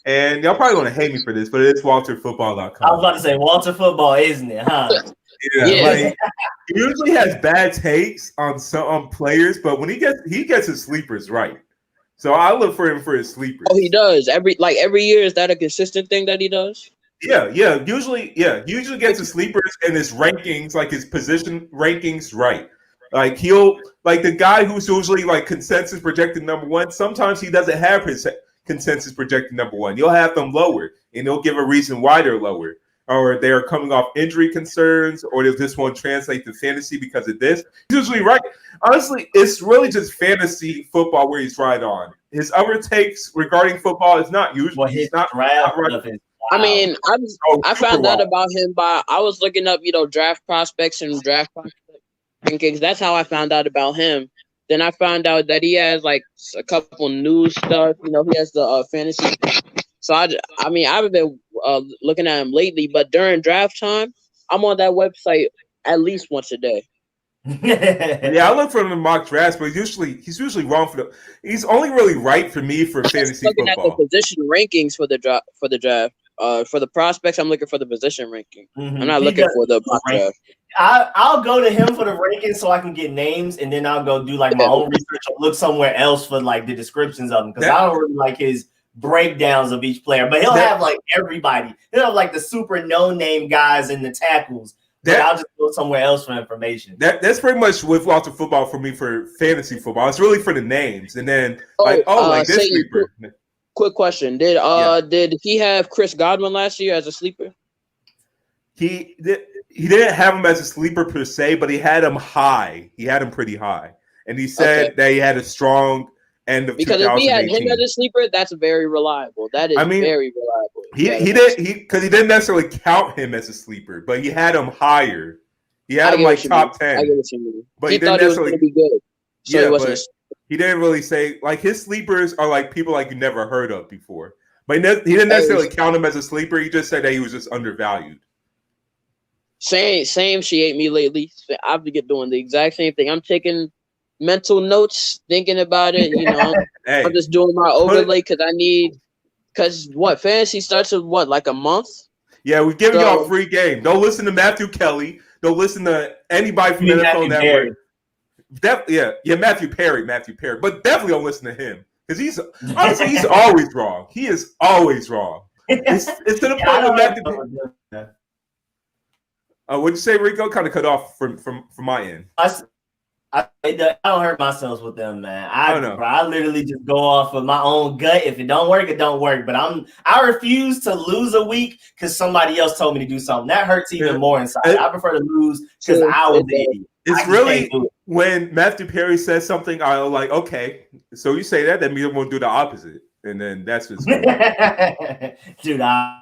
and y'all probably want to hate me for this, but it's WalterFootball.com. I was about to say Walter Football, isn't it? Huh? Yeah. He usually has bad takes on players, but when he gets his sleepers right. So I look for him for his sleepers. Oh, he does every year. Is that a consistent thing that he does? Yeah. Usually gets his sleepers and his rankings, like his position rankings, right. Like the guy who's usually like consensus projected number 1. Sometimes he doesn't have his consensus projected number 1. You'll have them lower, and they'll give a reason why they're lower, or they are coming off injury concerns, or they just won't translate to fantasy because of this. He's usually right. Honestly, it's really just fantasy football where he's right on. His other takes regarding football is not usually. Well, he's not right. I mean, I found out about him I was looking up, draft prospects and draft prospect rankings. That's how I found out about him. Then I found out that he has like a couple news stuff. He has the fantasy. So I haven't been looking at him lately, but during draft time, I'm on that website at least once a day. Yeah, I look for him in mock drafts, but he's usually wrong he's only really right for me for fantasy looking football. At the position rankings for the draft. For the prospects, I'm looking for the position ranking. Mm-hmm. I'm not looking for the mock draft. I'll go to him for the rankings so I can get names, and then I'll go do like my own research or look somewhere else for like the descriptions of them, because I don't really like his breakdowns of each player. But he'll have like everybody. He'll have like the super no-name guys and the tackles. I'll just go somewhere else for information. That's pretty much with Walter Football for me for fantasy football. It's really for the names, and then this sleeper. Quick question: Did he have Chris Godwin last year as a sleeper? He didn't have him as a sleeper per se, but he had him high. He had him pretty high, and he said that he had a strong end of 2018. Because if he had him as a sleeper, that's very reliable. That is very reliable. He didn't necessarily count him as a sleeper, but he had him higher. He had him like top 10. I get what you mean. But he thought he was going to be good. So but he didn't really say like his sleepers are like people like you never heard of before. But he didn't necessarily count him as a sleeper. He just said that he was just undervalued. Same. She ate me lately. I've been doing the exact same thing. I'm taking mental notes, thinking about it. I'm just doing my overlay because fantasy starts in like a month. Yeah, we're giving y'all a free game. Don't listen to Matthew Kelly. Don't listen to anybody from NFL Network. Matthew Perry. But definitely don't listen to him because he's always wrong. He is always wrong. It's to the point where Matthew. What'd you say, Rico? Kind of cut off from my end. I don't hurt myself with them, man. No. Bro, I literally just go off of my own gut. If it don't work, it don't work. But I refuse to lose a week because somebody else told me to do something. That hurts even more inside. I prefer to lose because I was the idiot. It's really when Matthew Perry says something, I'll like, okay, so you say that means I'm gonna do the opposite, and then that's just dude. But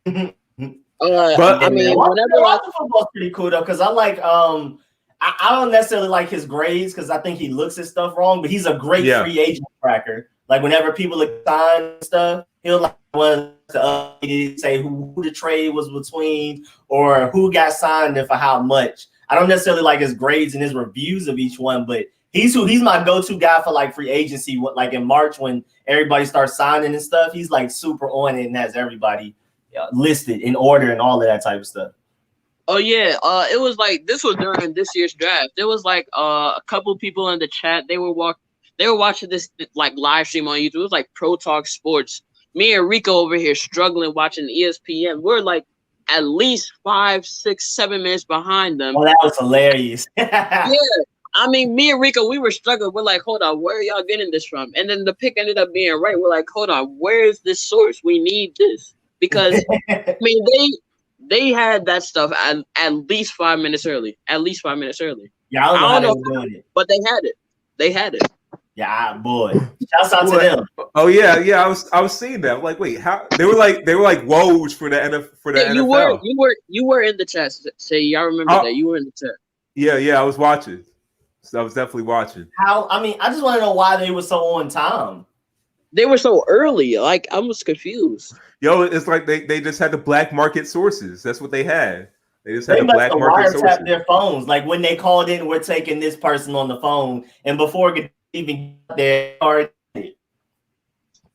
I mean, whenever watching football's pretty cool though, because I like I don't necessarily like his grades because I think he looks at stuff wrong, but he's a great free agent tracker. Like whenever people look sign and stuff, he'll like want to say who the trade was between or who got signed and for how much. I don't necessarily like his grades and his reviews of each one, but he's my go-to guy for like free agency. Like in March when everybody starts signing and stuff, he's like super on it and has everybody listed in order and all of that type of stuff. Oh yeah, it was like this was during this year's draft. There was like a couple people in the chat. They were watching this like live stream on YouTube. It was like Pro Talk Sports. Me and Rico over here struggling watching ESPN. We're like at least 5, 6, 7 minutes behind them. Oh, that was hilarious. Yeah, I mean, me and Rico, we were struggling. We're like, hold on, where are y'all getting this from? And then the pick ended up being right. We're like, hold on, where is this source? We need this because I mean they had that stuff at least 5 minutes early. At least 5 minutes early. Yeah, I don't know how they were doing it. But they had it. They had it. Yeah, boy. Shouts out to them. Oh yeah. I was seeing that. I'm like, wait, how they were like woes for the NFL. You were in the chat. Say y'all remember that. You were in the chat. Yeah, I was watching. So I was definitely watching. I just want to know why they were so on time. They were so early. Like I was confused. Yo, it's like they just had the black market sources. That's what they had. They just had the black market sources. Their phones. Like when they called in, we're taking this person on the phone, and before it even got there,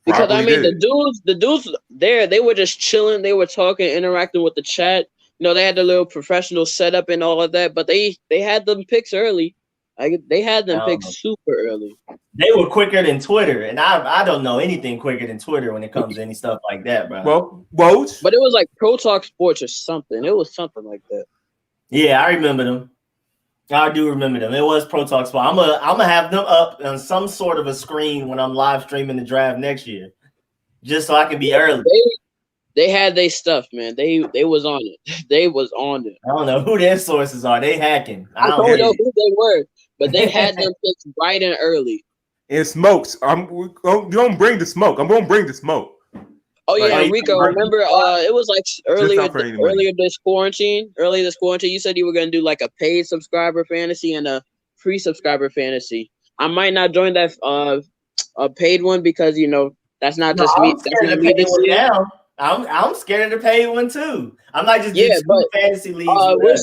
because I mean the dudes there, they were just chilling. They were talking, interacting with the chat. You know, they had the little professional setup and all of that. But they had them picks early. Like they had them picked super early. They were quicker than Twitter, and I don't know anything quicker than Twitter when it comes to any stuff like that, bro. Well, but it was like Pro Talk Sports or something. It was something like that. Yeah, I remember them. I do remember them. It was Pro Talk Sports. I'm gonna have them up on some sort of a screen when I'm live streaming the draft next year, just so I can be early. They had their stuff, man. They was on it. They was on it. I don't know who their sources are. They hacking. I don't know who they were, but they had them picks right and early. And smokes. You don't bring the smoke. I'm gonna bring the smoke. Oh yeah, like, Rico. Remember, it was like earlier this quarantine. Earlier this quarantine, you said you were gonna do like a paid subscriber fantasy and a free subscriber fantasy. I might not join that a paid one because you know that's not just me. That's not me this year. I'm scared of the paid one too. I might just do two fantasy leagues. We're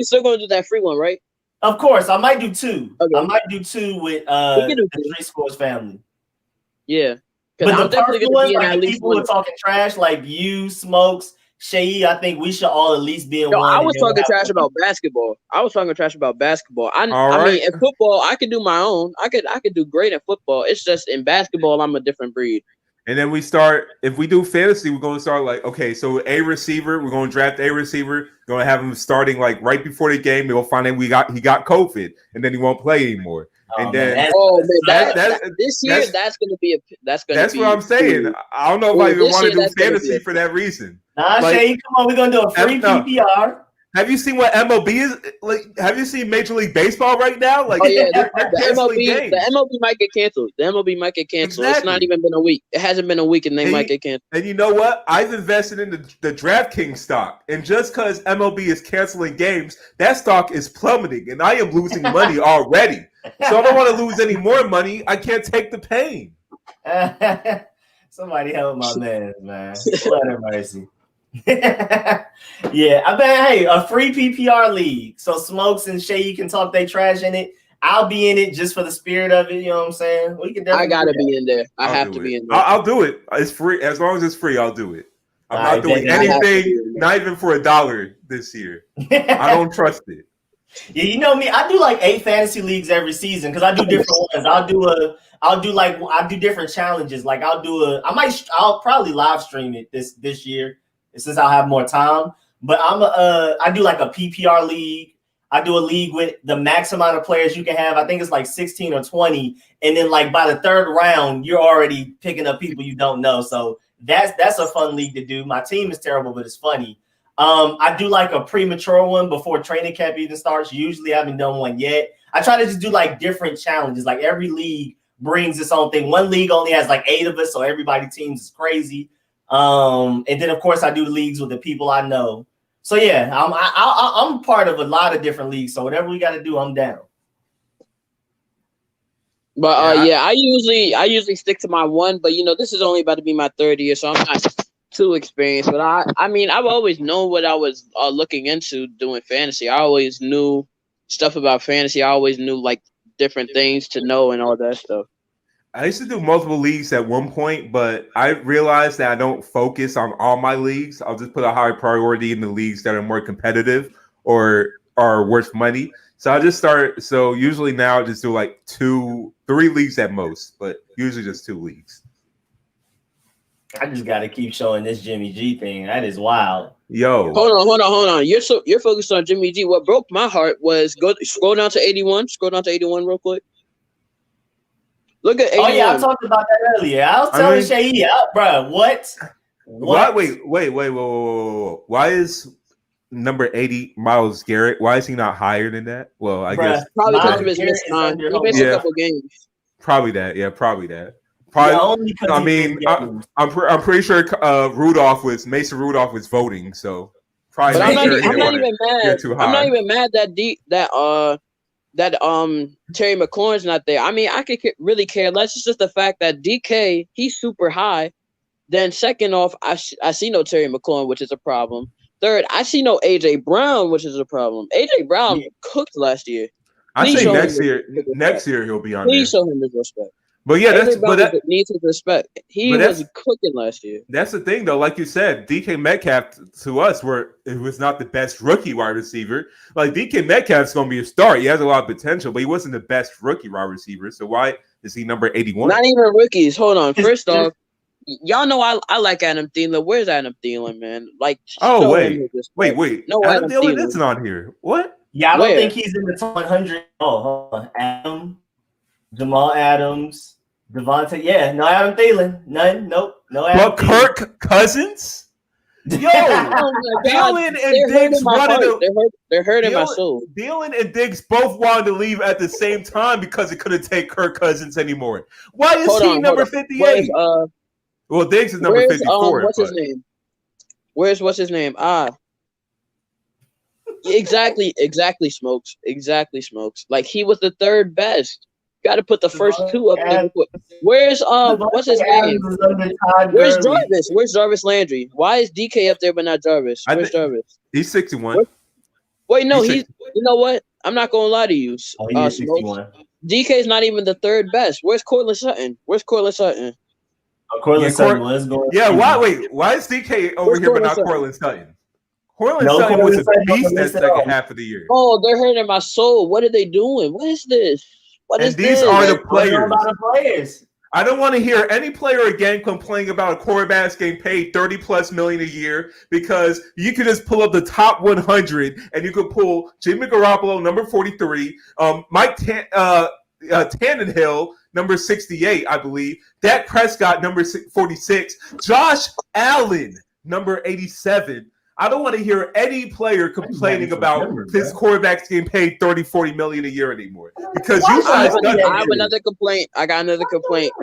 still gonna do that free one, right? Of course, I might do two. Okay. I might do two with the RicoScores family. Yeah, but I'm definitely gonna be in at least people who are talking trash like you, Smokes, Seyi. I think we should all at least be in one. I was talking trash about basketball. I mean, in football, I could do my own. I could do great in football. It's just in basketball, I'm a different breed. And then we start, if we do fantasy, we're going to start like, okay, so a receiver, we're going to draft a receiver, going to have him starting like right before the game. They'll find out he got COVID, and then he won't play anymore. And then this year that's going to be that's what I'm saying. I don't know if I even want to do fantasy for that reason. Nah, Shay, come on, we're going to do a free PPR. Have you seen what MLB is like? Have you seen Major League Baseball right now? Like, the MLB might get canceled. Exactly. It's not even been a week. It hasn't been a week, and they might get canceled. And you know what? I've invested in the DraftKings stock, and just because MLB is canceling games, that stock is plummeting, and I am losing money already. So I don't want to lose any more money. I can't take the pain. Somebody help my man. Lord have mercy. Yeah, I bet. Hey, a free PPR league, so Smokes and Shay can talk they trash in it. I'll be in it just for the spirit of it. You know what I'm saying? We can. I gotta be in there. I have to be in there. I'll do it. It's free as long as it's free. I'll do it. I'm not doing anything, not even for $1 this year. I don't trust it. Yeah, you know me. I do like 8 fantasy leagues every season because I do different ones. I do different challenges. Like I'll probably live stream it this year since I'll have more time. But I do like a PPR league. I do a league with the max amount of players you can have. I think it's like 16 or 20. And then like by the third round, you're already picking up people you don't know. So that's a fun league to do. My team is terrible, but it's funny. I do like a premature one before training camp even starts. Usually I haven't done one yet. I try to just do like different challenges. Like every league brings its own thing. One league only has like 8 of us, so everybody's teams is crazy. And then of course I do leagues with the people I know. So yeah, I'm part of a lot of different leagues. So whatever we got to do, I'm down. But I usually stick to my one. But this is only about to be my 3rd year, so I'm not too experienced. But I mean, I've always known what I was looking into doing fantasy. I always knew stuff about fantasy. I always knew like different things to know and all that stuff. I used to do multiple leagues at one point, but I realized that I don't focus on all my leagues. I'll just put a high priority in the leagues that are more competitive or are worth money. So I just start. So usually now I just do like 2-3 leagues at most, but usually just 2 leagues. I just got to keep showing this Jimmy G thing. That is wild. Yo, hold on. You're focused on Jimmy G. What broke my heart was scroll down to 81. Scroll down to 81 real quick. Look at 81. Oh yeah, I talked about that earlier. I was telling Seyi, bro, what? Wait. Whoa. Why is number 80 Myles Garrett? Why is he not higher than that? Well, I guess probably because of his missed time. He missed a couple games. Probably that. Yeah, probably that. Probably. I mean, I'm pretty sure Mason Rudolph was voting, so probably. But I'm not even mad. I'm not even mad that Terry McLaurin's not there. I mean, I could really care less. It's just the fact that DK, he's super high. Then second off, I see no Terry McLaurin, which is a problem. Third, I see no AJ Brown, which is a problem. AJ Brown cooked last year. I say next year he'll be on. Please show him his respect. But yeah, that needs his respect. He was cooking last year. That's the thing, though. Like you said, DK Metcalf to us it was not the best rookie wide receiver. Like DK Metcalf's going to be a star. He has a lot of potential, but he wasn't the best rookie wide receiver. So why is he number 81? Not even rookies. Hold on. First off, y'all know I like Adam Thielen. Where's Adam Thielen, man? Like, wait. No, Adam Thielen isn't on here. What? Yeah, I don't think he's in the top 100. Oh, hold on. Jamal Adams, Devonte. Yeah, no Adam Thielen. None. Nope. No Adam Thielen. Kirk Cousins? Yo, Thielen and Diggs wanted to. They're hurting my soul. Thielen and Diggs both wanted to leave at the same time because they couldn't take Kirk Cousins anymore. Why is he number 58? Well, Diggs is number 54. What's his name? What's his name? Exactly, Smokes. Exactly, Smokes. Like he was the 3rd best. Got to put the first 2 up there. Where's what's his name? Where's Jarvis? Where's Jarvis Landry? Why is DK up there but not Jarvis? Where's Jarvis? He's 61. Wait, no, he's. You know what? I'm not gonna lie to you. He's 61. DK is not even the 3rd best. Where's Cortland Sutton? Cortland Sutton was going. Yeah, why is DK over here but not Cortland Sutton? Cortland Sutton was a beast that second half of the year. Oh, they're hurting my soul. What are they doing? What is this? These are the players. I don't want to hear any player again complaining about a quarterback getting paid $30+ million a year because you can just pull up the top 100 and you could pull Jimmy Garoppolo, number 43, Mike Tannehill, number 68, I believe, Dak Prescott, number 46, Josh Allen, number 87. I don't want to hear any player complaining about his quarterbacks getting paid $30-40 million a year anymore. Because you guys I have another complaint. I got another complaint.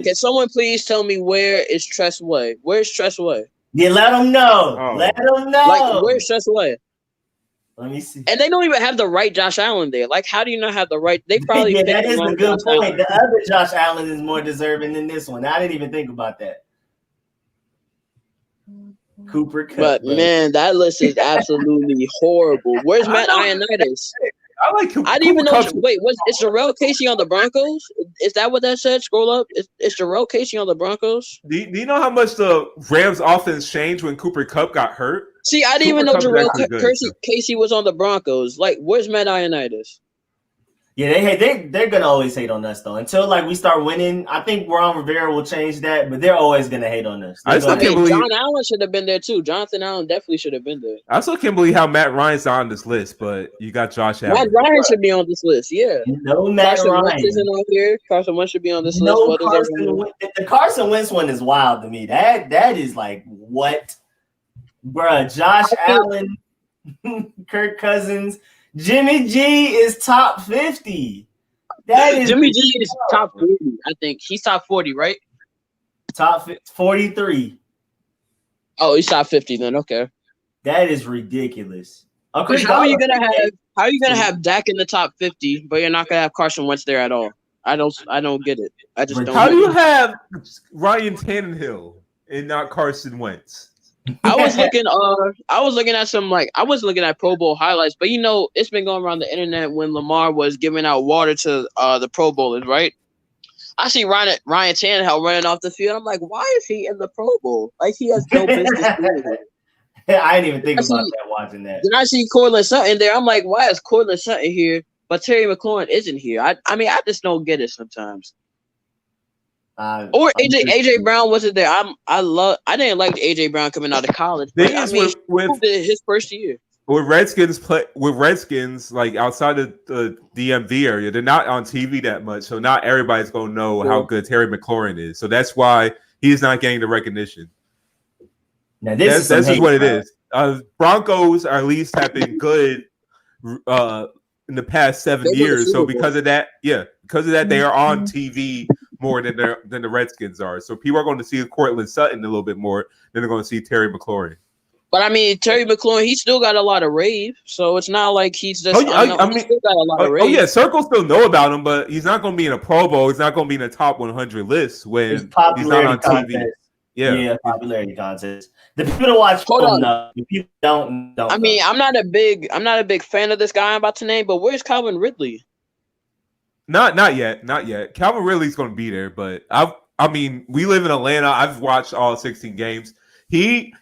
Can someone please tell me where is Tress Way? Where's Tress Way? Yeah, let them know. Let them know. Like, where's Tress Way? Let me see. And they don't even have the right Josh Allen there. Like, how do you not have the right? They probably that is a good point. The other Josh Allen is more deserving than this one. I didn't even think about that. Cooper Kupp. But man, that list is absolutely horrible. Where's Matt Ioannidis? I like Cooper. I didn't even know. Wait, is Jarrell Casey on the Broncos? Is that what that said? Scroll up. Is Jarrell Casey on the Broncos? Do you know how much the Rams offense changed when Cooper Kupp got hurt? See, I didn't even know Jarrell Casey was on the Broncos. Like, where's Matt Ioannidis? Yeah, they're gonna always hate on us though. Until like we start winning, I think Ron Rivera will change that, but they're always gonna hate on us. I still can't believe John Allen should have been there too. Jonathan Allen definitely should have been there. I still can't believe how Matt Ryan's on this list, but you got Josh Allen. Matt Ryan should be on this list. Yeah. No, Matt Carson Ryan Wentz isn't on here. Carson Wentz should be on this list. No, the Carson Wentz one is wild to me. That is like what, bruh? Josh Allen, Kirk Cousins, Jimmy G is top 50. That is Jimmy G is top 40. I think he's top 40, right? Top 43. Oh, he's top 50 then. Okay. That is ridiculous. Okay, how are you gonna have Dak in the top 50, but you're not gonna have Carson Wentz there at all? I don't get it. I just don't. How do you have Ryan Tannehill and not Carson Wentz? I was looking at Pro Bowl highlights, but it's been going around the internet when Lamar was giving out water to the Pro Bowlers, right? I see Ryan Tannehill running off the field. I'm like, why is he in the Pro Bowl? Like he has no business doing it. I didn't even think about that watching that. Then I see Cortland Sutton there. I'm like, why is Cortland Sutton here, but Terry McLaurin isn't here? I mean, I just don't get it sometimes. Or AJ Brown wasn't there. I didn't like AJ Brown coming out of college. But, with his first year. With Redskins, like outside of the DMV area, they're not on TV that much, so not everybody's gonna know how good Terry McLaurin is. So that's why he's not getting the recognition. Now this is what it is. Broncos at least have been good in the past 7 years. So because of that, they are on TV more than the Redskins are. So people are going to see Cortland Sutton a little bit more than they're going to see Terry McLaurin. But I mean, Terry McLaurin, he still got a lot of rave, so it's not like he's just. He still got a lot of rave. Oh yeah, Circle still know about him, but he's not going to be in a Pro Bowl. He's not going to be in a top 100 list when he's not on TV. Yeah, popularity contest. The people that watch film know. The people don't. I mean, I'm not a big fan of this guy I'm about to name, but where's Calvin Ridley? Not yet. Calvin Ridley's going to be there, but I mean, we live in Atlanta. I've watched all 16 games. He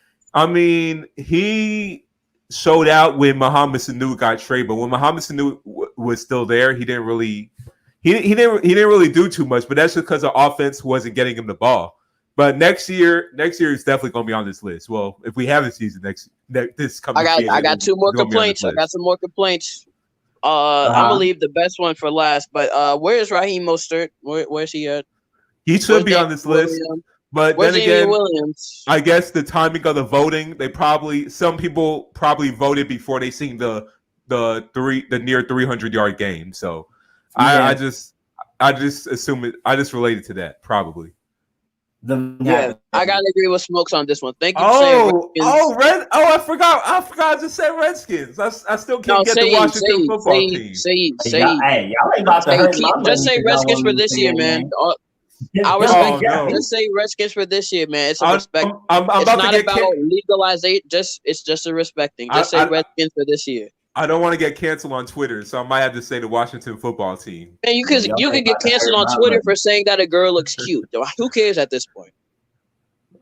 showed out when Mohamed Sanu got traded, but when Mohamed Sanu was still there, he didn't really do too much. But that's just because the offense wasn't getting him the ball. But next year is definitely going to be on this list. Well, if we have a season this coming season, I got two more complaints. I got some more complaints. I'm gonna leave the best one for last. But where's Raheem Mostert? Where's he at? He should be on this list. But where's then again, Williams? I guess the timing of the voting, some people probably voted before they seen the near 300-yard game. So I just assume it. I just related to that probably. I gotta agree with Smokes on this one. Thank you. I forgot. I just said Redskins. I still can't get the Washington football team. Hey, y'all ain't about to hurt my money. Just say Redskins for this year, man. I respect. Just say Redskins for this year, man. It's a respect. It's not about legalization. It's just a respecting. Just say Redskins for this year. I don't want to get canceled on Twitter, so I might have to say the Washington football team. And you can get canceled on Twitter for saying that a girl looks cute. Who cares at this point?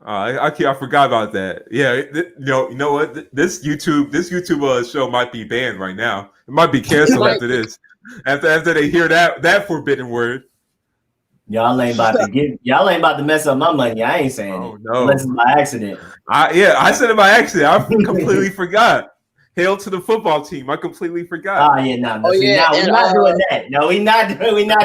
I forgot about that. Yeah, you know what? This YouTube show might be banned right now. It might be canceled after this. After they hear that forbidden word. Y'all ain't about to mess up my money. I ain't saying it. No. Unless it's by accident. I said it by accident. I completely forgot. Hail to the football team. I completely forgot. We're not doing that. No, we're not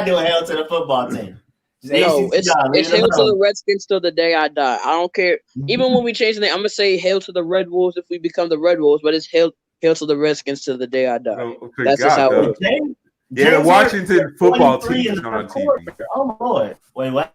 doing hail to the football team. It's hail to the Redskins till the day I die. I don't care. Even when we change the name, I'm gonna say hail to the Red Wolves if we become the Red Wolves, but it's hail to the Redskins till the day I die. That's just how it is. Yeah, the Washington football team is on TV. Oh Lord. Wait, what?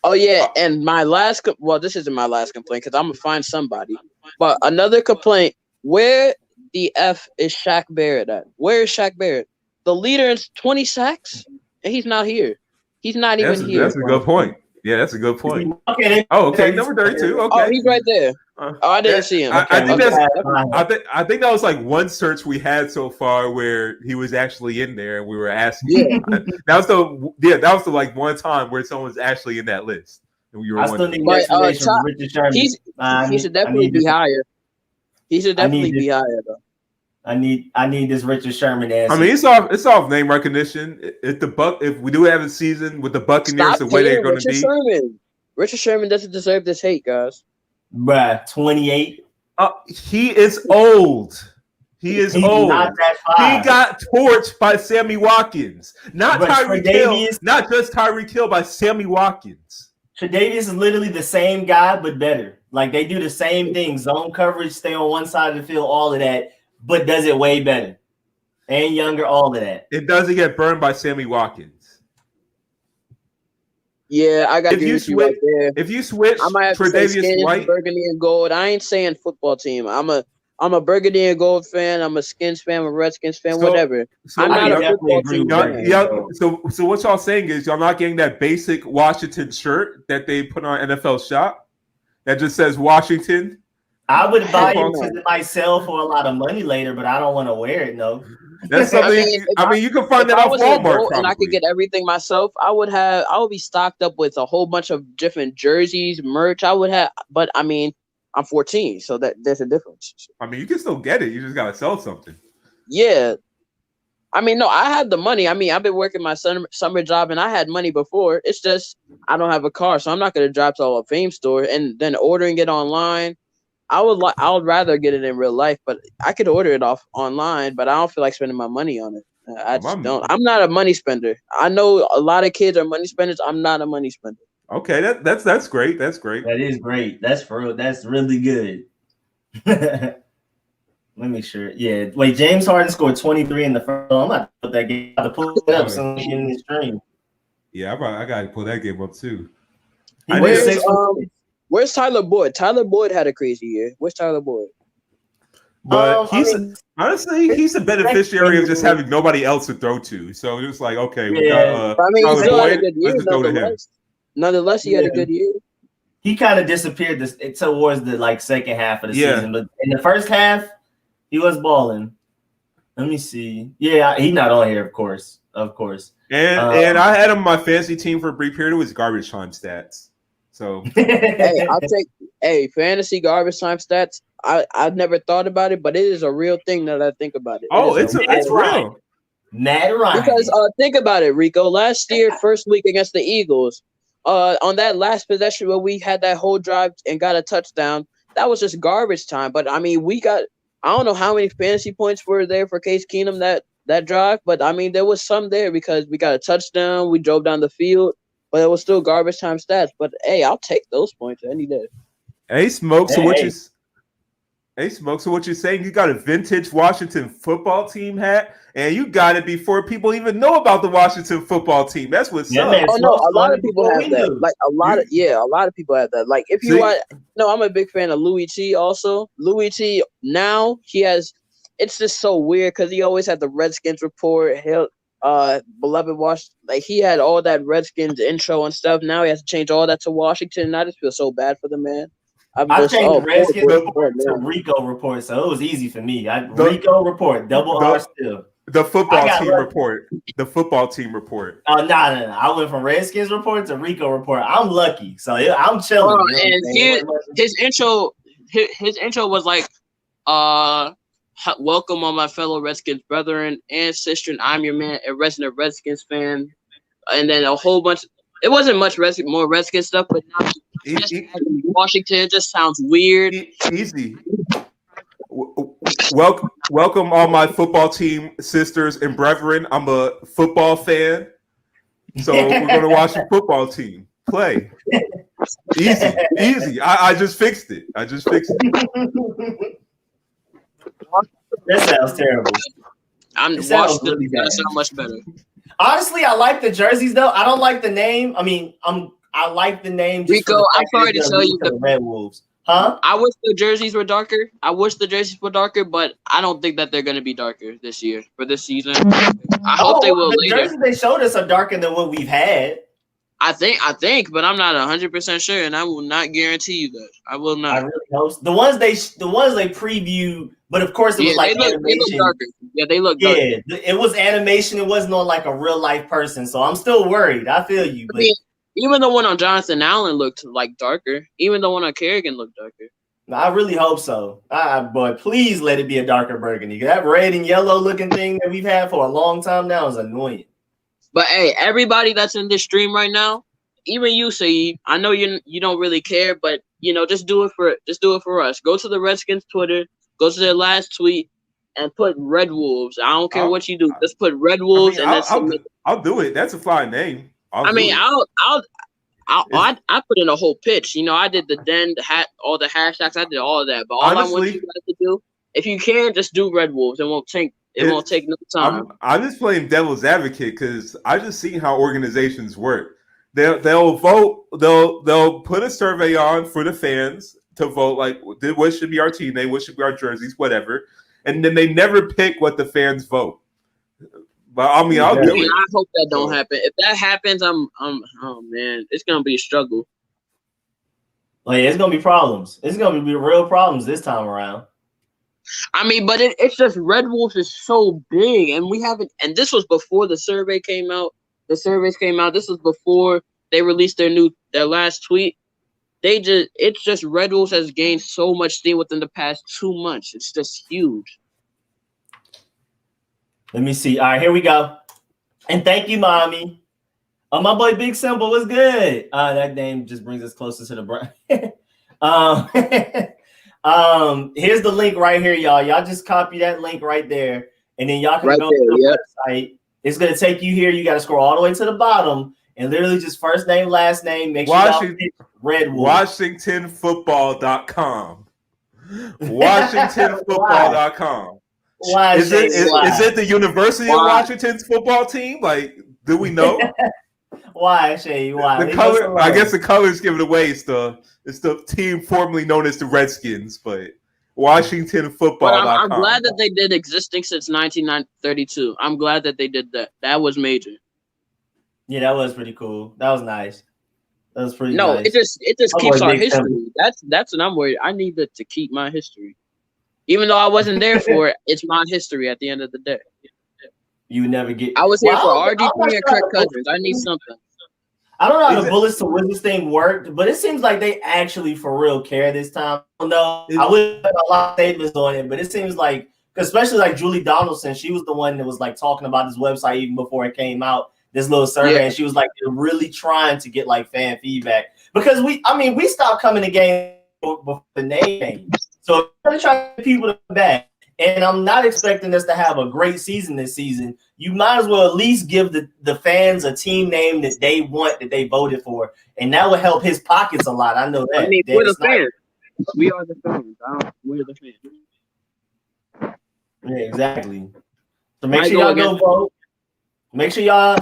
Oh yeah, and my last this isn't my last complaint because I'm gonna find somebody. But another complaint. Where the F is Shaq Barrett at? Where is Shaq Barrett? The leader in 20 sacks? And he's not here. He's not even here. That's a good point. Yeah, that's a good point. Okay. Number 32. Okay. Oh, he's right there. I didn't see him. I think that was like one search we had so far where he was actually in there and we were asking. Yeah. that was the like one time where someone's actually in that list. And we were he should definitely be higher. He should definitely be higher, though. I need this Richard Sherman answer. I mean, it's off name recognition. If we do have a season with the Buccaneers, the way they're going to be. Sherman. Richard Sherman doesn't deserve this hate, guys. Bruh, 28. He is old. He's old. Not that far. He got torched by Sammy Watkins. Not Tyree Kill. Not just Tyree Kill, by Sammy Watkins. Tre'Davious is literally the same guy, but better. Like, they do the same thing. Zone coverage, stay on one side of the field, all of that, but does it way better. And younger, all of that. It doesn't get burned by Sammy Watkins. Yeah, I got you right there. If you switch I might have to say skins, White, burgundy and gold. I ain't saying football team. I'm a burgundy and gold fan. I'm a Skins fan. I'm a Redskins fan. Whatever. I'm not a football team fan. So what y'all saying is y'all not getting that basic Washington shirt that they put on NFL Shop that just says Washington. I would buy it because it might sell for a lot of money later, but I don't want to wear it. No. That's something. I mean, you can find that off Walmart. And I could get everything myself. I would be stocked up with a whole bunch of different jerseys, merch. I would have, but I mean, I'm 14, so there's a difference. I mean, you can still get it. You just gotta sell something. Yeah. I mean, no, I have the money. I mean, I've been working my summer job, and I had money before. It's just I don't have a car, so I'm not gonna drive to a Fame store and then ordering it online. I would rather get it in real life, but I could order it off online. But I don't feel like spending my money on it. I just don't. I'm not a money spender. I know a lot of kids are money spenders. I'm not a money spender. Okay, that's great. That's great. That is great. That's for real. That's really good. Let me sure. Yeah. Wait, James Harden scored 23 in the first. I'm about to put that game. To pull it up so we in the stream. Yeah, I got to pull that game up too. Where's Tyler Boyd? Tyler Boyd had a crazy year. Where's Tyler Boyd? But honestly, he's a beneficiary of just having nobody else to throw to. So it was like, okay, we got Tyler Boyd. Let's just go to him. Nonetheless, he had a good year. He kind of disappeared towards the second half of the season, but in the first half, he was balling. Let me see. Yeah, he's not on here, of course. And I had him on my fantasy team for a brief period. It was garbage time stats. So hey, fantasy garbage time stats. I've never thought about it, but it is a real thing that I think about it. It's real. Matt Ryan. Because think about it, Rico. Last year, first week against the Eagles, on that last possession where we had that whole drive and got a touchdown, that was just garbage time. But I mean, I don't know how many fantasy points were there for Case Keenum that drive, but I mean, there was some there because we got a touchdown, we drove down the field. But it was still garbage time stats. But hey, I'll take those points any day. Hey, Smoke. So what you're saying? You got a vintage Washington football team hat, and you got it before people even know about the Washington football team. That's what's up. Oh no, a lot of people have that. Like a lot of people have that. Like if you want, I'm a big fan of Louis T. Also, Louis T. Now he has. It's just so weird because he always had the Redskins report. Beloved Washington, like he had all that Redskins intro and stuff. Now he has to change all that to Washington, and I just feel so bad for the man. I changed Redskins report to Rico report, so it was easy for me. Rico report, double R still. The football team report. The football team report. Oh no! I went from Redskins report to Rico report. I'm lucky, so I'm chilling. And his intro was like, welcome all my fellow Redskins brethren and sisters. I'm your man, a resident Redskins fan. And then a whole bunch. It wasn't much more Redskins stuff, but now Washington just sounds weird. Easy. Welcome all my football team sisters and brethren. I'm a football fan, so we're going to watch the football team play. Easy. I just fixed it. That sounds terrible. Washington sounds much better. Honestly, I like the jerseys though. I don't like the name. I mean, I like the name. Rico, I'm sorry to tell you the Red Wolves. Huh? I wish the jerseys were darker. But I don't think that they're going to be darker this year for this season. I hope they will later. The jerseys they showed us are darker than what we've had. I think, but I'm not 100% sure, and I will not guarantee you that. I will not. I really hope so. The ones they preview, but of course it was like animation. They look darker. Yeah, they look darker. Yeah, it was animation. It wasn't on like a real life person, so I'm still worried. I feel you. But even the one on Jonathan Allen looked like darker. Even the one on Kerrigan looked darker. I really hope so. But please let it be a darker burgundy. That red and yellow looking thing that we've had for a long time now is annoying. But hey, everybody that's in this stream right now, even you, Seyi, I know you don't really care, but just do it for us. Go to the Redskins Twitter, go to their last tweet, and put Red Wolves. I don't care what you do, just put Red Wolves, and then submit. I'll do it. That's a fine name. I'll put in a whole pitch. I did the den, all the hashtags. I did all of that. But all honestly, I want you guys to do, if you can, just do Red Wolves. It won't take no time. I'm just playing devil's advocate because I just see how organizations work. They'll vote. They'll put a survey on for the fans to vote. Like, what should be our team name? What should be our jerseys? Whatever. And then they never pick what the fans vote. But I'll do it. I hope that don't happen. If that happens, oh man, it's gonna be a struggle. Like, it's gonna be problems. It's gonna be real problems this time around. But it's just Red Wolves is so big, and we haven't. And this was before the survey came out. The surveys came out. This was before they released their last tweet. It's just Red Wolves has gained so much steam within the past 2 months. It's just huge. Let me see. All right, here we go. And thank you, mommy. Oh, my boy Big Simple was good. That name just brings us closer to the brand. Here's the link right here, y'all. Y'all just copy that link right there, and then y'all can go to the website. It's gonna take you here. You got to scroll all the way to the bottom, and literally just first name, last name. Make sure y'all pick Red Wolf. WashingtonFootball.com. WashingtonFootball.com. Is it the University of Washington's football team? Like, do we know? Why, Seyi? Why? The color, I guess the colors give it away. It's the team formerly known as the Redskins, but WashingtonFootball.com. But I'm glad that they did existing since 1932. I'm glad that they did that. That was major. Yeah, that was pretty cool. That was nice. That was pretty nice. No, it just keeps our history. That's what I'm worried. I need to keep my history. Even though I wasn't there for it, it's my history at the end of the day. You never get. I was here for RG3 and Kirk Cousins. I need something. I don't know how the Bullets to Wizards thing worked, but it seems like they actually for real care this time. I don't know. I would have a lot of statements on it, but it seems like, especially like Julie Donaldson, she was the one that was like talking about this website even before it came out, this little survey, and she was like, they're really trying to get like fan feedback because we stopped coming to games before the name. So if we're going to try to get people to come back, and I'm not expecting us to have a great season this season, you might as well at least give the fans a team name that they want, that they voted for, and that would help his pockets a lot. I know that. We're the fans. We are the fans. We're the fans. Yeah, exactly. So make sure y'all go vote. Make sure y'all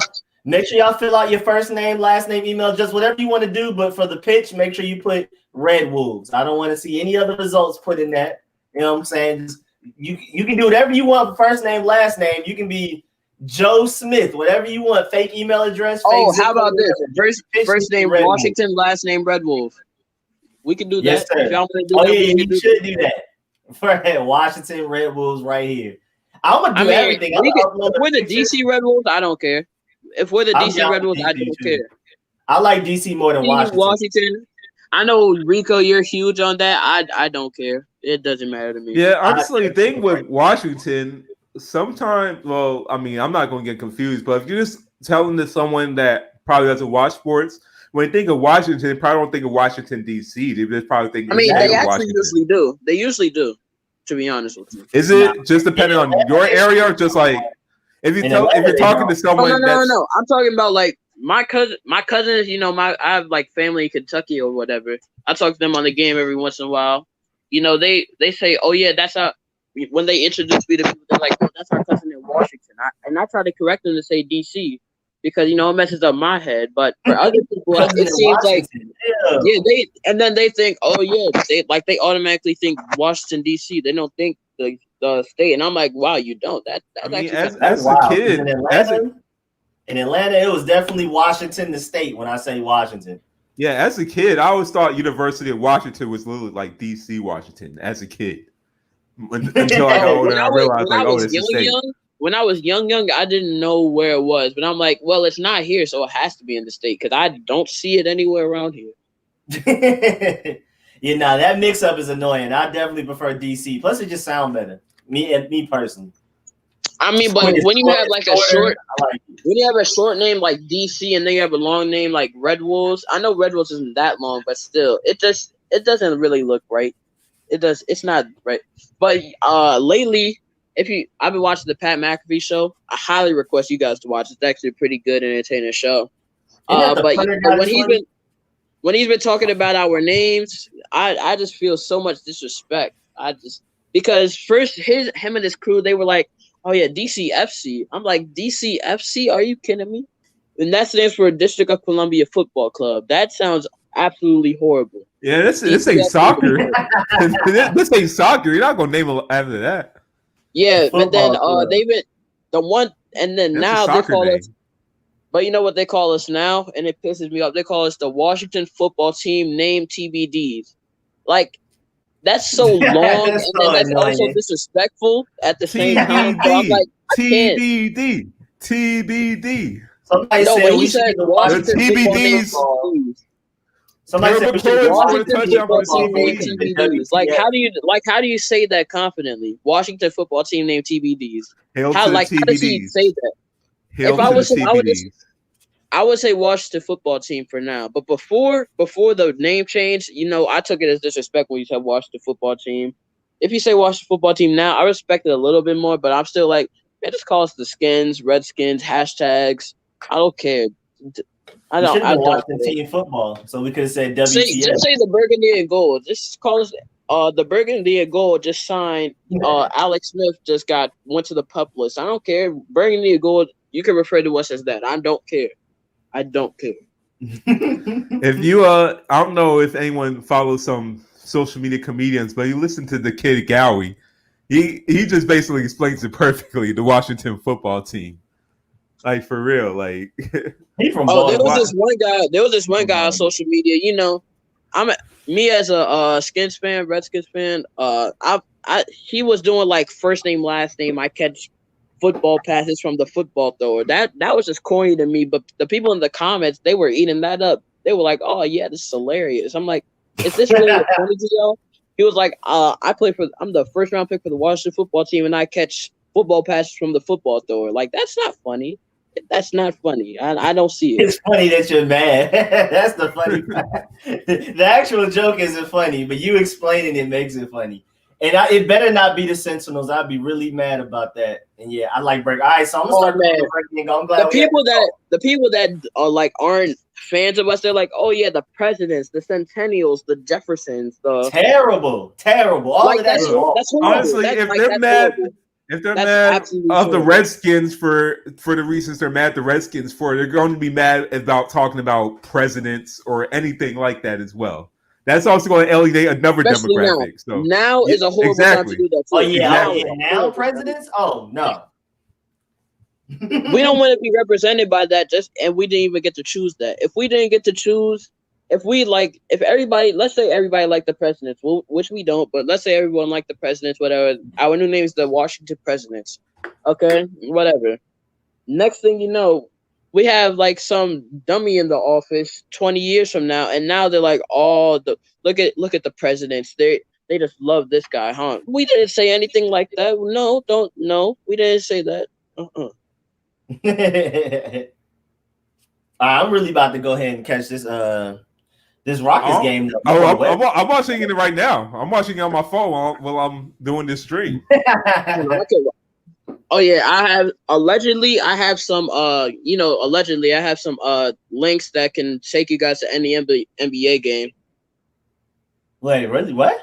fill out your first name, last name, email, just whatever you want to do. But for the pitch, make sure you put Red Wolves. I don't want to see any other results put in that. You know what I'm saying? Just, you can do whatever you want. First name, last name. You can be Joe Smith, whatever you want. Fake email address. How about this? First name Red Washington, Wolf. Last name Red Wolf. We can do that. Yes, sir. You should do that. For Washington Red Wolves right here. I'm gonna do everything. If we're the DC Red Wolves, I don't care. If we're the DC Red Wolves, I don't care. I like DC more than Washington. I know, Rico, you're huge on that. I don't care. It doesn't matter to me. Yeah, honestly, the thing with Washington, sometimes, well, I mean, I'm not going to get confused, but if you're just telling to someone that probably doesn't watch sports, when they think of Washington, they probably don't think of Washington, D.C. They just probably think they actually usually do. They usually do, to be honest with you. Is it just depending on your area or just like, if you're talking to someone No. I'm talking about like my cousins, I have like family in Kentucky or whatever. I talk to them on the game every once in a while. They say, oh yeah, that's how, when they introduce me to people, they're like, oh, that's our cousin in Washington. I try to correct them to say DC because, it messes up my head. But for other people, it seems like, they think, oh yeah, they automatically think Washington DC. They don't think the state. And I'm like, wow, you don't. That's a kid. In Atlanta, it was definitely Washington, the state, when I say Washington. Yeah, as a kid, I always thought University of Washington was literally like DC Washington as a kid. Until I got older and I realized, it's the state. When I was young, I didn't know where it was. But I'm like, well, it's not here, so it has to be in the state because I don't see it anywhere around here. Yeah, nah, that mix-up is annoying. I definitely prefer DC. Plus, it just sounds better. Me personally. I mean, but when you have like a short, when you have a short name like DC and then you have a long name like Red Wolves, I know Red Wolves isn't that long, but still, it doesn't really look right. It's not right. But lately, I've been watching the Pat McAfee show. I highly request you guys to watch. It's actually a pretty good, entertaining show. But when he's been talking about our names, I just feel so much disrespect. Because first him and his crew, they were like, oh yeah, DCFC. I'm like, DCFC? Are you kidding me? And that stands for District of Columbia Football Club. That sounds absolutely horrible. Yeah, this ain't soccer. This ain't soccer. You're not gonna name it after that. Yeah, but then they've been the one, and then That's now they call name. us. But you know what they call us now, and it pisses me off. They call us the Washington Football Team Name TBDs. Like, that's so long, and then that's also disrespectful at the same time. So I'm like, TBD. Somebody said we should the Washington TBDs. Somebody said we should Washington Football Team named TBDs. Like, how do you say that confidently? Washington Football Team named TBDs. How does he say that? If I would say Washington Football Team for now, but before the name change, I took it as disrespect when you said Washington Football Team. If you say Washington Football Team now, I respect it a little bit more, but I'm still like, man, just call us the Skins, Redskins, hashtags. I don't care. I don't. Washington Team Football, so we could have said WTF. Just say the Burgundy and Gold. Just call us the Burgundy and Gold. Just signed. Alex Smith just went to the PUP list. I don't care. Burgundy and Gold. You can refer to us as that. I don't care. If you I don't know if anyone follows some social media comedians, but you listen to the kid Gowie. He just basically explains it perfectly. The Washington Football Team, like for real, like. He from there was this one guy on social media. Me as a Skins fan, Redskins fan. He was doing like first name, last name. I catch football passes from the football thrower. That was just corny to me. But the people in the comments, they were eating that up. They were like, "Oh yeah, this is hilarious." I'm like, "Is this really funny to y'all?" He was like, I'm the first round pick for the Washington Football Team, and I catch football passes from the football thrower." Like, that's not funny. That's not funny. I don't see it. It's funny that you're mad. That's the funny part. The actual joke isn't funny, but you explaining it makes it funny. And it better not be the Sentinels. I'd be really mad about that. And yeah, I like break. All right, so I'm gonna start breaking. I'm glad the people that are like aren't fans of us. They're like, oh yeah, the presidents, the Centennials, the Jeffersons, the terrible. All like, of that's honestly, if they're mad of the Redskins for the reasons they're mad at the Redskins for, they're going to be mad about talking about presidents or anything like that as well. That's also going to alienate another demographic. Now is a horrible time to do that. Oh yeah, now presidents? Oh no. We don't want to be represented by that, and we didn't even get to choose that. If we didn't get to choose, let's say everybody liked the presidents, which we don't, but let's say everyone liked the presidents, whatever. Our new name is the Washington Presidents. Okay, whatever. Next thing you know, we have like some dummy in the office 20 years from now, and now they're like, look at the presidents. They just love this guy, huh? We didn't say anything like that. No, we didn't say that. I'm really about to go ahead and catch this Rockets game. I'm watching it right now. I'm watching it on my phone while I'm doing this stream. Oh yeah, I have some links that can take you guys to any NBA game. Wait, really? What?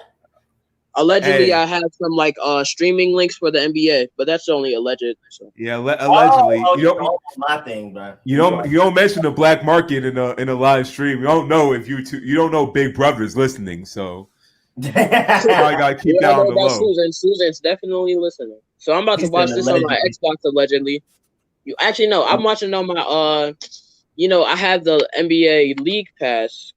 Allegedly, I have some streaming links for the NBA, but that's only alleged. So. Yeah, allegedly. You don't my thing, bro. You don't mention the black market in a live stream. You don't know if you don't know Big Brother's listening, so I gotta keep that on the low. Susan's definitely listening. So I'm about to watch this on my Xbox allegedly. I'm watching on my I have the NBA League Pass ?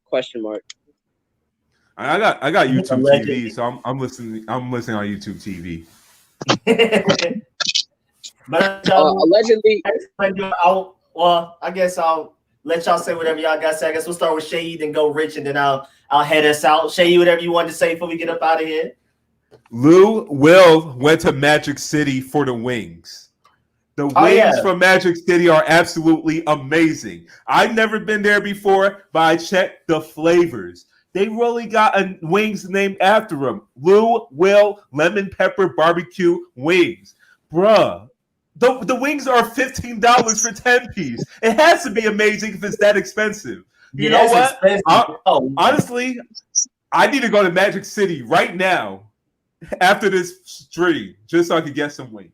I got YouTube TV, so I'm listening on YouTube TV. But allegedly, I guess I'll let y'all say whatever y'all got to say. I guess we'll start with Seyi, then go Rich, and then I'll head us out. Seyi, whatever you wanted to say before we get up out of here. Will went to Magic City for the wings. The wings from Magic City are absolutely amazing. I've never been there before, but I checked the flavors. They really got wings named after them. Lou Will Lemon Pepper Barbecue Wings. Bruh, the wings are $15 for 10 piece. It has to be amazing if it's that expensive. You know what? Honestly, I need to go to Magic City right now after this stream just so I can get some wings.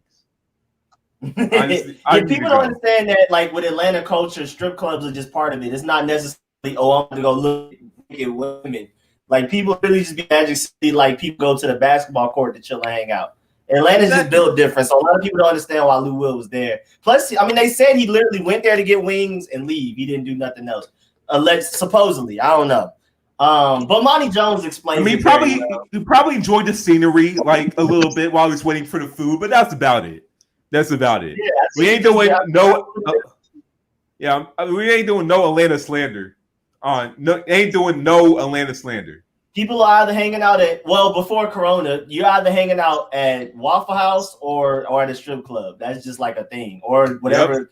Honestly, people don't understand that, like with Atlanta culture, strip clubs are just part of it. It's not necessarily, I'm going to go look at women. Like people really just be Magic City, like people go to the basketball court to chill and hang out. Atlanta's just built different, so a lot of people don't understand why Lou Will was there. Plus, I mean, they said he literally went there to get wings and leave. He didn't do nothing else. Supposedly, I don't know. But Monty Jones explains. I mean, he probably enjoyed the scenery like a little bit while he's waiting for the food, but that's about it. That's about it. Yeah, we ain't doing we ain't doing no Atlanta slander. Ain't doing no Atlanta slander. People are either hanging out before Corona, you're either hanging out at Waffle House or at a strip club. That's just like a thing, or whatever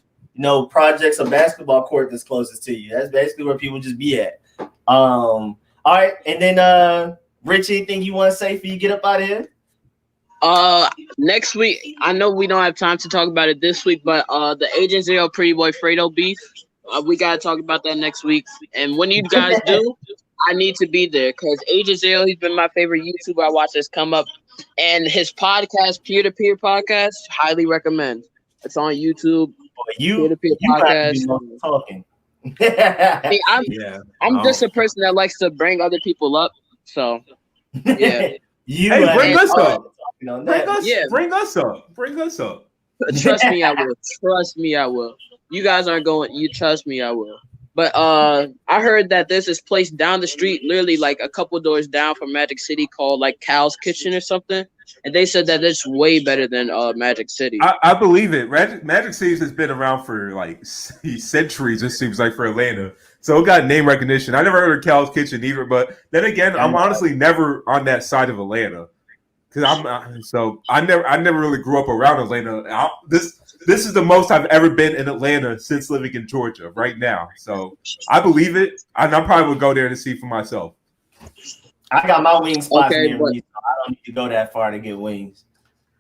projects or basketball court that's closest to you. That's basically where people just be at. All right, and then Rich, anything you want to say before you get up out of here? Next week, I know we don't have time to talk about it this week, but the Agent Zero Pretty Boy Fredo beef, we gotta talk about that next week. And when you guys do, I need to be there because Agent Zero, he's been my favorite YouTuber. I watch this come up, and his podcast, Peer to Peer Podcast, highly recommend. It's on YouTube. Peer to Peer Podcast. Talking. I'm just a person that likes to bring other people up. So yeah. Bring us up. Bring us up. Trust me, I will. You guys aren't going. You trust me, I will. But I heard that there's this place down the street, literally like a couple doors down from Magic City, called like Cal's Kitchen or something. And they said that it's way better than Magic City. I believe it. Magic City has been around for like centuries. It seems like for Atlanta, so it got name recognition. I never heard of Cal's Kitchen either, but then again, I'm honestly never on that side of Atlanta because I never really grew up around Atlanta. This is the most I've ever been in Atlanta since living in Georgia right now. So I believe it. I probably would go there to see for myself. I got my wing spots near me, so I don't need to go that far to get wings.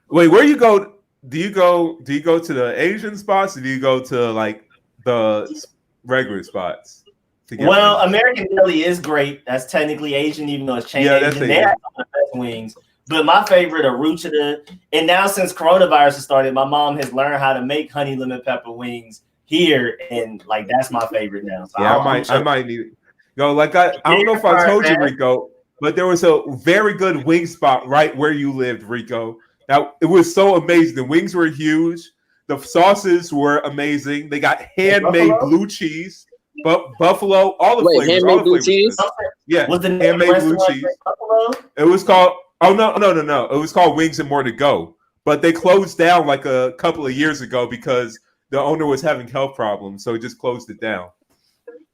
Wait, where you go? Do you go to the Asian spots or do you go to like the regular spots? Well, wings? American Deli is great. That's technically Asian, even though it's chain Asian. They have some of the best wings. But my favorite are Ruchita. And now since coronavirus has started, my mom has learned how to make honey lemon pepper wings here. And like that's my favorite now. So yeah, I might need it. Like I don't know if I told you, Rico, but there was a very good wing spot right where you lived, Rico. Now it was so amazing. The wings were huge. The sauces were amazing. They got handmade blue cheese, buffalo, all the flavors. Handmade all the blue flavors. cheese? Yeah, was the handmade blue cheese. It was called. Oh no! It was called Wings and More to Go, but they closed down like a couple of years ago because the owner was having health problems, so he just closed it down.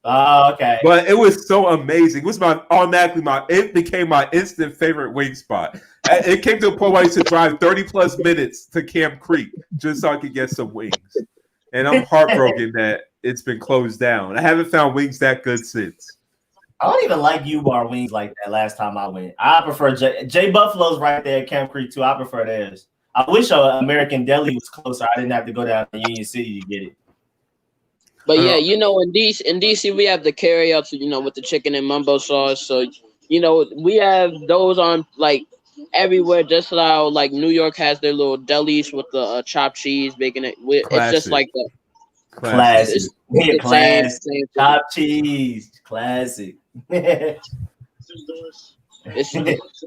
Oh, okay. But it was so amazing. It was it became my instant favorite wing spot. It came to a point where I used to drive 30+ minutes to Camp Creek just so I could get some wings. And I'm heartbroken that it's been closed down. I haven't found wings that good since. I don't even like U-Bar wings like that last time I went. I prefer J Buffalo's right there at Camp Creek too. I prefer theirs. I wish American Deli was closer. I didn't have to go down to Union City to get it. But yeah, in DC we have the carryouts, with the chicken and mumbo sauce. So, we have those on like everywhere, just how like New York has their little delis with the chopped cheese, bacon. It's just like that. Classic. Classic. Chopped cheese. Classic. It's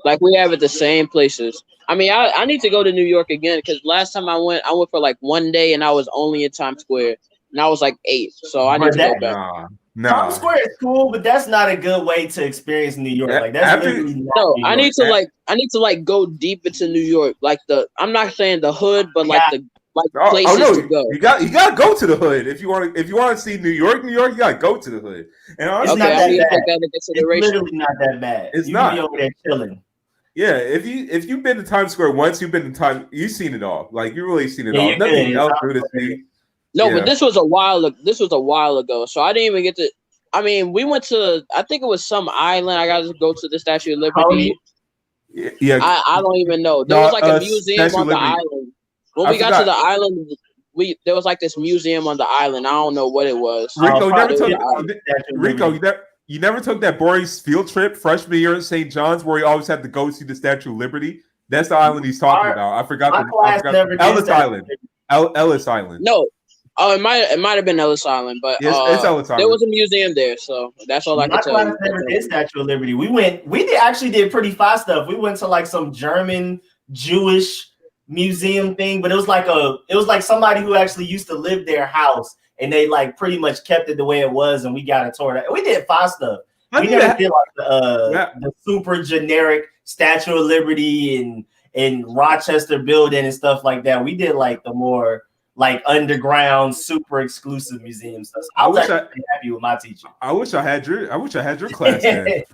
like we have it the same places. I mean, I need to go to New York again because last time I went for like one day and I was only in Times Square and I was like 8, so I need to go back. No. Times Square is cool, but that's not a good way to experience New York. Like that's I need to go deep into New York. Like I'm not saying the hood, but like like Oh places no, to go. you got to go to the hood if you want to see New York. You got to go to the hood. And honestly, not Okay, that I'm gonna bad. take that into It's consideration. literally not that bad. It's You not. can be over there chilling. Yeah, if you've been to Times Square once, you've seen it all. Like you really seen it Yeah, all. you Nothing could. else new to see. No, Yeah. but this was a while ago, so I didn't even get to. I mean, we went to. I think it was some island. I got to go to the Statue of Liberty. Yeah. I don't even know. There was like a museum Statue on the Liberty. island. When I we got to forgot. the island, there was like this museum on the island. I don't know what it was. Rico, you never took that boys field trip freshman year in St. John's where he always had to go see the Statue of Liberty. That's the island he's talking about. I forgot. Ellis Island. Ellis Island. No. Oh, it might have been Ellis Island, but it's Ellis Island. There was a museum there, so that's all I can tell you. My class never did Statue of Liberty. We actually did pretty fast stuff. We went to like some German Jewish museum thing, but it was like somebody who actually used to live their house, and they like pretty much kept it the way it was, and we got a tour. We did fast stuff. We never did like the super generic Statue of Liberty and Rochester building and stuff like that. We did like the more like underground, super exclusive museum stuff. So I was actually happy with my teacher. I wish I had your class there. It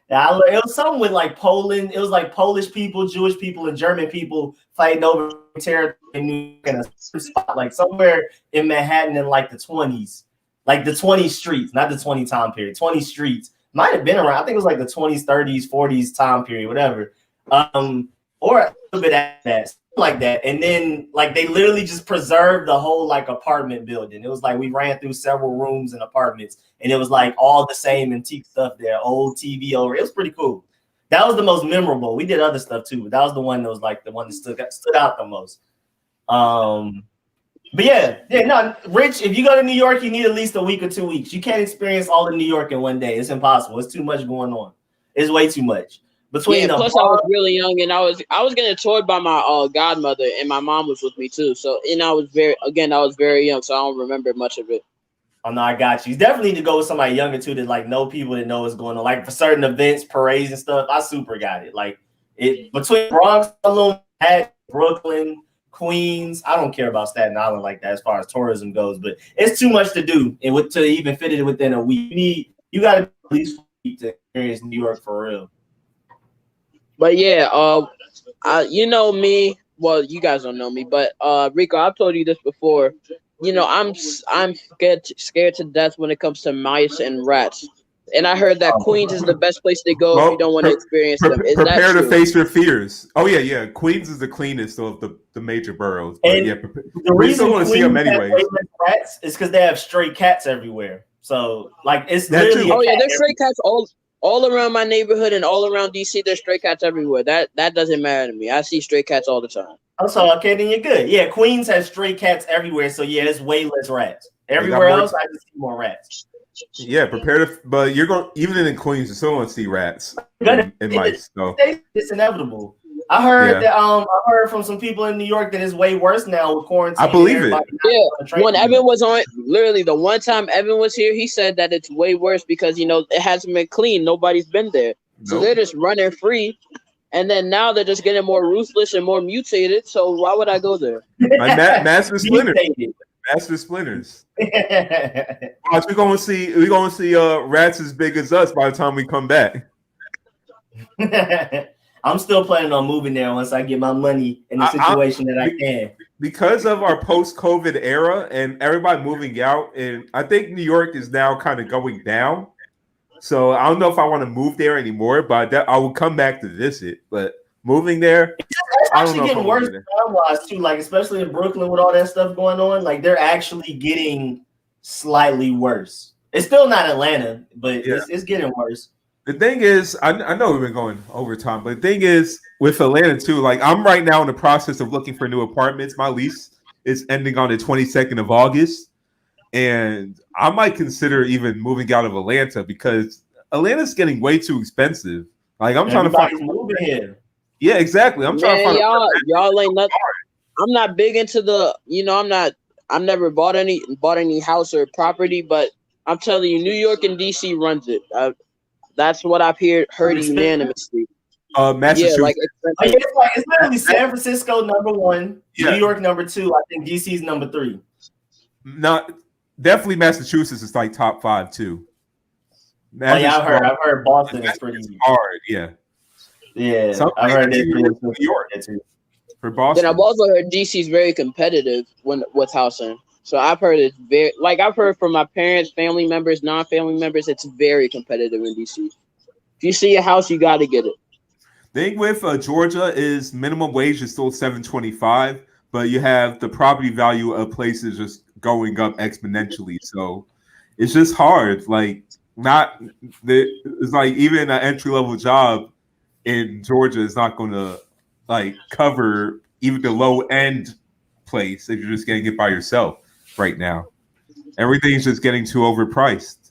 was something with like Poland. It was like Polish people, Jewish people, and German people fighting over territory in a spot, like somewhere in Manhattan in like the 20s, like the 20 streets, not the 20 time period, 20 streets. Might have been around. I think it was like the 20s, 30s, 40s time period, whatever. Or a little bit after that, like that. And then like they literally just preserved the whole like apartment building. It was like we ran through several rooms and apartments, and it was like all the same antique stuff there, old TV over. It was pretty cool. That was the most memorable. We did other stuff too, but that was the one that was like the one that stood out the most. But no, Rich, if you go to New York, you need at least a week or 2 weeks. You can't experience all of New York in one day. It's impossible. It's too much going on. It's way too much. Plus I was really young, and I was getting toured by my godmother, and my mom was with me too. So, and I was very young, so I don't remember much of it. Oh no, I got you. You definitely need to go with somebody younger too that like know people that know what's going on. Like for certain events, parades and stuff, I super got it. Like it between Bronx, Brooklyn, Queens. I don't care about Staten Island like that as far as tourism goes, but it's too much to do and to even fit it within a week. You got to at least to experience New York for real. But yeah, you know me. Well, you guys don't know me, but Rico, I've told you this before. You know, I'm scared to death when it comes to mice and rats. And I heard that Queens is the best place to go if you don't want to experience them. Is prepare that to face your fears. Oh yeah. Queens is the cleanest of the major boroughs. But and yeah, the reason want to see them anyways. Rats is because they have stray cats everywhere. So like it's literally. Oh yeah, there's stray cats all around my neighborhood and all around DC. There's stray cats everywhere. That doesn't matter to me. I see stray cats all the time. Oh, so okay, then you're good. Yeah, Queens has stray cats everywhere. So yeah, it's way less rats. Everywhere else, I just see more rats. Yeah, but you're going even in Queens, you still want to see rats and mice. So it's inevitable. I heard that I heard from some people in New York that it's way worse now with quarantine. I believe it. Yeah, when Evan was on, literally the one time Evan was here, he said that it's way worse because it hasn't been clean. Nobody's been there, so they're just running free. And then now they're just getting more ruthless and more mutated. So why would I go there? Master Splinter. Master Splinters. We're gonna see rats as big as us by the time we come back. I'm still planning on moving there once I get my money in the situation that I can. Because of our post-COVID era and everybody moving out, and I think New York is now kind of going down. So I don't know if I want to move there anymore, but I will come back to visit. But moving there, it's actually getting worse crime-wise too. Like especially in Brooklyn with all that stuff going on, like they're actually getting slightly worse. It's still not Atlanta, but it's getting worse. The thing is, I know we've been going over time, but the thing is with Atlanta too, like I'm right now in the process of looking for new apartments. My lease is ending on the 22nd of August. And I might consider even moving out of Atlanta because Atlanta's getting way too expensive. Like I'm trying to find moving here. Yeah, exactly. I'm trying to find y'all ain't nothing. I'm not big into the, I've never bought any house or property, but I'm telling you, New York and DC runs it. That's what I've heard unanimously. Massachusetts. Yeah, like It's literally San Francisco #1, New York #2. I think DC's #3. Not definitely Massachusetts is like top 5 too. Oh yeah, I've heard Boston is pretty hard. Yeah. I've heard that New York too. For Boston. Then I've also heard DC's very competitive with housing. So I've heard it's very I've heard from my parents, family members, non-family members, it's very competitive in DC. If you see a house, you got to get it. Thing with Georgia is minimum wage is still $7.25, but you have the property value of places just going up exponentially. So it's just hard. Like it's like even an entry-level job in Georgia is not going to like cover even the low-end place if you're just getting it by yourself right now. Everything's just getting too overpriced.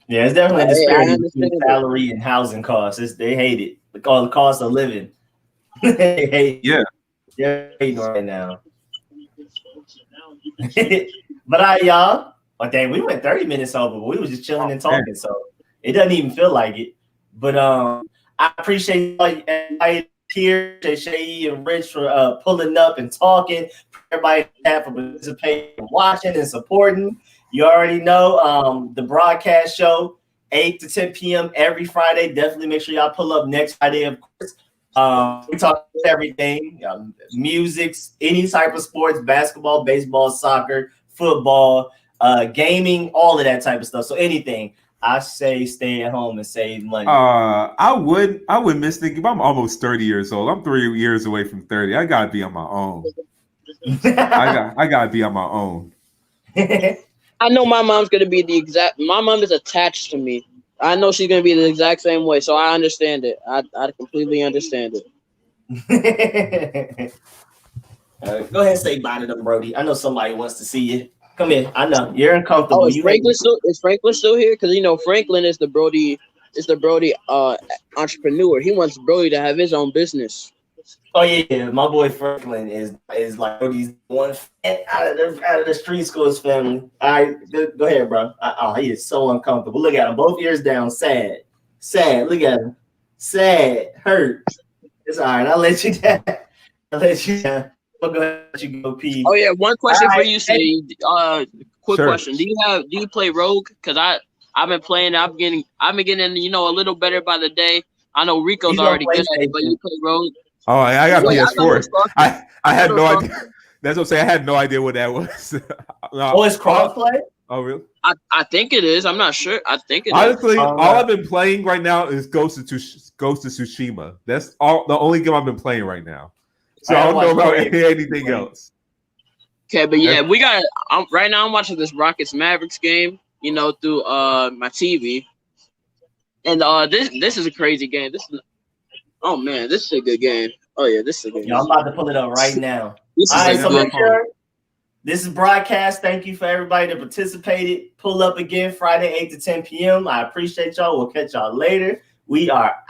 Yeah, it's definitely a disparity between salary and housing costs. They hate it. The cost of living. They hate it. They're hating right now. But all right, y'all. Oh, dang, we went 30 minutes over, but we was just chilling and talking, so it doesn't even feel like it. But I appreciate everybody here, Seyi and Rich for pulling up and talking. Everybody for participating, watching, and supporting. You already know the broadcast show, 8 to 10 p.m. every Friday. Definitely make sure y'all pull up next Friday, of course. We talk about everything, music, any type of sports, basketball, baseball, soccer, football, gaming, all of that type of stuff. So anything. I say stay at home and save money. I would miss thinking. I'm almost 30 years old. I'm 3 years away from 30. I gotta be on my own. I gotta be on my own. I know my mom's gonna be my mom is attached to me. I know she's gonna be the exact same way, so I understand it. I completely understand it. Go ahead and say bye to them, Brody. I know somebody wants to see you. Come here. I know you're uncomfortable. Oh, is Franklin still here? Because Franklin is the Brody entrepreneur. He wants Brody to have his own business. Oh yeah, my boy Franklin is like Brody's one out of the street schools family. All right, go ahead, bro. He is so uncomfortable. Look at him, both ears down, sad. Look at him, sad, hurt. It's all right. I'll let you down. I'll go ahead, let you go pee. Oh yeah, one question for you, Seyi. Quick question: Do you play Rogue? Because I've been playing. I've been getting a little better by the day. I know Rico's already good at it, but you play Rogue. Oh, I got PS4. I had no idea. That's what I'm saying. I had no idea what that was. It's crossplay? Oh, really? I think it is. I'm not sure. I think it Honestly, is. all I've been playing right now is Ghost of Tsushima. That's the only game I've been playing right now. So I don't know about anything else. Okay, but yeah, we got. Right now, I'm watching this Rockets Mavericks game. Through my TV, and this is a crazy game. Oh man, this is a good game. Oh yeah, this is a good game. I'm about to pull it up right now. All right, so make sure this is broadcast. Thank you for everybody that participated. Pull up again Friday, 8 to 10 p.m. I appreciate y'all. We'll catch y'all later. We are out.